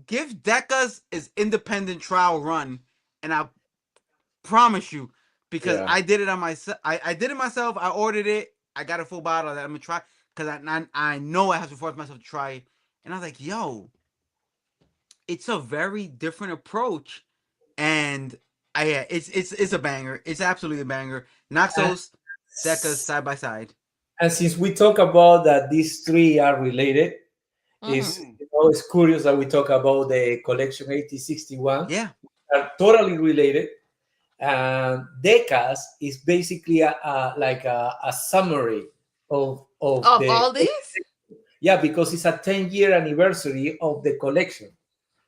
give Decas his independent trial run, and I promise you, because yeah. I did it on myself. I did it myself. I ordered it. I got a full bottle that I'm gonna try because I know I have to force myself to try it. And I was like, yo, it's a very different approach, and yeah, it's a banger. It's absolutely a banger. And, Naxos, Decas side by side. and since we talk about that these three are related, Mm-hmm. it's curious that we talk about the collection 8061 Yeah. are totally related. And Decas is basically like a summary of Of the all these? yeah, because it's a 10-year anniversary of the collection.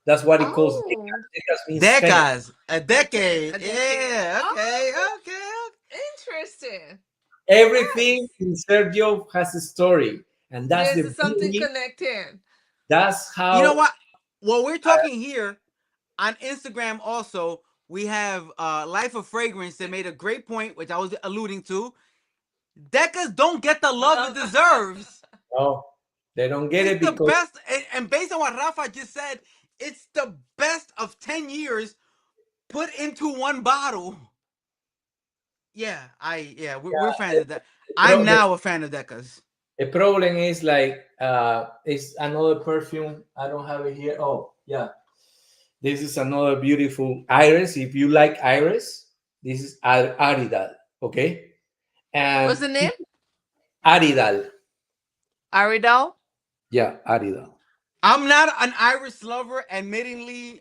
That's what it calls Oh, Decas. Decas means 10. Decas, a decade. decade. A decade. Yeah. Okay. Oh, Okay. interesting. Everything Nice. in Sergio has a story, and that's There's the something beauty. connecting. That's You know how. what? Well, we're talking here on Instagram also. We have Life of Fragrance that made a great point, which I was alluding to. Decas don't get the love it Love. deserves. No, they don't get It's it the because best, and based on what Rafa just said, it's the best of 10 years put into one bottle. Yeah, we're fans of that. they I'm don't, now a fan of Decas. The problem is like it's another perfume. I don't have it here. Oh yeah, this is another beautiful iris. If you like iris, this is Aridal. Okay, What's and the name? Aridal. Aridal. Yeah, Aridal. I'm not an iris lover, admittingly.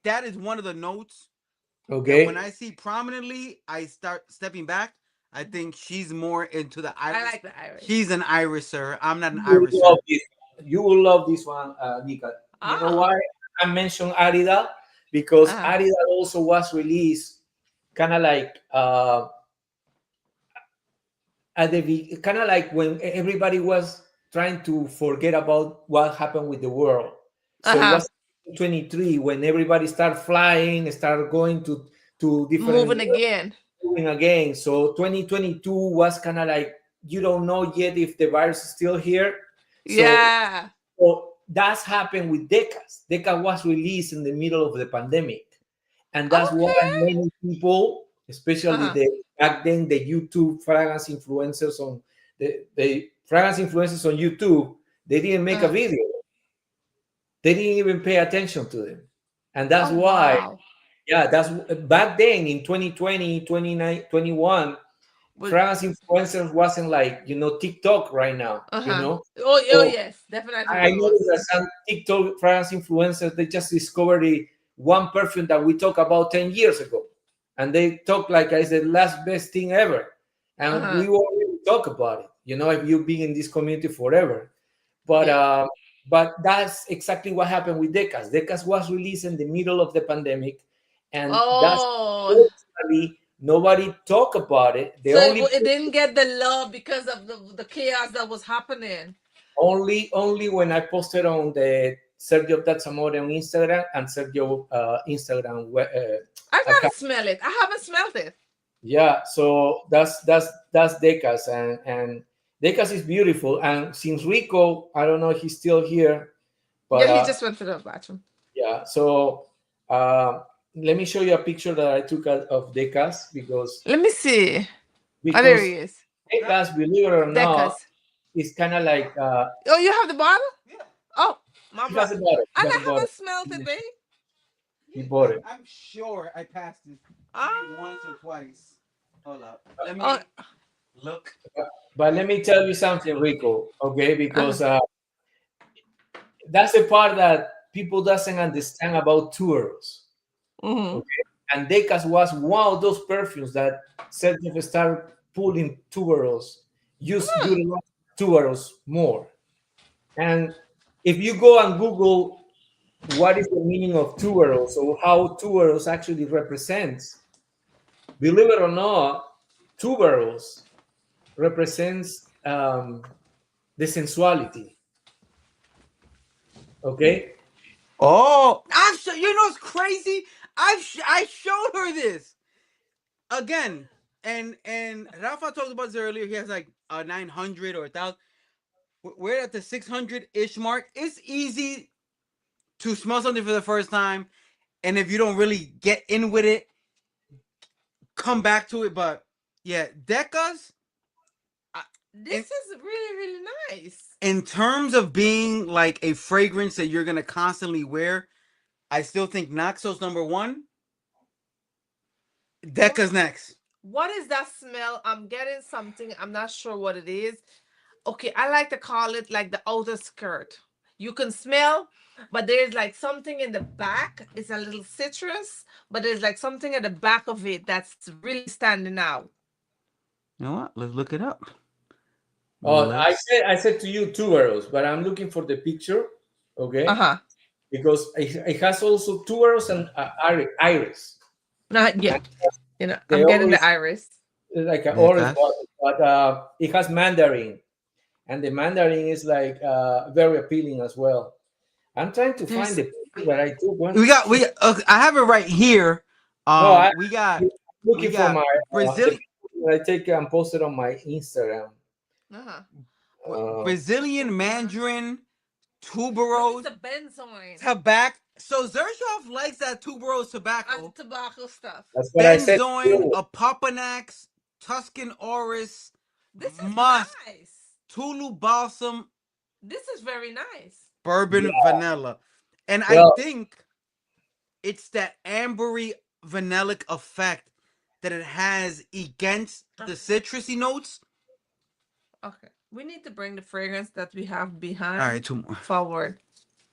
That is one of the notes that when Okay, I see prominently, I start stepping back. I think she's more into the I iris. like the iris. She's an iriser. I'm not an you will love iriser. this. You will love this one, Nika. You know Ah. why I mentioned Aridal? Because Uh-huh. Aridal also was released kind of like at the kind of like when everybody was trying to forget about what happened with the world. So it Uh-huh. was 23 when everybody started flying, started going to different Moving again. moving again. So 2022 was kind of like you don't know yet if the virus is still here. So, Yeah. so that's happened with Decas. Deca was released in the middle of the pandemic, and that's why Okay. many people, especially Uh-huh. the back then the YouTube fragrance influencers on the fragrance influencers on YouTube, they didn't make a Uh-huh. video. They didn't even pay attention to them, and that's Oh why. wow. Yeah, that's back then in 2020, 29, 21. But France influencers wasn't like TikTok right now. uh-huh. Oh So yes, definitely I noticed was. that some TikTok France influencers they just discovered the one perfume that we talked about 10 years ago, and they talk like it's the last best thing ever, and Uh-huh. we won't really talk about it. If you've been in this community forever, but Yeah. that's exactly what happened with Decas. Decas was released in the middle of the pandemic, and that's Oh, unfortunately nobody talk about it. The so only it didn't get the love because of the chaos that was happening. only when I posted on the Xerjoff'S on Instagram and Sergio Instagram I account. gotta smell it. I haven't smelled it. Yeah, so that's Decas, and Decas is beautiful. And since Rico, I don't know if he's still here, but Yeah, he just went to the bathroom. yeah. So let me show you a picture that I took of Decas Let me see. Oh, there because he is. Decas, believe it or not, Decas. is kind of like Oh, you have the bottle? Yeah, Oh, my he bad. has a bottle. He And has a I bottle. haven't smelled it, babe. He bought it. I'm sure I passed it once or Ah. twice. Hold up. Let Oh. me look. But let me tell you something, Rico. Okay, Uh-huh. because that's the part that people doesn't understand about tours. Mm-hmm. Okay, and Decas was one of those perfumes that said if start pulling tuberose, use Hmm. utilize tuberose more. And if you go and Google what is the meaning of tuberose or how tuberose actually represents, believe it or not, tuberose represents the sensuality. Okay, Oh, you know it's crazy. I showed her this again, and Rafa talked about this earlier. He has like a 900 or 1,000. We're at the 600 ish mark. It's easy to smell something for the first time, and if you don't really get in with it, come back to it. But yeah, Decas. In, This is really, really nice. in terms of being like a fragrance that you're gonna constantly wear, I still think Naxos number one. What Decca's next. what is that smell? I'm getting something. I'm not sure what it is. Okay, I like to call it like the outer skirt. You can smell, but there's like something in the back. It's a little citrus, but there's like something at the back of it that's really standing out. You know what? Let's look it up. I Let's. said to you tuberose, but I'm looking for the picture. Okay, Uh-huh. because it has also tuberose and iris. Yeah. And they I'm getting the always iris. like an orange Decca's. bottle, but it has mandarin, and the mandarin is like very appealing as well. I'm trying to find There's the picture that I took one. We. I have it right here. No, We I'm got. We looking for got my the Brazil. picture that I take and posted on my Instagram. uh-huh. Uh, Brazilian Mandarin, No, it's tuberose, the benzoin tobacco. So Xerjoff likes that tuberose and the tobacco. tobacco stuff. that's what I said. Benzoin, a Papanax, Tuscan Oris, This is musk, nice. Tulu Balsam This is very nice. Bourbon Yeah. Vanilla. And I Well, think it's that ambery vanillic effect that it has against the citrusy notes. Okay. We need to bring the fragrance that we have All behind right, two more. forward.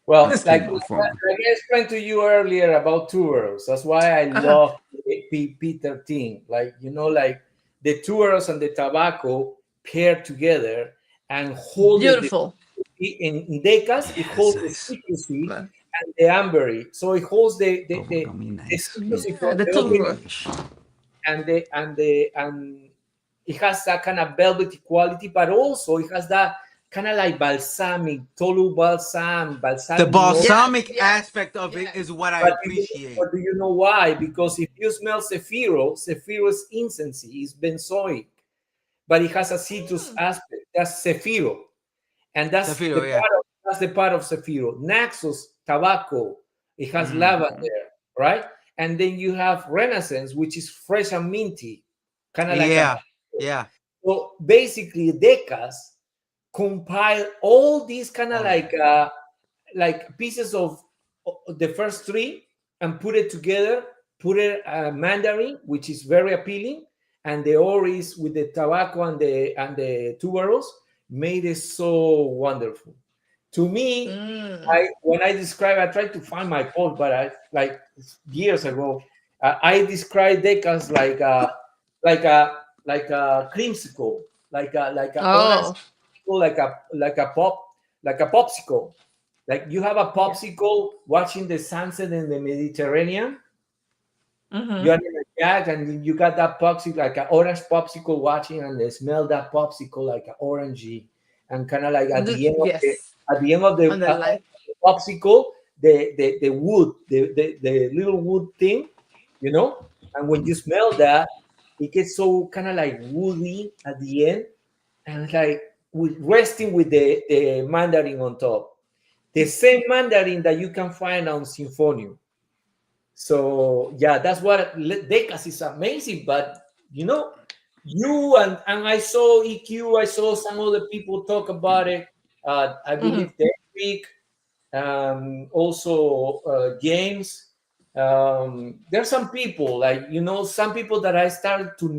well, Let's keep like, going forward. like I explained to you earlier about tuberose. That's why I Uh-huh. love P13. Like, like the tuberose and the tobacco pair together and hold it Beautiful. in decas. It Yeah, that's holds the nice. citrusy Well, and the ambery. So it holds Bubble gummy, the nice. citrusy yeah, from the the two opening, row. Fresh. and it has that kind of velvety quality, but also it has that kind of like balsamic, tolu The balsamic note. Yes, balsamic yes, aspect of it yes. is what I But appreciate. do you know why? Because if you smell Sephiro's incense is benzoic, but it has a citrus Mm. aspect. That's Sephiro, and Safiro, yeah. that's the part of Sephiro. Naxos tobacco, it has Mm. lavender, right? And then you have Renaissance, which is fresh and minty, kind of like a. Yeah, yeah. So basically, decas compile all these kind of Oh yeah. like pieces of the first three and put it together, put it Mandarin, which is very appealing, and the oris with the tobacco and the tuberose made it so wonderful. To me, Mm. I when I describe, I tried to find my post, but I like years ago, I described decas like a like a creamsicle, like a orange, Oh, like a popsicle. Like you have a yeah. popsicle watching the sunset in the Mediterranean. Mm-hmm. You are in a yak and you got that popsicle, like an orange popsicle watching, and they smell that popsicle like an orangey, and kind of like Yes. at the end of On the light. the popsicle, the wood, the little wood thing, you know. And when you smell that, it gets so kind of like woody at the end, and it's like resting with the mandarin on top. The same mandarin that you can find on Symphonium. So yeah, that's what Decas is amazing. But you and I saw EQ, I saw some other people talk about it. I Mm-hmm. believe Derek, also James. There's some people like some people that I started to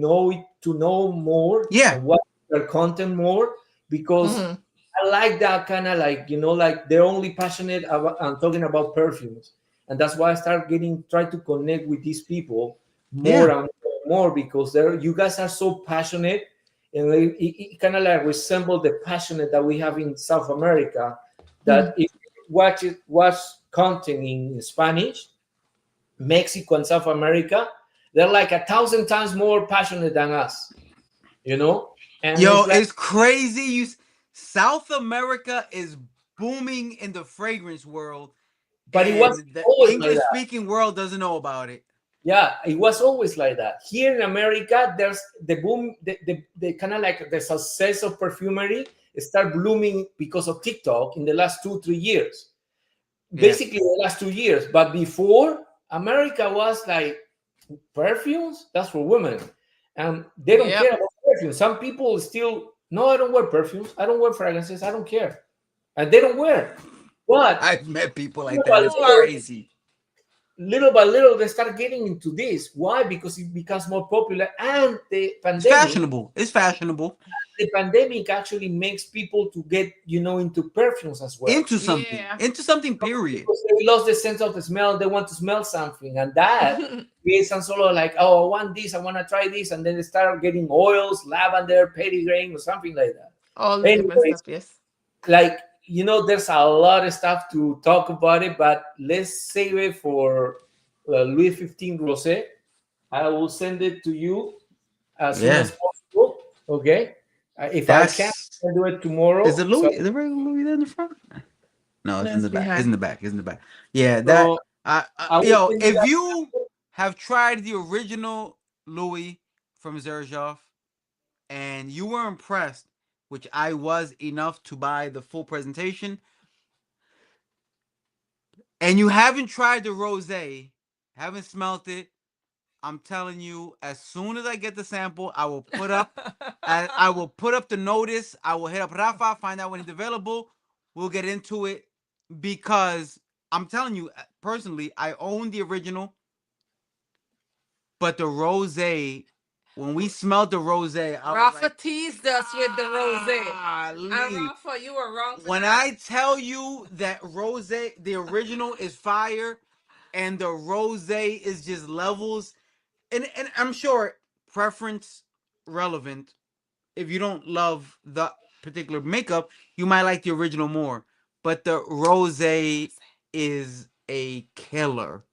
know more Yeah. and watch their content more because Mm-hmm. I like that kind of like like they're only passionate about and talking about perfumes, and that's why I start getting try to connect with these people more Yeah. and more because you guys are so passionate, and it kind of like resemble the passionate that we have in South America. That Mm-hmm. if you watch content in Spanish, Mexico and South America, they're like 1,000 times more passionate than us, you know, and Yo, it's like, it's crazy. South America is booming in the fragrance world, but it was and the always like English that. speaking world doesn't know about it. Yeah, it was always like that. Here in America, there's the boom, the kind of like the success of perfumery start blooming because of TikTok in the last 2 3 years. Yeah. Basically, the last 2 years. But before, America was like perfumes. That's for women, and they don't care Yep. about perfumes. Some people still no, I don't wear perfumes. I don't wear fragrances. I don't care, and they don't wear. But I've met people like little that. by It's little, What? crazy. little by little they start getting into this. Why? Because it becomes more popular, and It's fashionable. It's fashionable. the pandemic actually makes people to get into perfumes as well, Into something. Yeah. Into something, period. because they lost the sense of the smell. They want to smell something, and that creates some sort of like, oh, I want this, I want to try this, and then they start getting oils, lavender, petitgrain, or something like that. All the different Anyways, stuff. Yes. like there's a lot of stuff to talk about it, but let's save it for Louis 15 Rosé. I will send it to you as soon Yeah. as possible. Okay, if I can, That's I'll do it tomorrow. is it Louis? Is it regular Louis there in the front? No, it's No, in it's the back. It's in behind. the back. It's in the back. Yeah, that So I I will yo, send you if that. you have tried the original Louis from Xerjoff and you were impressed, which I was enough to buy the full presentation, and you haven't tried the rosé, haven't smelt it, I'm telling you, as soon as I get the sample, I will put up the notice. I will hit up Rafa, find out when it's available. We'll get into it because I'm telling you, personally, I own the original, but the rosé, when we smelled the rosé, I was Rafa like, teased us with the rosé. And "Golly." Rafa, you were wrong for When that. I tell you that rosé, the original is fire, and the rosé is just levels, and I'm sure preference relevant. If you don't love the particular makeup, you might like the original more. But the rosé is a killer.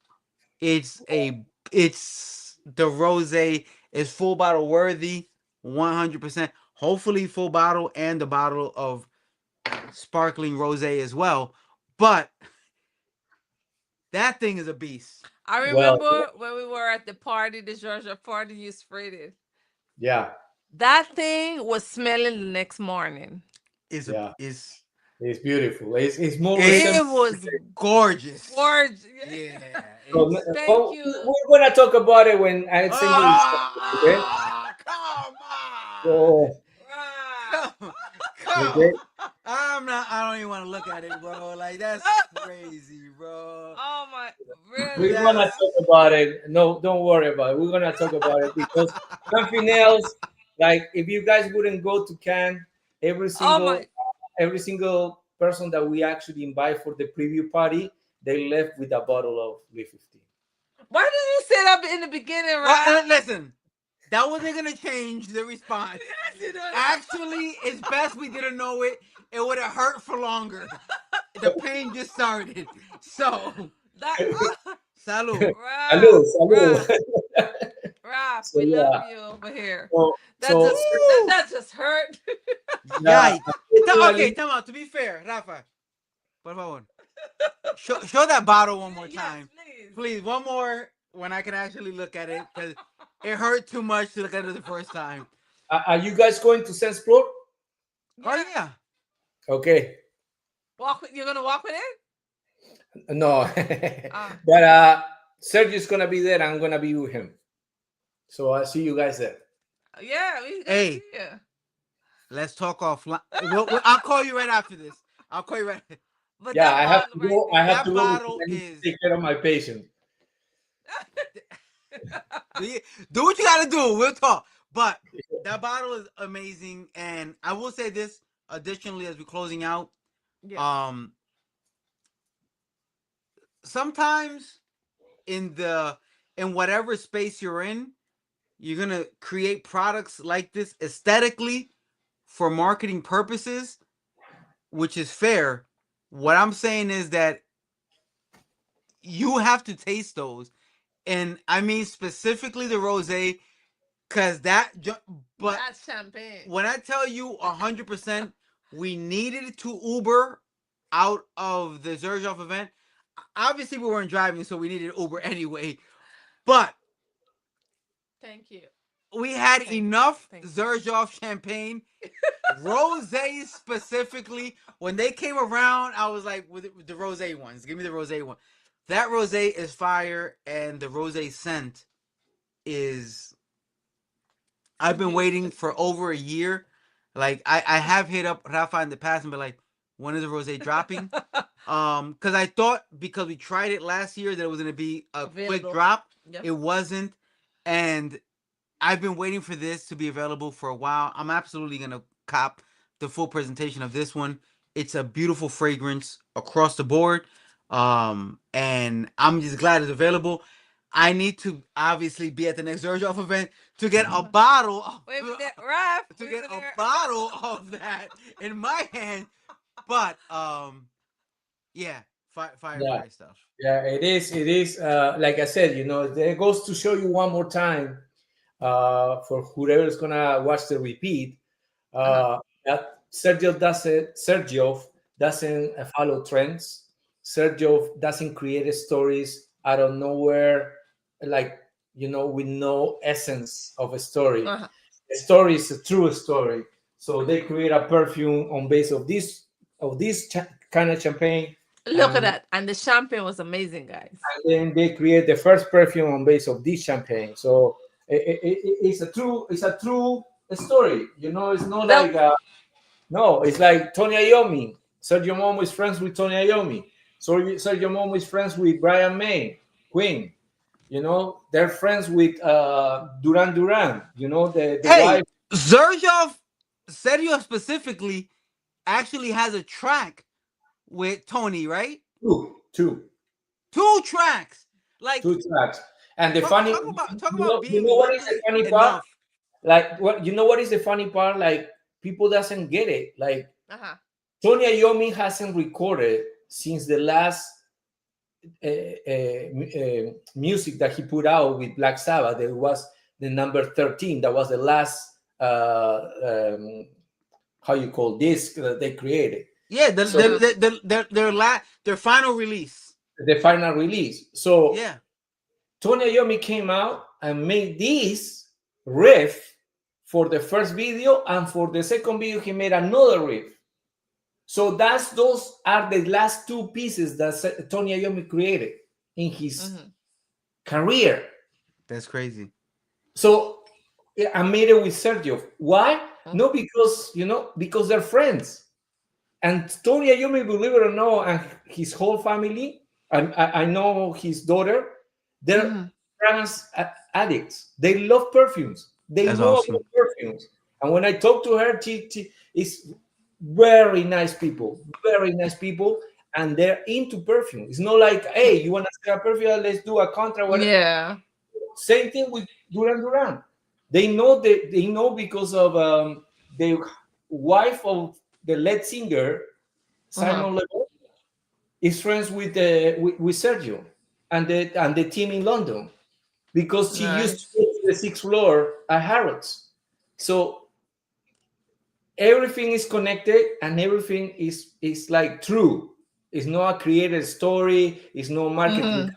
It's a it's the rosé is full bottle worthy, 100%. Hopefully full bottle and the bottle of sparkling rosé as well. But that thing is a beast. I Well, remember when we were at the party, the Georgia party, you sprayed it. yeah, That thing was smelling the next morning. Is a yeah. is It's beautiful. It's more It's It resemble. was gorgeous. gorgeous. Yeah, So, it's Thank well, you. we're gonna talk about it when I send you the sample, okay? come on. So, Right. Come. okay. I don't even want to look at it, bro. Like that's crazy, bro. Oh my, really? We're gonna That's talk about it. No, don't worry about it. We're gonna talk about it because nothing else. Like if you guys wouldn't go to Cannes, every Oh single my. every single person that we actually invite for the preview party, they left with a bottle of Louis 15. Why did you say that in the beginning, well, right? listen. That wasn't gonna change the response. Yes, you know. Actually, it's best we didn't know it. It would have hurt for longer. The pain just started. So, That, salud. Salud, Raph, salud. Raph, Raph, So we love yeah, you over here. so That so just Woo! that just hurt. yeah, Yikes. Okay, unfortunately, come on. To be fair, Rafa, por favor. Show that bottle one more Yes, time. please. Please, one more when I can actually look at it because it hurt too much to look at it the first time. are you guys going to Sense Floor? Oh, Yeah. yeah. Okay, You're gonna walk with it? no, Ah. but Sergio's gonna be there. I'm gonna be with him. So I'll see you guys there. Yeah, we gonna Hey, see you. let's talk offline. I'll call you right after this. I'll call you right. But Yeah, that I have bottle to right go. I there. have to That go because bottle I need to is. take care of my patient. Do what you gotta do. We'll talk. But that bottle is amazing, and I will say this additionally as we're closing out. Yes. Um, sometimes in whatever space you're in, you're gonna create products like this aesthetically for marketing purposes, which is fair. What I'm saying is that you have to taste those, and I mean specifically the rosé, cause but That's champagne. when I tell you 100%, we needed to Uber out of the Xerjoff event. Obviously, we weren't driving, so we needed Uber anyway. But Thank you. we had Thank you. enough Thank you. Xerjoff champagne, rosé specifically. When they came around, I was like, with the rosé ones, give me the rosé one. That rosé is fire, and the rosé scent is. I've been waiting for over a year. Like I have hit up Rafa in the past and be like, when is the rosé dropping? Because I thought because we tried it last year that it was gonna be a quick Available. drop. Yep. It wasn't, and I've been waiting for this to be available for a while. I'm absolutely gonna cop the full presentation of this one. It's a beautiful fragrance across the board. And I'm just glad it's available. I need to obviously be at the next Xerjoff event to get a bottle Wait a of, minute, Raph. to Wait get a a minute. bottle of that in my hand. But yeah, Yeah, fire stuff. yeah, it is. It is. Like I said, it goes to show you one more time for whoever's gonna watch the repeat Uh-huh. that Sergio doesn't follow trends. Sergio doesn't create stories out of nowhere, like with no essence of a story. Uh-huh. A story is a true story. So they create a perfume on base of this kind of champagne, Look at that. And the champagne was amazing, guys. and then they create the first perfume on base of this champagne. So it's a true story. You know, it's not That like no, it's like Tony Iommi. Sergio Momo is friends with Tony Iommi. So Sergio Momo is friends with Brian May, Queen. You know, they're friends with Duran Duran. You know, the Hey, wife. Xerjoff, Sergio specifically, actually has a track with Tony, right? Two, Two tracks. Like, two tracks. And the funny, talk about you being know what is the lucky funny part? enough. Like, what you know? What is the funny part? Like, people doesn't get it. Like, uh-huh. Tony Iommi hasn't recorded since the last music that he put out with Black Sabbath. There was the number 13. That was the last how you call disc that they created. Yeah, So their final release. the final release. So Yeah. Tony Iommi came out and made this riff for the first video, and for the second video, he made another riff. So those are the last two pieces that Tony Iommi created in his career. That's crazy. So yeah, I made it with Sergio. Why? No, because because they're friends. And Tony Iommi, believe it or not, and his whole family, I know his daughter, they're fragrance addicts. They love perfumes. They That's know about awesome. perfumes. And when I talk to her, she is very nice people, very nice people, and they're into perfume. It's not like, hey, you want to sell a perfume? Let's do a contract. Yeah. Same thing with Duran Duran. They know because of the wife of the lead singer Simon Le Bon is friends with Sergio and the team in London because she used to Nice. go to the sixth floor at Harrods. So everything is connected and everything is like true. It's not a created story. It's no marketing.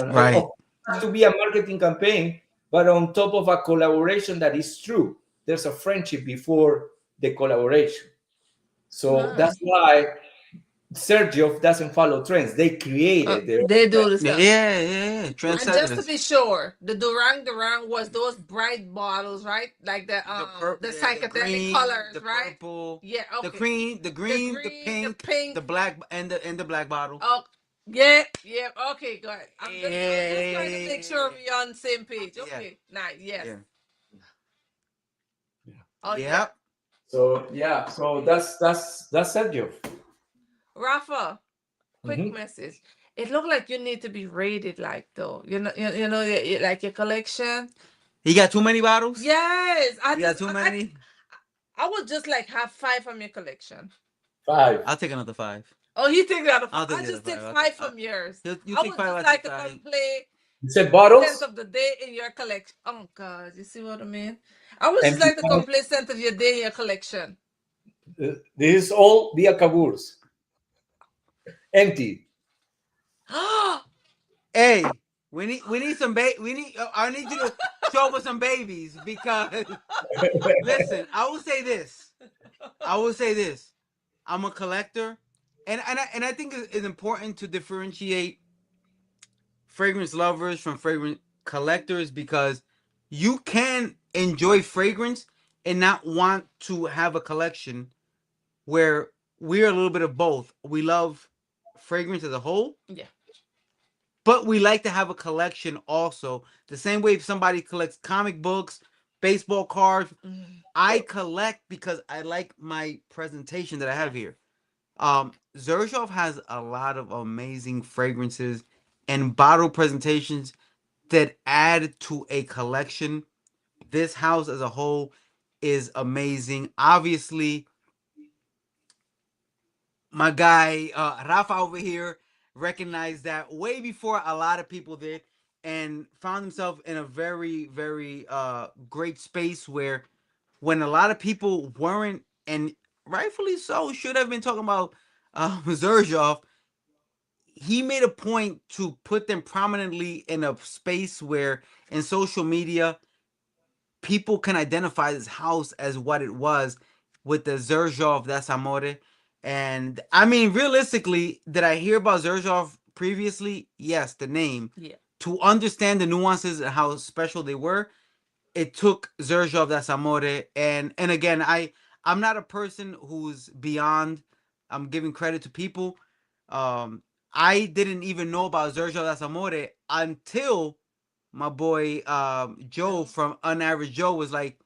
Right. It has to be a marketing campaign, but on top of a collaboration that is true. There's a friendship before the collaboration. So that's Nice. why Sergio doesn't follow trends. They created their own They do trends. the Yeah, stuff. yeah. And just to Trendsetters. be sure, the Durang Durang was those bright bottles, right? Like the The psychedelic green, colors, the right? purple, Yeah, the okay. green, the The green, the green, the pink, the pink. black, and the black bottle. Oh, yeah, yeah. Okay, good. I'm just trying to make sure Yeah. we're on the same page. Yeah. Okay, nice. Yes. Yeah. Oh yeah. Yep. So yeah, so that's Sergio. Rafa, quick Mhm. message. It looked like you need to be rated, like though. Like your collection. He got too many bottles. Yes, He got too many. I would just like have five from your collection. Five. I'll take another 5. Oh, you take out of five. I'll take I the other just take 5. five from yours. You I take would 5. just I'll take like to 5. come play You said scent bottles? of the day in your collection. Oh God, you see what I mean? I would just Empty like to come bottles. play scent of your day in your collection. This is all via Kaburs. Empty. Hey, we need some we need. I need you to show us some babies because listen. I will say this. I'm a collector, and I think it's important to differentiate fragrance lovers from fragrance collectors because you can enjoy fragrance and not want to have a collection where we're a little bit of both. We love fragrance as a whole, Yeah. but we like to have a collection also. The same way if somebody collects comic books, baseball cards, I collect because I like my presentation that I have here. Xerjoff has a lot of amazing fragrances and bottle presentations that add to a collection. This house as a whole is amazing. Obviously, my guy Rafa over here recognized that way before a lot of people did and found himself in a very very great space where when a lot of people weren't and rightfully so should have been talking about Xerjoff, he made a point to put them prominently in a space where in social media people can identify this house as what it was with the Xerjoff that's Amore. And I mean, realistically, did I hear about Xerjoff previously? Yes, the name. Yeah. To understand the nuances and how special they were, it took Xerjoff das Amore. And again, I'm not a person who's beyond. I'm giving credit to people. Um, I didn't even know about Xerjoff das Amore until my boy Joe Joe. from Unaverage Joe was like,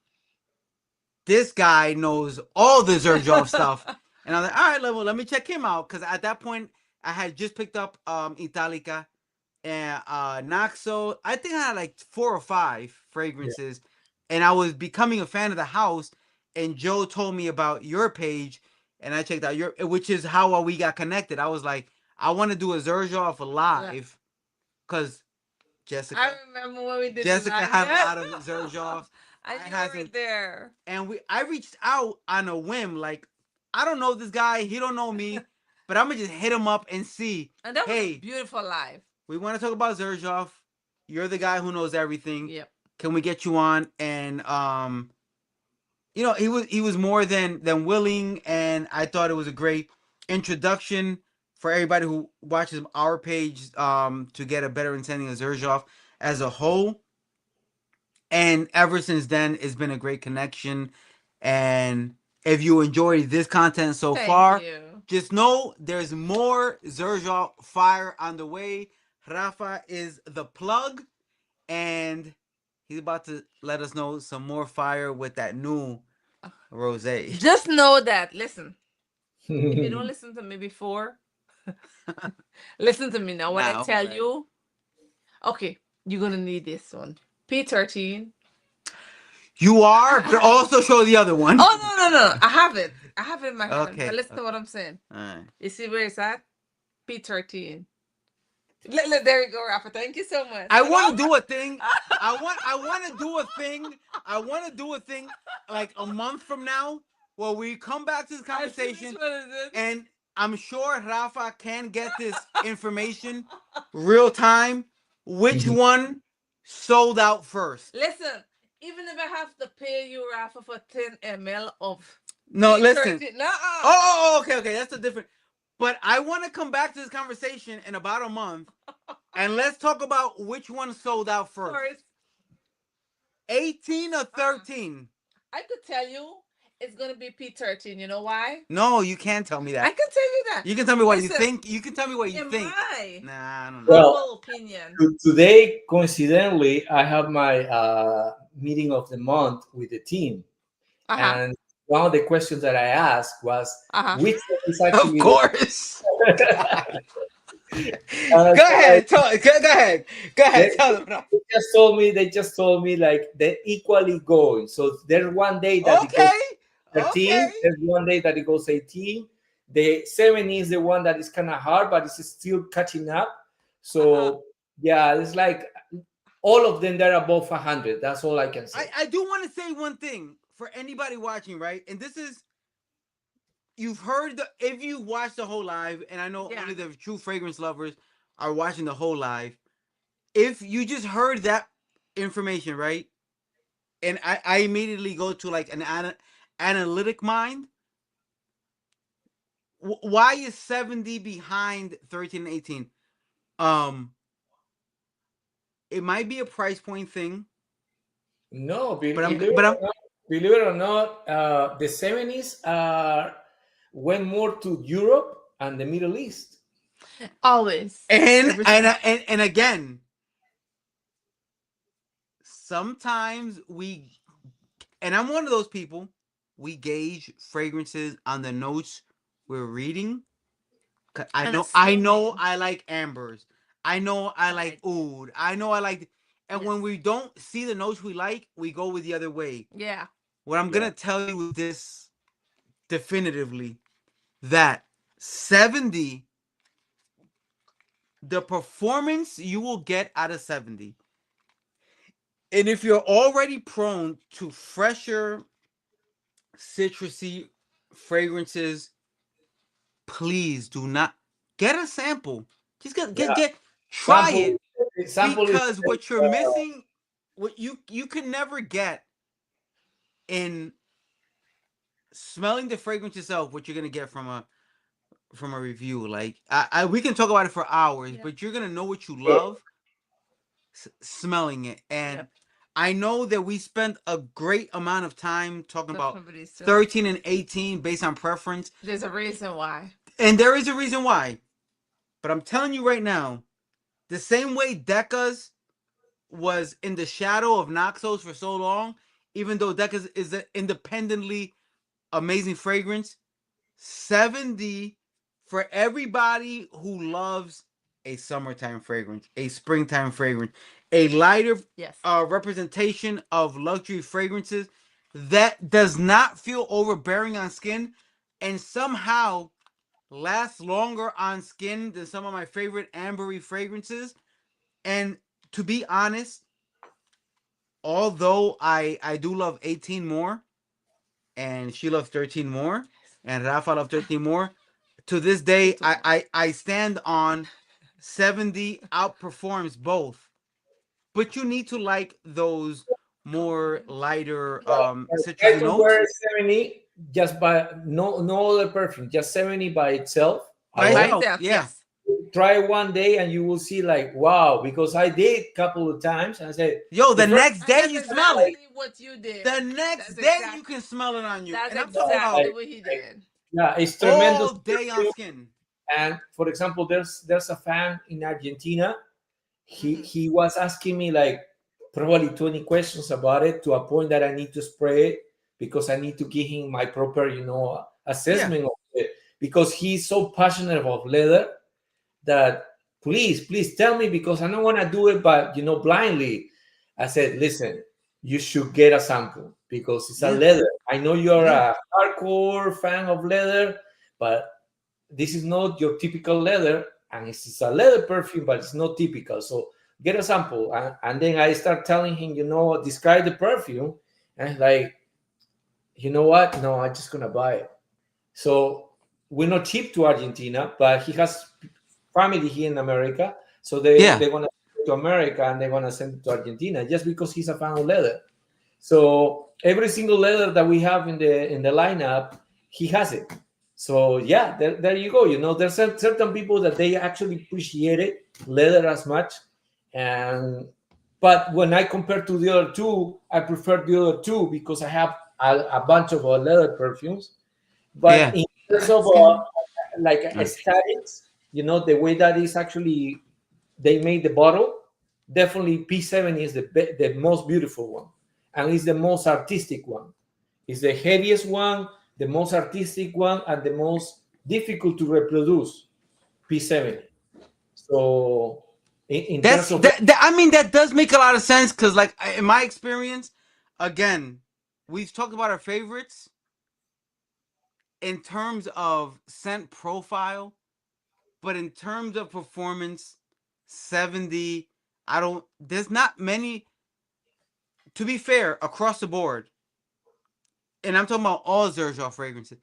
this guy knows all the Xerjoff stuff. And I'm like, all right, let me check him out. Because at that point, I had just picked up Italica and Naxo. I think I had like 4 or 5 Yeah. fragrances. And I was becoming a fan of the house. And Joe told me about your page. And I checked out your, which is how we got connected. I was like, I want to do a Xerjoff Yeah. live. Because I Jessica, remember when we did the Jessica live. had a Yeah. lot of Xerjoffs. I And you had were some, there. and I reached out on a whim, like, I don't know this guy, he don't know me, but I'm gonna just hit him up and see. And that was a Hey, beautiful live. we want to talk about Xerjoff. You're the guy who knows everything. Yep. Can we get you on? And he was more than willing, and I thought it was a great introduction for everybody who watches our page to get a better understanding of Xerjoff as a whole. And ever since then, it's been a great connection. And if you enjoyed this content so Thank far, you. just know there's more Xerjoff fire on the way. Rafa is the plug, and he's about to let us know some more fire with that new rose. Just know that, listen, if you don't listen to me before, listen to me now. When I Now, tell right? you, okay, you're gonna need this one. P13. You are, but also show the other one. Oh no, no, no. I have it. I have it in my hand. But Okay. listen to what I'm saying. All right. You see where it's at? P13. There you go, Rafa. Thank you so much. I You want know? to do a thing. I want to do a thing. I want to do a thing like a month from now where we come back to this I see which conversation, one is it. and I'm sure Rafa can get this information real time. Which one sold out first? Listen, even if I have to pay you, Rafa, for 10 ml of No, listen. P13. No. Okay. That's a different. But I want to come back to this conversation in about a month, and let's talk about which one sold out first. First, 18 or 13? I could tell you it's gonna be P13. You know why? No, you can't tell me I that. can tell you that. You can tell me what you Listen, think. You can tell me what you in think. my Nah, I don't know. Well, humble opinion. today, coincidentally, I have my meeting of the month with the team. Uh-huh. And one of the questions that I asked was, Uh-huh. which one is Of actually course. uh, Go so ahead. Go ahead. Go they, ahead. Tell them. they just told me like they're equally going. So there's one day that it goes Okay. 13, Okay. there's one day that it goes 18. The 7 is the one that is kind of hard, but it's still catching up. So yeah, it's like all of them they're above 100. That's all I can say. I do want to say one thing for anybody watching, right? And this is, you've heard if you watch the whole live, and I know Yeah. only the true fragrance lovers are watching the whole live. If you just heard that information, right? And I immediately go to like an analytic mind. Why is 70 behind 13 and 18? Um, it might be a price point thing, No, but I'm believe but it I'm or not, believe it or not, the 70s went more to Europe and the Middle East. Always. and Every and time. and again, sometimes and I'm one of those people, we gauge fragrances on the notes we're reading. 'Cause And I know assuming. I like ambers. I know I like Right. oud. I know I like, and when Yes. we don't see the notes we like, we go with the other way. Yeah. What I'm Yeah. gonna tell you is this definitively, that 70, the performance you will get out of 70. And if you're already prone to fresher, citrusy fragrances, please do not get a sample. Just Yeah. try Sample, it, sample is because what you're missing, what you can never get in smelling the fragrance yourself, what you're gonna get from from a review. Like I we can talk about it for hours, Yeah. but you're gonna know what you Yeah. love smelling it. And Yep. I know that we spent a great amount of time talking Looking about for these two. 13 and 18 based on preference, There's a reason why. and there is a reason why. But I'm telling you right now, the same way Decas was in the shadow of Noxos for so long, even though Decas is an independently amazing fragrance, 70 for everybody who loves a summertime fragrance, a springtime fragrance, a lighter Yes. representation of luxury fragrances that does not feel overbearing on skin and somehow lasts longer on skin than some of my favorite ambery fragrances. And to be honest, although I do love 18 more and she loves 13 more and Rafa loves 13 more, to this day I stand on 70 outperforms both. But you need to like those more lighter I citrusy compare notes. 70 just by no other perfume, just 70 by itself By By alone. itself, itself, yeah. yes. Try one day and you will see like wow, because I did a couple of times and I said Yo, the the first next And day that's you smell it. exactly what you did. The next That's day you exactly can smell it on you. that's And I'm talking exactly about like, what he did. yeah, it's tremendous all day on perfume. skin. And for example, there's a fan in Argentina. Mm-hmm. He was asking me like probably 20 questions about it to a point that I need to spray it because I need to give him my proper, Yeah. assessment of it because he's so passionate about leather that please tell me because I don't want to do it, but blindly. I said, listen, you should get a sample because it's a Yeah. leather. I know you're Yeah. a hardcore fan of leather, but this is not your typical leather, and it's a leather perfume, but it's not typical. So get a sample, and then I start telling him, describe the perfume, and he's like, you know what? No, I'm just gonna buy it. So we're not cheap to Argentina, but he has family here in America, so they Yeah. they want to to America and they want to send it to Argentina just because he's a fan of leather. So every single leather that we have in the lineup, he has it. So yeah, there you go. There's certain people that they actually appreciate it leather as much, and but when I compare to the other two, I prefer the other two because I have a bunch of leather perfumes. But Yeah. in terms That's of skin. like aesthetics, the way that is actually they made the bottle, definitely P70 is the most beautiful one, and it's the most artistic one. It's the heaviest one, the most artistic one, and the most difficult to reproduce. P70. So in That's terms of I mean that does make a lot of sense because like in my experience, again, we've talked about our favorites in terms of scent profile, but in terms of performance, 70. I don't. There's not many. To be fair, across the board, and I'm talking about all Xerjoff fragrances.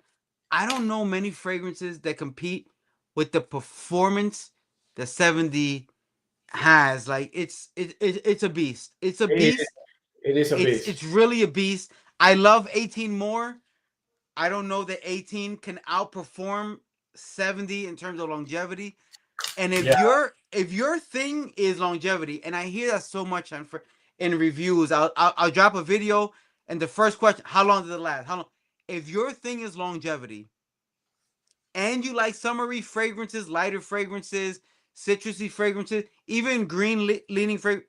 I don't know many fragrances that compete with the performance that 70 has. Like it's a beast. It's a it, beast. it is a beast. It's really a beast. I love 18 more. I don't know that 18 can outperform 70 in terms of longevity. And Yeah, if your thing is longevity, and I hear that so much in reviews, I'll drop a video and the first question, how long does it last? How long? If your thing is longevity and you like summery fragrances, lighter fragrances, citrusy fragrances, even green leaning fragrance,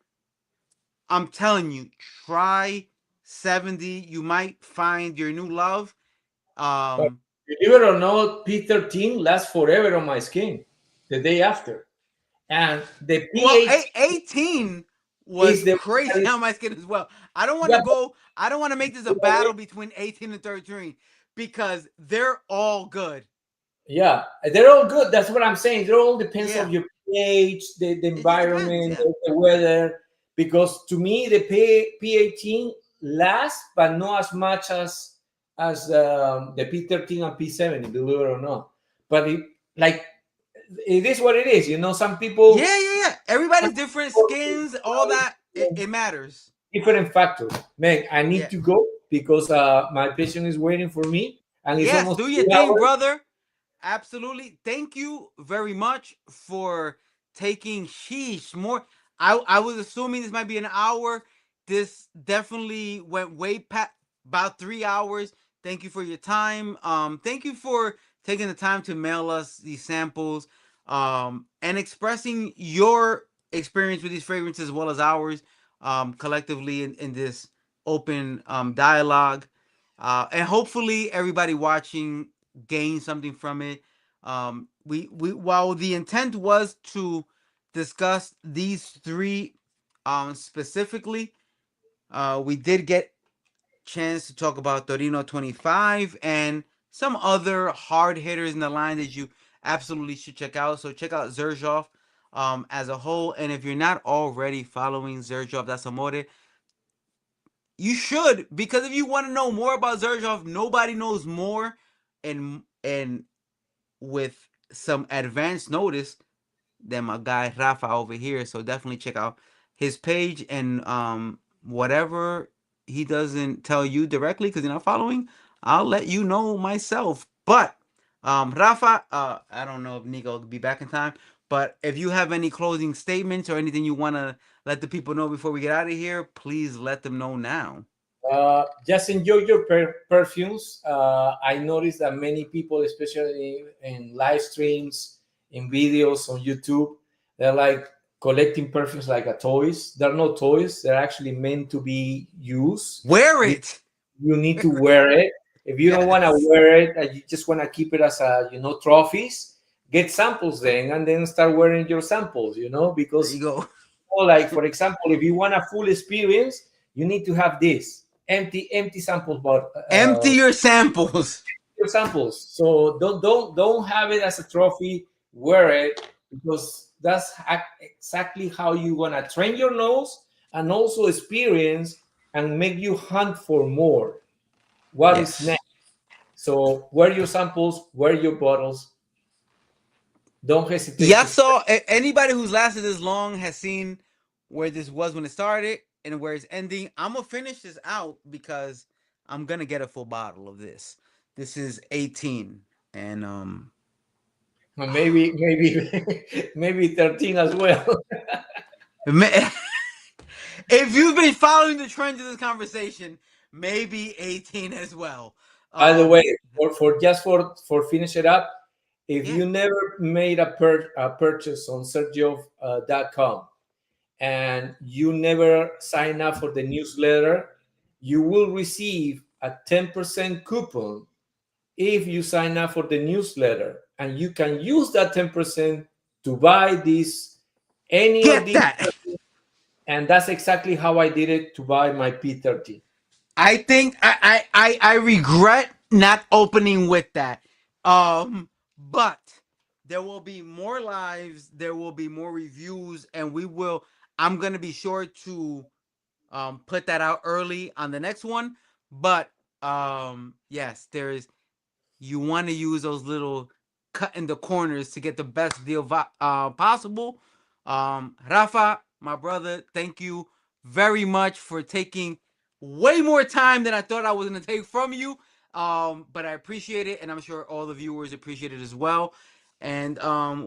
I'm telling you, try 70. You might find your new love. but Um, believe it or not, P13 lasts forever on my skin the day after. And the well, pH 18 is was the crazy on my skin as well. I don't want yeah, to go. I don't want to make this a battle between 18 and 13 because they're all good. yeah, they're all good. That's what I'm saying. It all depends on Yeah, your pH, the it just depends. environment, Yeah, the weather. Because to me, the P18 lasts, but not as much as the P13 and P70. Believe it or not, but like it is what it is. Some people yeah. Everybody's different skins, all that. It matters. different factors. Man, I need Yeah. to go because my patient is waiting for me, and it's Yes, almost do your three thing, hours. brother. absolutely. Thank you very much for taking sheesh more. I was assuming this might be an hour. This definitely went way past about 3 hours. Thank you for your time. Thank you for taking the time to mail us these samples. And expressing your experience with these fragrances as well as ours. Collectively in this open dialogue. And hopefully everybody watching gain something from it. We while the intent was to discuss these three specifically, we did get chance to talk about Torino 25 and some other hard hitters in the line that you absolutely should check out. So check out Xerjoff as a whole. And if you're not already following Xerjoff Das Amore, you should, because if you want to know more about Xerjoff, nobody knows more and with some advance notice than my guy Rafa over here. So definitely check out his page and whatever he doesn't tell you directly because you're not following, I'll let you know myself. But Rafa, I don't know if Nico will be back in time, but if you have any closing statements or anything you want to let the people know before we get out of here, please let them know now. Just enjoy your perfumes. I noticed that many people, especially in live streams, in videos on YouTube, they're like collecting perfumes like a toys. They're not toys. They're actually meant to be used. Wear You, it. you need to wear it. If you don't want to Yes. wear it, and you just want to keep it as a trophies, get samples then, and then start wearing your samples. There you Because go. like for example, if you want a full experience, you need to have this empty samples, but Empty your samples. your samples. So don't have it as a trophy. Wear it because that's exactly how you wanna train your nose and also experience and make you hunt for more. What is Yes. next? So wear your samples, wear your bottles. Don't hesitate Yeah, to share. so anybody who's lasted this long has seen where this was when it started and where it's ending. I'm gonna finish this out because I'm gonna get a full bottle of this. This is 18, and Maybe maybe 13 as well. if you've been following the trends of this conversation, maybe 18 as well. By the way, Um, for just for finish it up, if yeah, you never made a purchase on Xerjoff.com and you never sign up for the newsletter, you will receive a 10% coupon if you sign up for the newsletter, and you can use that 10% to buy this any of get these. that. And that's exactly how I did it to buy my P13. I think I regret not opening with that. But there will be more lives, there will be more reviews, and we will. I'm gonna be sure to put that out early on the next one. But yes, there is, you want to use those little cut in the corners to get the best deal possible. Rafa, my brother, thank you very much for taking way more time than I thought I was going to take from you. But I appreciate it, and I'm sure all the viewers appreciate it as well. And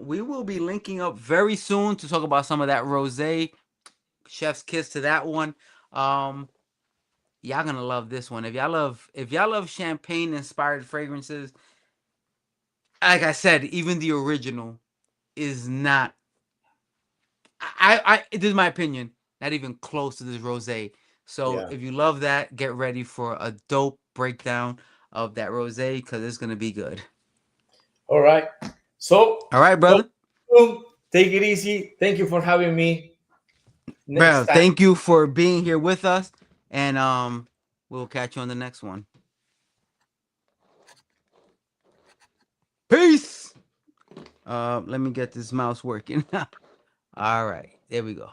we will be linking up very soon to talk about some of that rosé. Chef's kiss to that one. Um, y'all gonna love this one. If y'all love champagne inspired fragrances, like I said, even the original is not. This is my opinion. Not even close to this rosé. So Yeah. if you love that, get ready for a dope breakdown of that rosé because it's gonna be good. All right. So, All right, talk brother. soon. Take it easy. Thank you for having me. Next Bro, time. thank you for being here with us, and we'll catch you on the next one. Peace. Let me get this mouse working. All right, there we go.